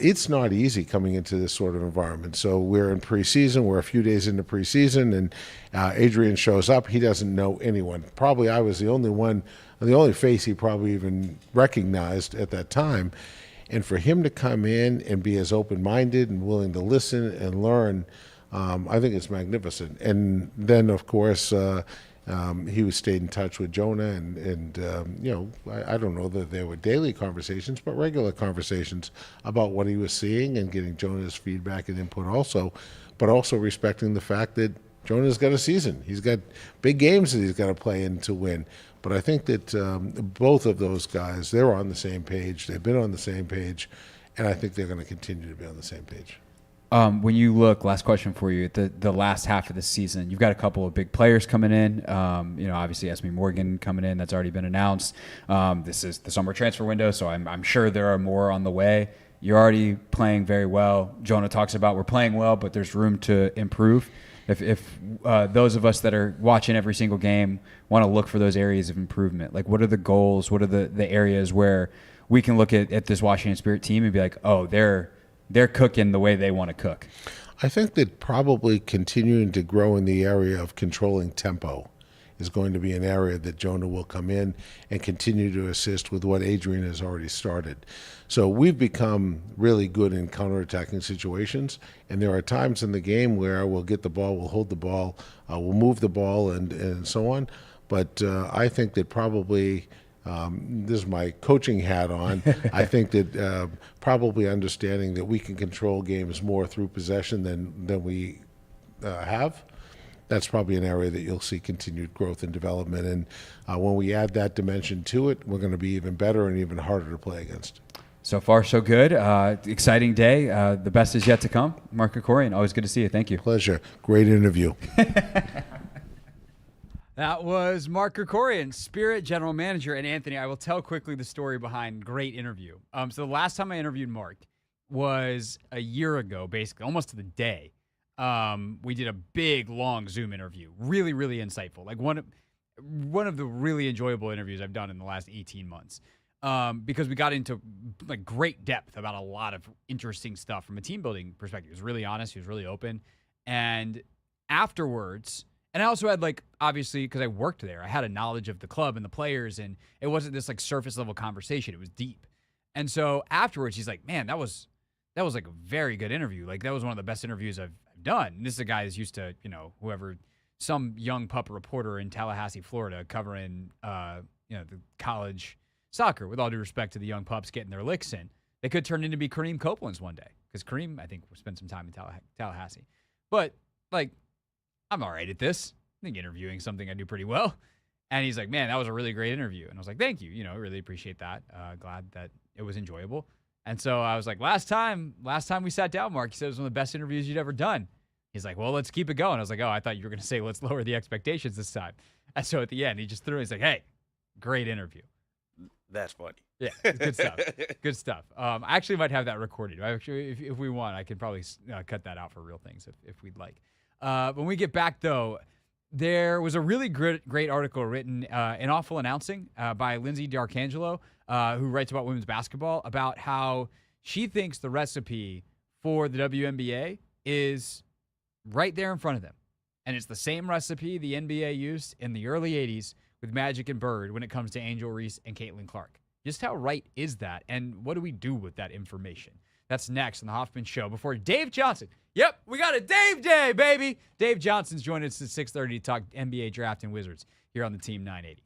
It's not easy coming into this sort of environment. So we're in preseason. We're a few days into preseason, and Adrian shows up. He doesn't know anyone. Probably I was the only face he probably even recognized at that time. And for him to come in and be as open-minded and willing to listen and learn, I think it's magnificent. And then, of course, he stayed in touch with Jonah, and I don't know that there were daily conversations, but regular conversations about what he was seeing and getting Jonah's feedback and input also, but also respecting the fact that Jonah's got a season. He's got big games that he's got to play in to win. But I think that both of those guys, they're on the same page. They've been on the same page, and I think they're going to continue to be on the same page. When you look, last question for you, at the last half of the season, you've got a couple of big players coming in. Obviously Esme Morgan coming in, that's already been announced. This is the summer transfer window, so I'm sure there are more on the way. You're already playing very well. Jonah talks about we're playing well, but there's room to improve. If those of us that are watching every single game want to look for those areas of improvement, like what are the goals? What are the areas where we can look at this Washington Spirit team and be like, oh, they're cooking the way they want to cook? I think that probably continuing to grow in the area of controlling tempo is going to be an area that Jonah will come in and continue to assist with what Adrian has already started. So we've become really good in counterattacking situations, and there are times in the game where we'll get the ball, we'll hold the ball, we'll move the ball, and so on. But I think that probably this is my coaching hat on. I think that probably understanding that we can control games more through possession than we have. That's probably an area that you'll see continued growth and development. And when we add that dimension to it, we're going to be even better and even harder to play against. So far, so good. Exciting day. The best is yet to come. Mark Krikorian, always good to see you. Thank you. Pleasure. Great interview. That was Mark Krikorian, Spirit General Manager. And Anthony, I will tell quickly the story behind great interview. So the last time I interviewed Mark was a year ago, basically, almost to the day. We did a big, long Zoom interview. Really, really insightful. Like one of the really enjoyable interviews I've done in the last 18 months. Because we got into like great depth about a lot of interesting stuff from a team building perspective. He was really honest. He was really open. And afterwards, and I also had obviously, because I worked there, I had a knowledge of the club and the players, and it wasn't this surface level conversation. It was deep. And so afterwards, he's like, man, that was like a very good interview. Like that was one of the best interviews I've done. And this is a guy that's used to, some young pup reporter in Tallahassee, Florida, covering, the college soccer, with all due respect to the young pups getting their licks in. They could turn into be Kareem Copeland's one day, because Kareem, I think, will spend some time in Tallahassee. But, I'm all right at this. I think interviewing something I do pretty well. And he's like, man, that was a really great interview. And I was like, thank you. Really appreciate that. Glad that it was enjoyable. And so I was like, last time we sat down, Mark, you said it was one of the best interviews you'd ever done. He's like, well, let's keep it going. I was like, oh, I thought you were going to say, let's lower the expectations this time. And so at the end, he just threw it. He's like, hey, great interview. That's funny. Yeah, good stuff. Good stuff. I actually might have that recorded. Actually, if we want, I could probably cut that out for real things if we'd like. When we get back, though, there was a really great article written in Awful Announcing by Lindsay D'Arcangelo, who writes about women's basketball, about how she thinks the recipe for the WNBA is right there in front of them. And it's the same recipe the NBA used in the early 80s with Magic and Bird when it comes to Angel Reese and Caitlin Clark. Just how right is that? And what do we do with that information? That's next on the Hoffman Show before Dave Johnson. Yep, we got a Dave Day, baby. Dave Johnson's joining us at 6:30 to talk NBA Draft and Wizards here on the Team 980.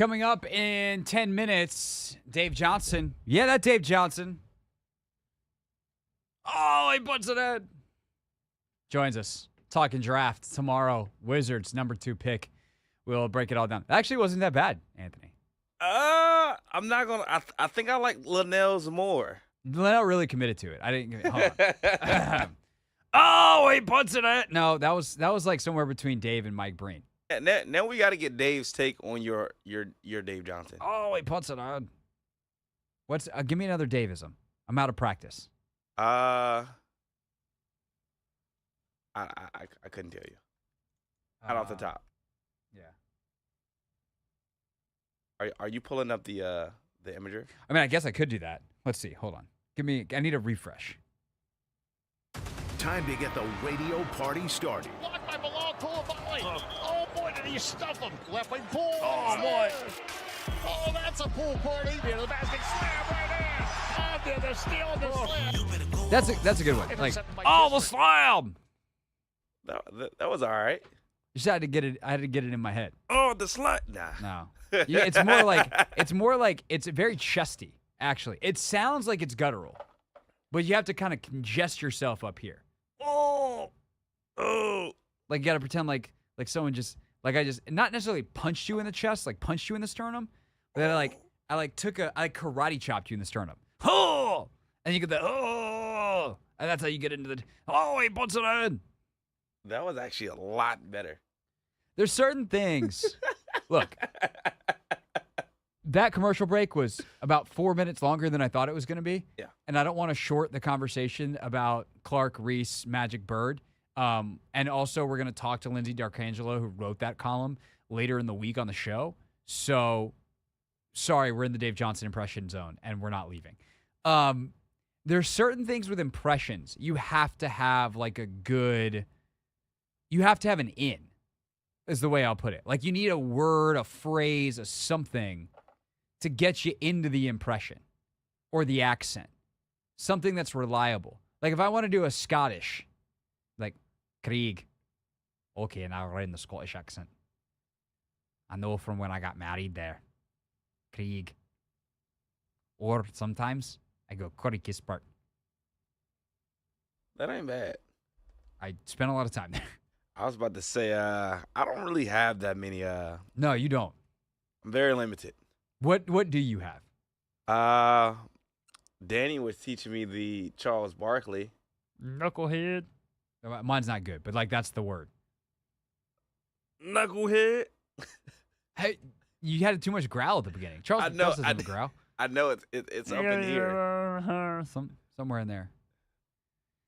Coming up in 10 minutes, Dave Johnson. Yeah, that Dave Johnson. Oh, he puts it in. Joins us. Talking draft tomorrow. Wizards, number 2 pick. We'll break it all down. It actually wasn't that bad, Anthony. I'm not going to. I think I like Linnell's more. Linnell really committed to it. I didn't. Hold on. Oh, he puts it in. No, that was like somewhere between Dave and Mike Breen. Now we got to get Dave's take on your Dave Johnson. Oh, he puts it on. What's? Give me another Davism. I'm out of practice. I couldn't tell you. Not off the top. Yeah. Are you pulling up the imager? I mean, I guess I could do that. Let's see. Hold on. I need a refresh. Time to get the radio party started. Blocked by Bilal Koulibaly. Oh, boy, did he stuff him. Left wing pull. Oh, boy. Oh, that's a pool party. Near the basket. Slam right in. Oh, they're stealing the slam. That's a good one. Like, oh, the slam. That was all right. Just had to get it. I had to get it in my head. Oh, the slut. Nah. No. Yeah, it's more like it's very chesty. Actually, it sounds like it's guttural, but you have to kind of congest yourself up here. Oh. Like you got to pretend like someone just I just not necessarily punched you in the chest, like punched you in the sternum, but I karate chopped you in the sternum. Oh, and you get the oh, and that's how you get into the he puts it in. That was actually a lot better. There's certain things. Look, that commercial break was about 4 minutes longer than I thought it was going to be. Yeah. And I don't want to short the conversation about Clark Reese, Magic Bird. And also, we're going to talk to Lindsay D'Arcangelo, who wrote that column, later in the week on the show. So, sorry, we're in the Dave Johnson impression zone, and we're not leaving. There's certain things with impressions. You have to have you have to have an in, is the way I'll put it. Like, you need a word, a phrase, a something to get you into the impression or the accent. Something that's reliable. Like, if I want to do a Scottish, like, Krieg. Okay, now we're in the Scottish accent. I know from when I got married there. Krieg. Or sometimes I go, Korikispark. That ain't bad. I spent a lot of time there. I was about to say, I don't really have that many. No, you don't. I'm very limited. What do you have? Danny was teaching me the Charles Barkley. Knucklehead. Mine's not good, but like that's the word. Knucklehead. Hey, you had too much growl at the beginning. Charles doesn't have a growl. I know it's up in here. Somewhere in there.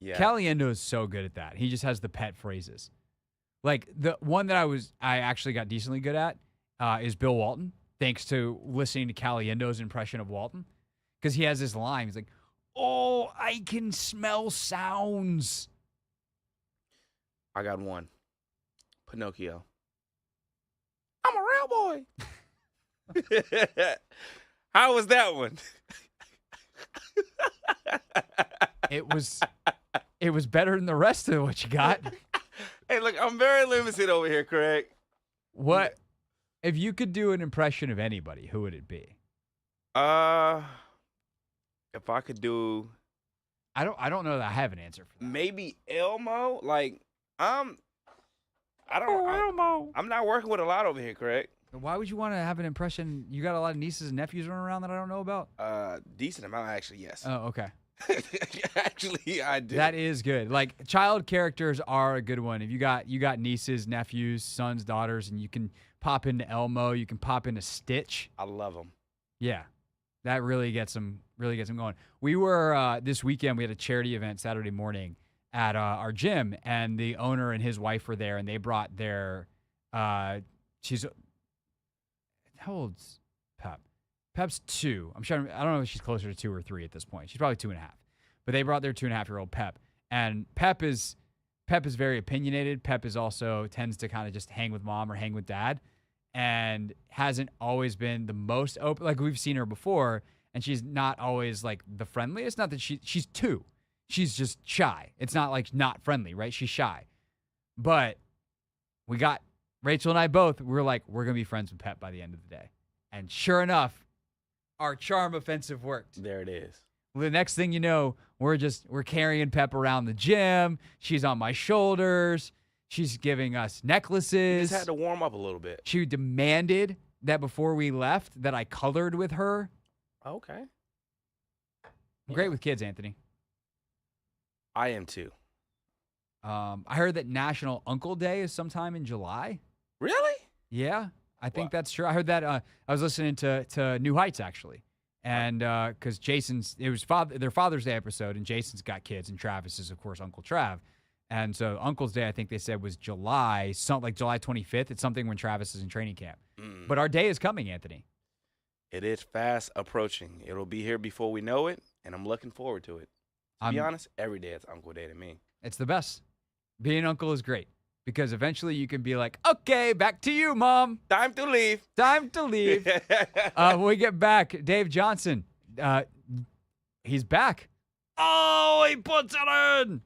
Yeah. Caliendo is so good at that. He just has the pet phrases. Like the one that I actually got decently good at is Bill Walton, thanks to listening to Caliendo's impression of Walton. Because he has this line. He's like, oh, I can smell sounds. I got one. Pinocchio. I'm a real boy. How was that one? It was better than the rest of what you got. Hey, look, I'm very limited over here, Craig. What if you could do an impression of anybody? Who would it be? If I could do, I don't know that I have an answer for that. Maybe Elmo. Like, I'm not working with a lot over here, Craig. Why would you want to have an impression? You got a lot of nieces and nephews running around that I don't know about? Decent amount, actually, yes. Oh, okay. Actually, I do. That is good. Like, child characters are a good one. If you got nieces, nephews, sons, daughters, and you can pop into Elmo, you can pop into Stitch. I love them. Yeah, that really gets them going. We were this weekend. We had a charity event Saturday morning at our gym, and the owner and his wife were there, and they brought their she's how old's Pep? Pep's 2. I don't know if she's closer to 2 or 3 at this point. She's probably 2.5. But they brought their 2.5-year-old Pep, and Pep is very opinionated. Pep is also tends to kind of just hang with mom or hang with dad, and hasn't always been the most open. Like, we've seen her before, and she's not always like the friendliest. Not that she's 2. She's just shy. It's not like not friendly, right? She's shy. But we got Rachel and I both. We were like, we're gonna be friends with Pep by the end of the day. And sure enough, our charm offensive worked. There it is. The next thing you know, we're carrying Pep around the gym. She's on my shoulders. She's giving us necklaces. Just had to warm up a little bit. She demanded that before we left that I colored with her. Okay. I'm great with kids, Anthony. I am too. I heard that National Uncle Day is sometime in July. Really? Yeah, I think that's true. I heard that. I was listening to New Heights, actually. And because it was their Father's Day episode, and Jason's got kids, and Travis is, of course, Uncle Trav. And so Uncle's Day, I think they said, was July, something like July 25th. It's something when Travis is in training camp. But our day is coming, Anthony. It is fast approaching. It'll be here before we know it, and I'm looking forward to it. To be honest, every day is Uncle Day to me. It's the best. Being an uncle is great because eventually you can be like, okay, back to you, Mom. Time to leave. Time to leave. When we get back, Dave Johnson, he's back. Oh, he puts it in.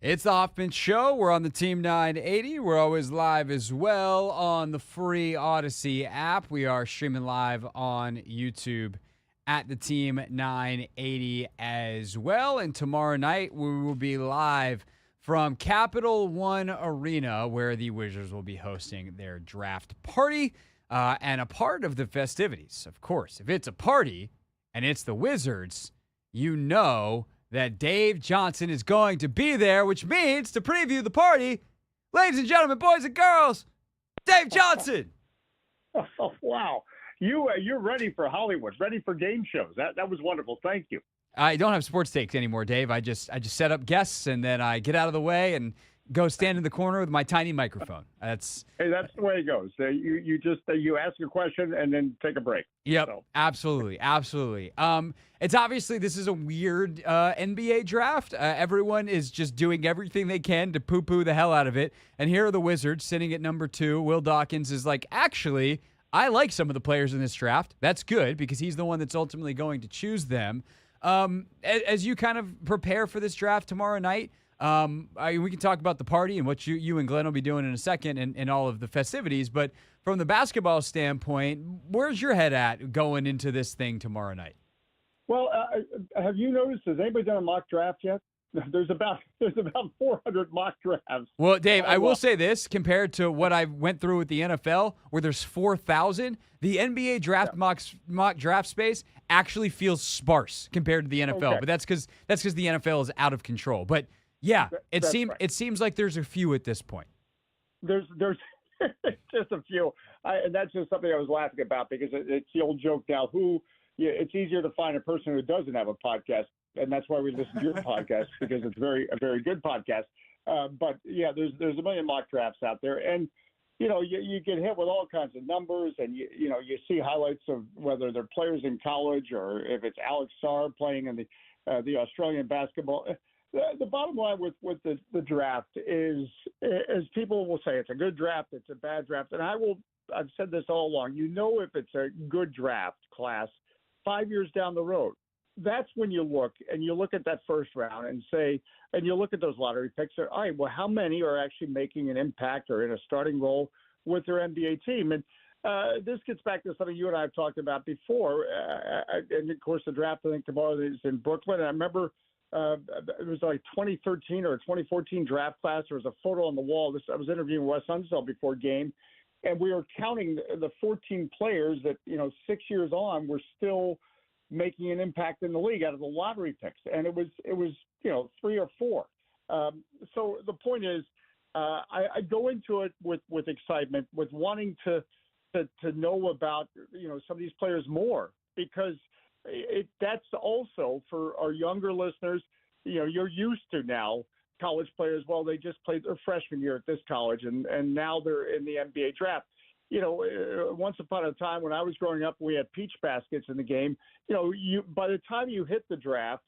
It's the Hoffman Show. We're on the Team 980. We're always live as well on the free Odyssey app. We are streaming live on YouTube at the Team 980 as well. And tomorrow night, we will be live from Capital One Arena, where the Wizards will be hosting their draft party and a part of the festivities. Of course, if it's a party and it's the Wizards, you know that Dave Johnson is going to be there, which means to preview the party, ladies and gentlemen, boys and girls, Dave Johnson. Oh, wow. You're ready for Hollywood, ready for game shows. That was wonderful. Thank you. I don't have sports takes anymore, Dave. I just set up guests, and then I get out of the way and go stand in the corner with my tiny microphone. That's the way it goes. You ask a question and then take a break. Yep, So. absolutely. It's obviously this is a weird NBA draft. Everyone is just doing everything they can to poo-poo the hell out of it. And here are the Wizards sitting at number 2. Will Dawkins is like, actually, I like some of the players in this draft. That's good because he's the one that's ultimately going to choose them. As you kind of prepare for this draft tomorrow night, we can talk about the party and what you and Glenn will be doing in a second and all of the festivities. But from the basketball standpoint, where's your head at going into this thing tomorrow night? Well, have you noticed, has anybody done a mock draft yet? There's about 400 mock drafts. Well, Dave, I will say this, compared to what I went through with the NFL, where there's 4,000, the NBA draft mock draft space actually feels sparse compared to the NFL. Okay. But that's because the NFL is out of control. But yeah, it seems like there's a few at this point. There's just a few, and that's just something I was laughing about because it's the old joke now. It's easier to find a person who doesn't have a podcast, and that's why we listen to your podcast because it's a very good podcast. But yeah, there's a million mock drafts out there, and you get hit with all kinds of numbers, and you see highlights of whether they're players in college or if it's Alex Sarr playing in the Australian basketball. The bottom line with the draft is people will say it's a good draft, it's a bad draft, and I've said this all along. If it's a good draft class 5 years down the road. That's when you look at that first round and you look at those lottery picks. All right, well, how many are actually making an impact or in a starting role with their NBA team? And this gets back to something you and I have talked about before. And of course, the draft I think tomorrow is in Brooklyn. And I remember it was like 2013 or 2014 draft class. There was a photo on the wall. I was interviewing Wes Unseld before game. And we were counting the 14 players that, 6 years on were still making an impact in the league out of the lottery picks. And it was 3 or 4. So the point is, I go into it with excitement, with wanting to know about, some of these players more, because that's also for our younger listeners, you're used to now. College players, well, they just played their freshman year at this college, and now they're in the NBA draft. Once upon a time when I was growing up, we had peach baskets in the game. By the time you hit the draft,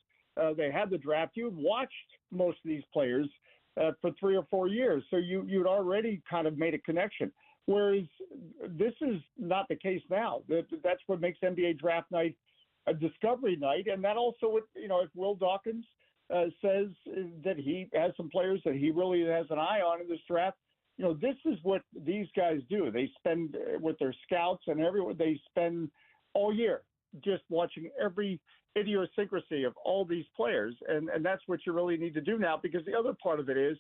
they had the draft. You watched most of these players for 3 or 4 years, so you'd already kind of made a connection. Whereas this is not the case now. That's what makes NBA draft night a discovery night, and that also, if Will Dawkins says that he has some players that he really has an eye on in this draft. This is what these guys do. They spend with their scouts and everyone. They spend all year just watching every idiosyncrasy of all these players, and that's what you really need to do now. Because the other part of it is,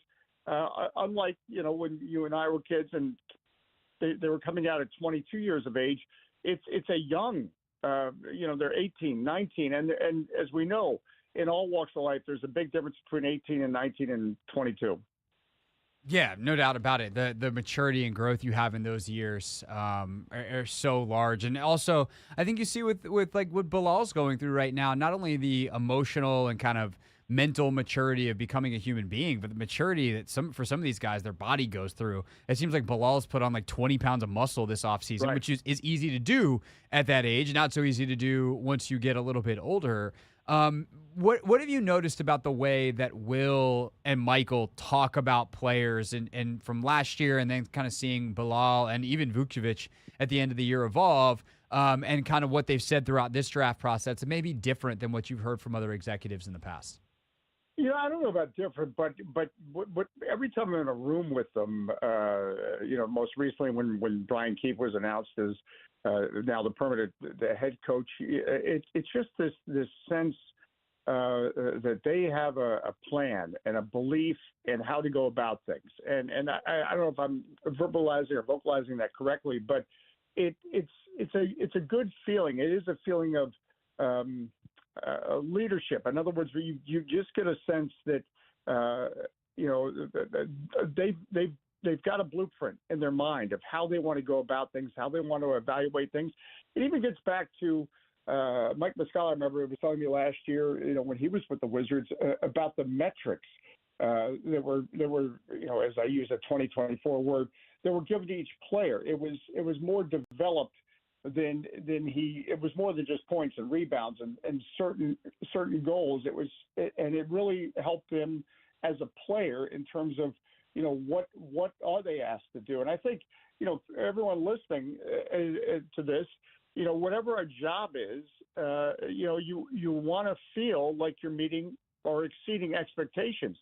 unlike when you and I were kids and they were coming out at 22 years of age, it's a young. They're 18, 19, and as we know, in all walks of life, there's a big difference between 18 and 19 and 22. Yeah, no doubt about it. The maturity and growth you have in those years are so large. And also, I think you see with like what Bilal's going through right now, not only the emotional and kind of mental maturity of becoming a human being, but the maturity that for some of these guys, their body goes through. It seems like Bilal's put on like 20 pounds of muscle this offseason, which is easy to do at that age, not so easy to do once you get a little bit older. What have you noticed about the way that Will and Michael talk about players and from last year, and then kind of seeing Bilal and even Vukcevic at the end of the year evolve, and kind of what they've said throughout this draft process? It may be different than what you've heard from other executives in the past. I don't know about different, but every time I'm in a room with them, most recently when Brian Keefe was announced as now the head coach, it's just this sense that they have a plan and a belief in how to go about things. And I don't know if I'm vocalizing that correctly, but it's a good feeling. It is a feeling of leadership. In other words, you just get a sense that they've got a blueprint in their mind of how they want to go about things, how they want to evaluate things. It even gets back to Mike Muscala. I remember he was telling me last year, when he was with the Wizards, about the metrics that were as I use a 2024 word, that were given to each player. It was more developed than he. It was more than just points and rebounds and certain goals. And it really helped him as a player in terms of what are they asked to do. And I think everyone listening to this, whatever our job is, you want to feel like you're meeting or exceeding expectations,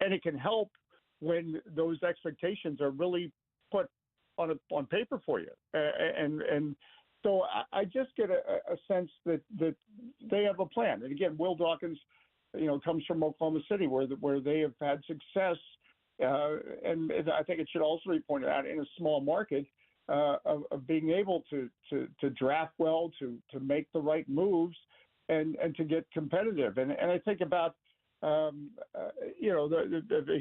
and it can help when those expectations are really put on paper for you. And so I just get a sense that they have a plan. And again, Will Dawkins, comes from Oklahoma City, where they have had success, and I think it should also be pointed out, in a small market, of being able to draft well, to make the right moves, and to get competitive. And I think about he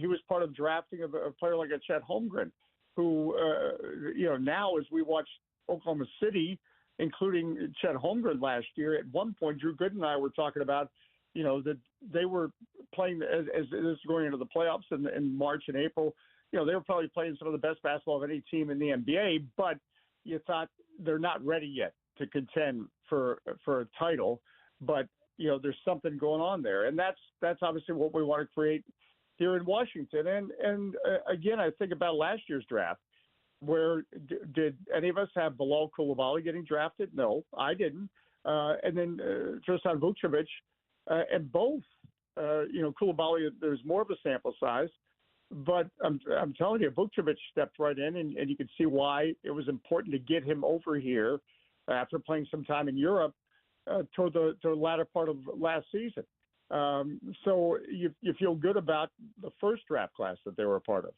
was part of drafting of a player like a Chet Holmgren, who now as we watch Oklahoma City, including Chet Holmgren last year, at one point Drew Gooden and I were talking about that they were playing as this is going into the playoffs in March and April. They were probably playing some of the best basketball of any team in the NBA, but you thought they're not ready yet to contend for a title. But there's something going on there, and that's obviously what we want to create here in Washington. And again, I think about last year's draft, where did any of us have Bilal Coulibaly getting drafted? No, I didn't. And then Tristan Vukcevic, and both, Coulibaly, there's more of a sample size. But I'm telling you, Vukcevic stepped right in, and you could see why it was important to get him over here after playing some time in Europe toward the latter part of last season. So you feel good about the first draft class that they were a part of.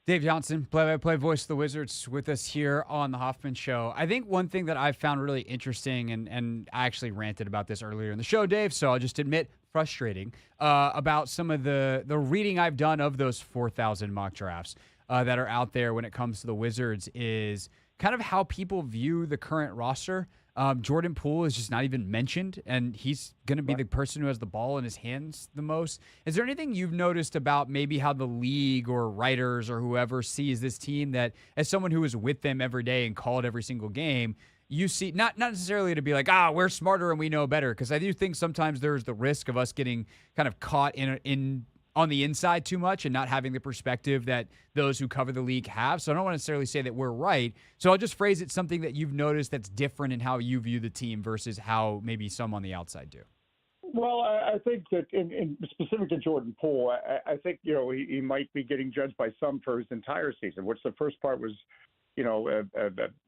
Dave Johnson, play-by-play voice of the Wizards, with us here on the Hoffman Show. I think one thing that I found really interesting, and I actually ranted about this earlier in the show, Dave, so I'll just admit, frustrating, about some of the reading I've done of those 4,000 mock drafts that are out there when it comes to the Wizards, is kind of how people view the current roster. Jordan Poole is just not even mentioned, and he's going to be the person who has the ball in his hands the most. Is there anything you've noticed about maybe how the league or writers or whoever sees this team, that as someone who is with them every day and called every single game, you see, not necessarily to be like, we're smarter and we know better, because I do think sometimes there's the risk of us getting kind of caught in on the inside too much and not having the perspective that those who cover the league have. So I don't want to necessarily say that we're right. So I'll just phrase it something that you've noticed that's different in how you view the team versus how maybe some on the outside do. Well, I think that in specific to Jordan Poole, I think, he might be getting judged by some for his entire season, which the first part was,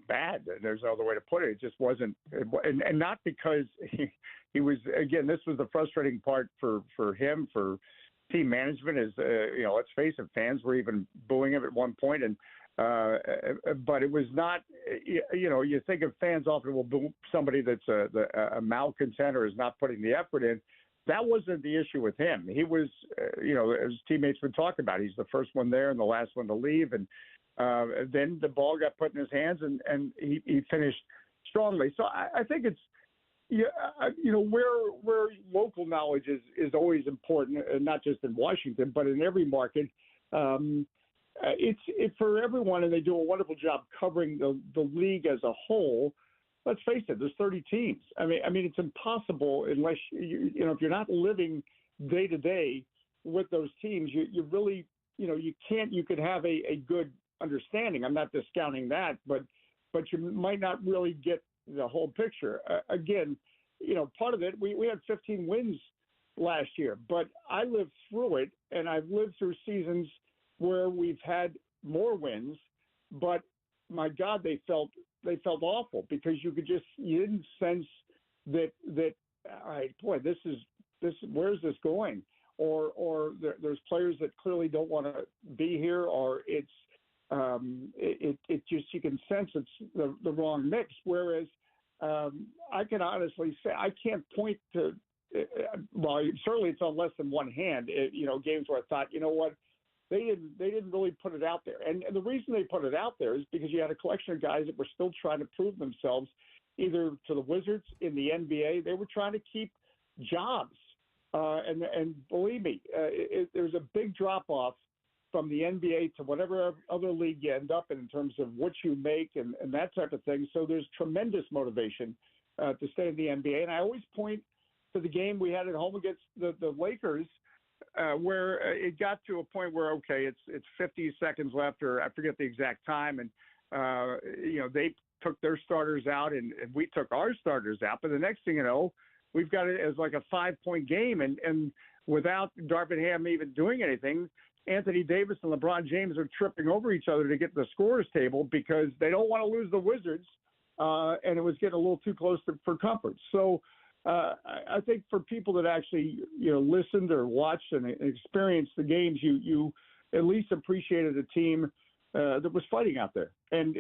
bad. There's no other way to put it. It just wasn't, and not because he was, again, this was the frustrating part for him, for team management, is, let's face it, fans were even booing him at one point, and but it was not, you think of fans often will boo somebody that's a malcontent or is not putting the effort in. That wasn't the issue with him. He was, as teammates would talk about, he's the first one there and the last one to leave, and then the ball got put in his hands, and he finished strongly. So I think it's, where local knowledge is always important, not just in Washington, but in every market. It's for everyone, and they do a wonderful job covering the league as a whole. Let's face it, there's 30 teams. I mean, it's impossible unless if you're not living day to day with those teams. You really, you can't. You could have a good understanding. I'm not discounting that, but you might not really get the whole picture. Again, part of it, we had 15 wins last year, but I lived through it, and I've lived through seasons where we've had more wins, but my God, they felt awful, because you didn't sense that all right, boy, this where's this going? Or there's players that clearly don't want to be here, or it's it just, you can sense it's the wrong mix. Whereas I can honestly say I can't point to, well, certainly it's on less than one hand. Games where I thought, what, they didn't really put it out there, and the reason they put it out there is because you had a collection of guys that were still trying to prove themselves, either to the Wizards in the NBA. They were trying to keep jobs, And believe me, there's a big drop off from the NBA to whatever other league you end up in terms of what you make and that type of thing. So there's tremendous motivation to stay in the NBA. And I always point to the game we had at home against the Lakers, where it got to a point where, okay, it's 50 seconds left, or I forget the exact time. And, they took their starters out and we took our starters out. But the next thing you know, we've got it as like a 5-point game. And without Darvin Ham even doing anything, Anthony Davis and LeBron James are tripping over each other to get the scorers table because they don't want to lose the Wizards. And it was getting a little too close for comfort. So I think for people that actually, listened or watched and experienced the games, you at least appreciated a team that was fighting out there. And,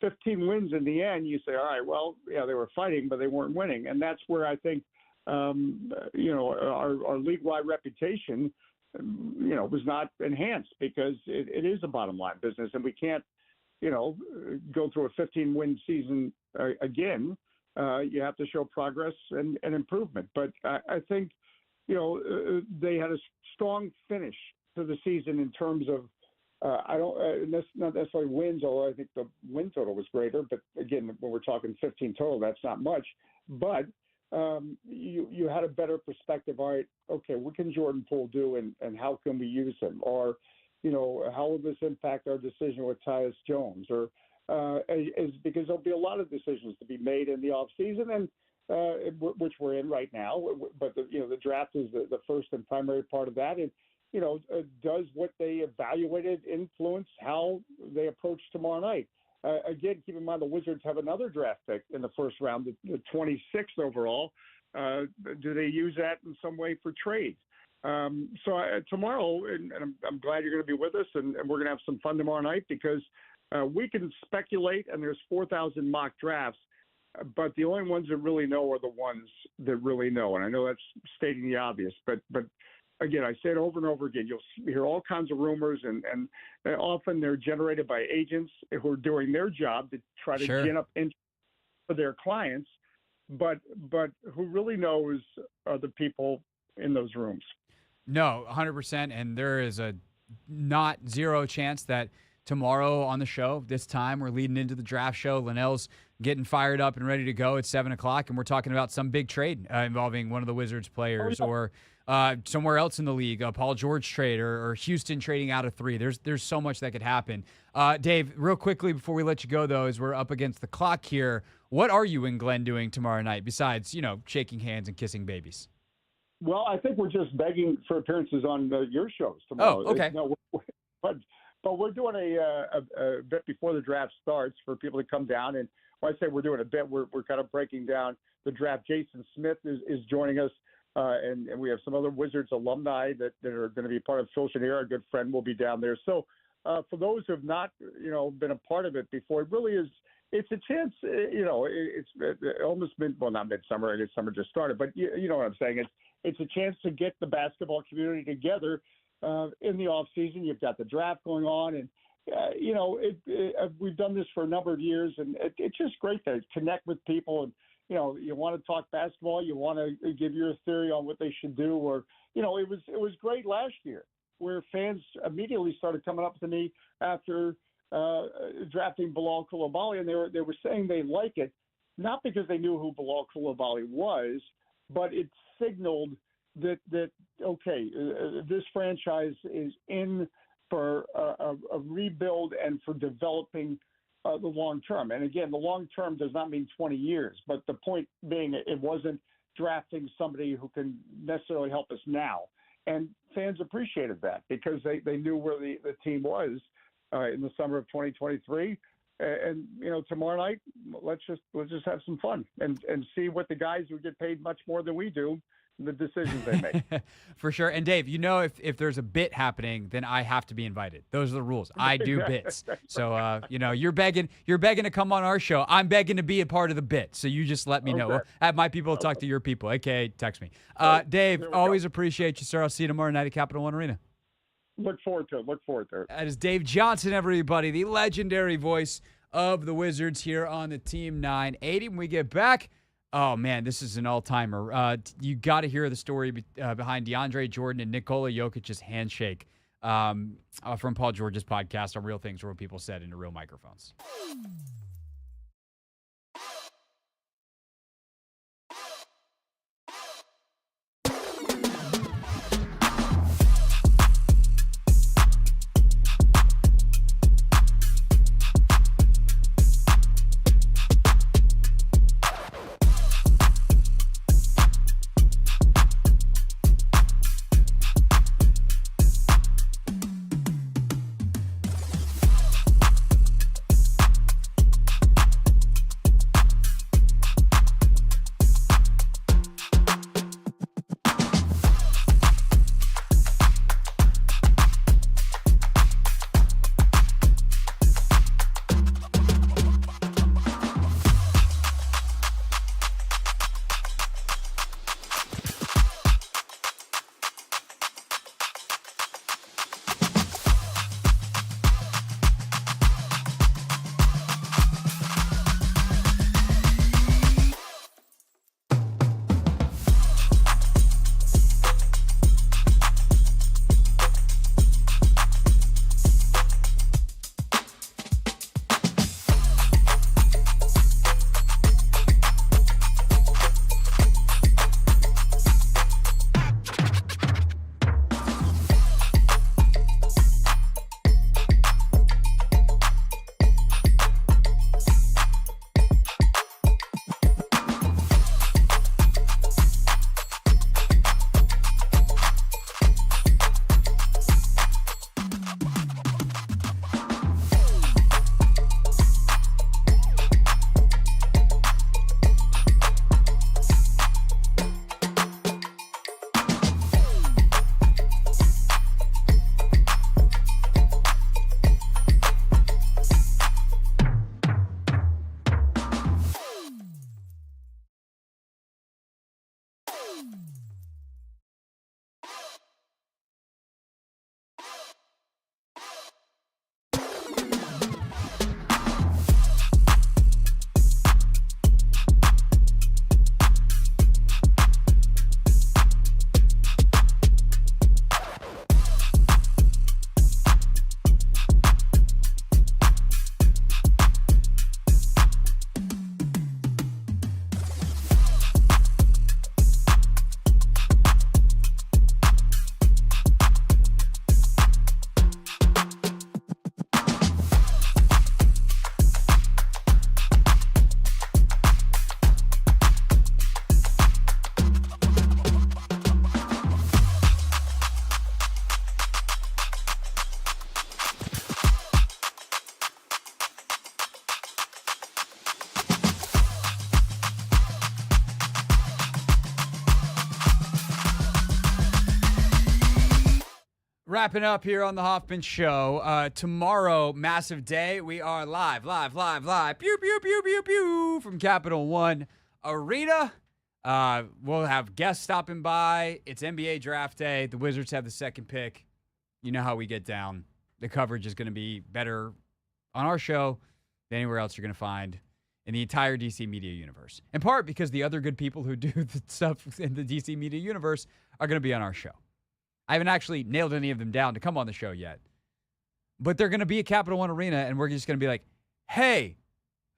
15 wins in the end, you say, all right, well, yeah, they were fighting, but they weren't winning. And that's where I think, our league-wide reputation, was not enhanced because it is a bottom line business, and we can't, go through a 15-win season again. You have to show progress and improvement. But I think, they had a strong finish to the season in terms of, that's not necessarily wins, although I think the win total was greater. But again, when we're talking 15 total, that's not much. But you had a better perspective. All right, okay, what can Jordan Poole do, and how can we use him? Or, how will this impact our decision with Tyus Jones? Or because there'll be a lot of decisions to be made in the off season, and which we're in right now. But the draft is the first and primary part of that. And does what they evaluated influence how they approach tomorrow night? Again, keep in mind the Wizards have another draft pick in the first round, the 26th overall. Do they use that in some way for trade? Tomorrow, and I'm glad you're going to be with us, and we're going to have some fun tomorrow night because we can speculate, and there's 4,000 mock drafts, but the only ones that really know are the ones that really know. And I know that's stating the obvious, but again, I say it over and over again. You'll hear all kinds of rumors, and often they're generated by agents who are doing their job to try to gin up interest for their clients. But who really knows are the people in those rooms. No, 100%. And there is a not zero chance that tomorrow on the show, this time, we're leading into the draft show. Linnell's getting fired up and ready to go at 7 o'clock, and we're talking about some big trade involving one of the Wizards players or somewhere else in the league, a Paul George trade or Houston trading out of 3. There's so much that could happen. Dave, real quickly before we let you go, though, as we're up against the clock here, what are you and Glenn doing tomorrow night besides, shaking hands and kissing babies? Well, I think we're just begging for appearances on your shows tomorrow. Oh, okay. But we're doing a bit before the draft starts for people to come down. And when I say we're doing a bit, we're kind of breaking down the draft. Jason Smith is joining us, and we have some other Wizards alumni that are going to be part of Phil Chenier, our good friend, will be down there. So for those who have not, been a part of it before, it really is. It's a chance, it's almost not midsummer. I guess summer just started, but you know what I'm saying. It's a chance to get the basketball community together in the off season. You've got the draft going on, and we've done this for a number of years, and it's just great to connect with people. And you want to talk basketball, you want to give your theory on what they should do, or it was great last year where fans immediately started coming up to me after drafting Bilal Coulibaly, and they were saying they like it, not because they knew who Bilal Coulibaly was, but it signaled that okay, this franchise is in for a rebuild and for developing the long term. And again, the long term does not mean 20 years, but the point being it wasn't drafting somebody who can necessarily help us now. And fans appreciated that because they knew where the team was in the summer of 2023. And tomorrow night, let's just have some fun and see what the guys who get paid much more than we do, the decisions they make. For sure. And Dave, if there's a bit happening, then I have to be invited. Those are the rules. I do bits. So you're begging to come on our show. I'm begging to be a part of the bit. So you just let me know. Have my people talk to your people. Okay, text me. Dave, always appreciate you, sir. I'll see you tomorrow night at Capital One Arena. Look forward to it. That is Dave Johnson, everybody, the legendary voice of the Wizards here on the Team 980. When we get back, Oh, man, this is an all-timer. You got to hear the story behind DeAndre Jordan and Nikola Jokic's handshake from Paul George's podcast on Real Things, Real People Said into real microphones. Wrapping up here on the Hoffman Show. Tomorrow, massive day. We are live. Pew, pew, pew, pew, pew, from Capital One Arena. We'll have guests stopping by. It's NBA draft day. The Wizards have the second pick. You know how we get down. The coverage is going to be better on our show than anywhere else you're going to find in the entire DC media universe. In part because the other good people who do the stuff in the DC media universe are going to be on our show. I haven't actually nailed any of them down to come on the show yet. But they're going to be at Capital One Arena, and we're just going to be like, hey,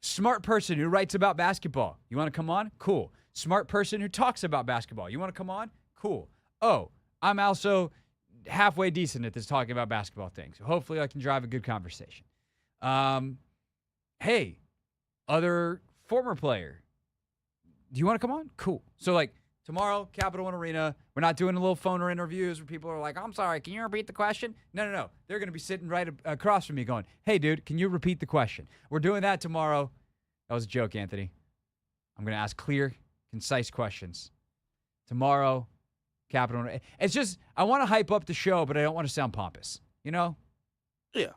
smart person who writes about basketball. You want to come on? Cool. Smart person who talks about basketball. You want to come on? Cool. Oh, I'm also halfway decent at this talking about basketball things. So hopefully I can drive a good conversation. Hey, other former player. Do you want to come on? Cool. So, like, tomorrow, Capital One Arena, we're not doing a little phone or interviews where people are like, I'm sorry, can you repeat the question? No. They're going to be sitting right across from me going, hey, dude, can you repeat the question? We're doing that tomorrow. That was a joke, Anthony. I'm going to ask clear, concise questions. Tomorrow, Capital One Arena. It's just, I want to hype up the show, but I don't want to sound pompous. You know? Yeah.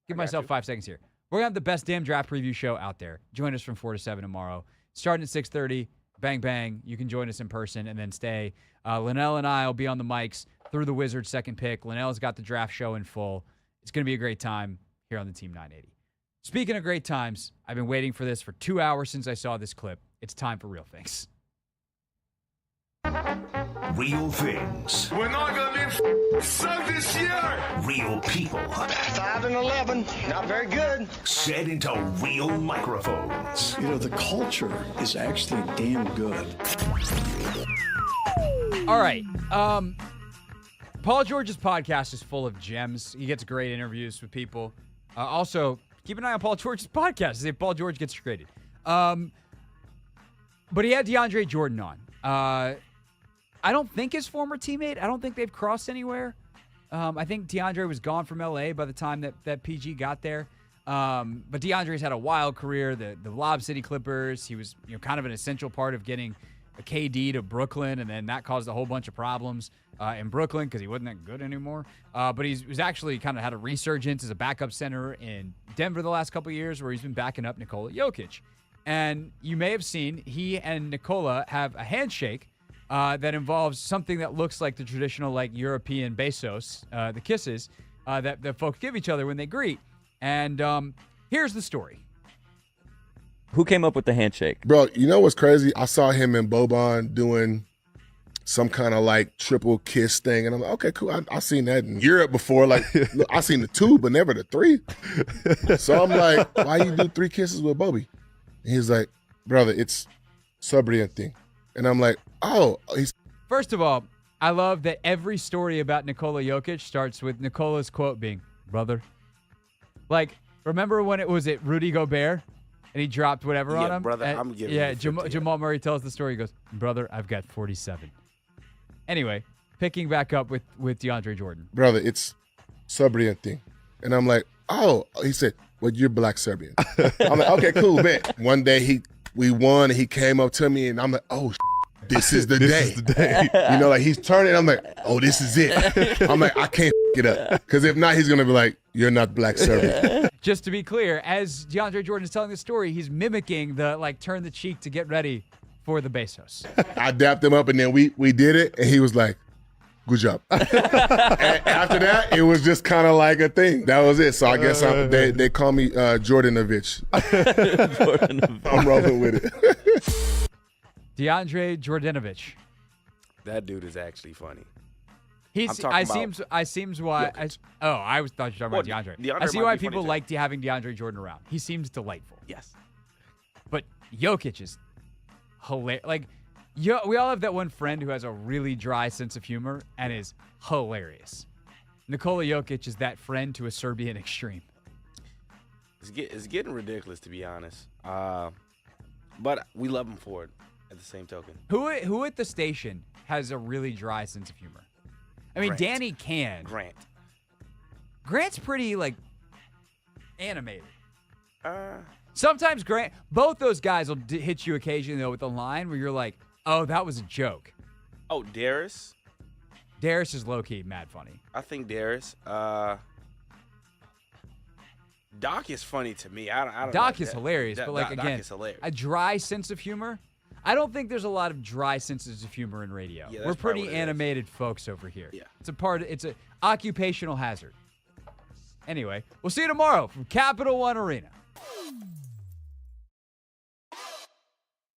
Give myself 5 seconds here. We're going to have the best damn draft preview show out there. Join us from 4 to 7 tomorrow. Starting at 6:30. Bang, bang. You can join us in person and then stay. Linnell and I will be on the mics through the Wizards' second pick. Linnell's got the draft show in full. It's going to be a great time here on the Team 980. Speaking of great times, I've been waiting for this for 2 hours since I saw this clip. It's time for Real Things. Real things. We're not going to be sucked this year. Real people. 5-11, not very good. Said into real microphones. You know, the culture is actually damn good. All right. Paul George's podcast is full of gems. He gets great interviews with people. Also, keep an eye on Paul George's podcast. See if Paul George gets traded. But he had DeAndre Jordan on. I don't think his former teammate. I don't think they've crossed anywhere. I think DeAndre was gone from LA by the time that PG got there. But DeAndre's had a wild career. The Lob City Clippers. He was kind of an essential part of getting a KD to Brooklyn, and then that caused a whole bunch of problems in Brooklyn because he wasn't that good anymore. But he was actually kind of had a resurgence as a backup center in Denver the last couple of years, where he's been backing up Nikola Jokic. And you may have seen he and Nikola have a handshake that involves something that looks like the traditional European besos, the kisses that folks give each other when they greet. And here's the story. Who came up with the handshake? Bro, you know what's crazy? I saw him and Boban doing some kind of triple kiss thing. And I'm like, okay, cool. I've seen that in Europe before. Look, I seen the 2, but never the 3. So I'm like, why you do 3 kisses with Bobby? And he's like, brother, it's thing. And I'm like, oh. First of all, I love that every story about Nikola Jokic starts with Nikola's quote being, brother. Remember when it was at Rudy Gobert? And he dropped whatever on him. Brother, I'm giving you 50. Jamal Murray tells the story. He goes, brother, I've got 47. Anyway, picking back up with DeAndre Jordan. Brother, it's thing. And I'm like, oh. He said, well, you're Black Serbian. I'm like, okay, cool, bet. One day we won, and he came up to me, and I'm like, oh, this is the day. He's turning. I'm like, oh, this is it. I'm like, I can't it up. Because if not, he's going to be like, you're not Black Serbian. Just to be clear, as DeAndre Jordan is telling the story, he's mimicking the turn the cheek to get ready for the Bezos. I dapped him up, and then we did it, and he was like, good job. And after that, it was just kind of like a thing. That was it. So I guess they call me Jordanovich. I'm rolling with it. DeAndre Jordanovich. That dude is actually funny. I see why I was thought you were talking about DeAndre. I see why people like having DeAndre Jordan around. He seems delightful. Yes. But Jokic is hilarious. We all have that one friend who has a really dry sense of humor and is hilarious. Nikola Jokic is that friend to a Serbian extreme. It's getting ridiculous, to be honest. But we love him for it at the same token. Who at the station has a really dry sense of humor? I mean, Danny can. Grant's pretty, animated. Sometimes Grant, both those guys will hit you occasionally, though, with a line where you're like, oh, that was a joke. Oh, Darius? Darius is low-key mad funny. I think Darius. Doc is funny to me. I don't know. Doc is hilarious, but Doc again, is hilarious. A dry sense of humor. I don't think there's a lot of dry senses of humor in radio. Yeah, we're pretty animated folks over here. Yeah. It's an occupational hazard. Anyway, we'll see you tomorrow from Capital One Arena.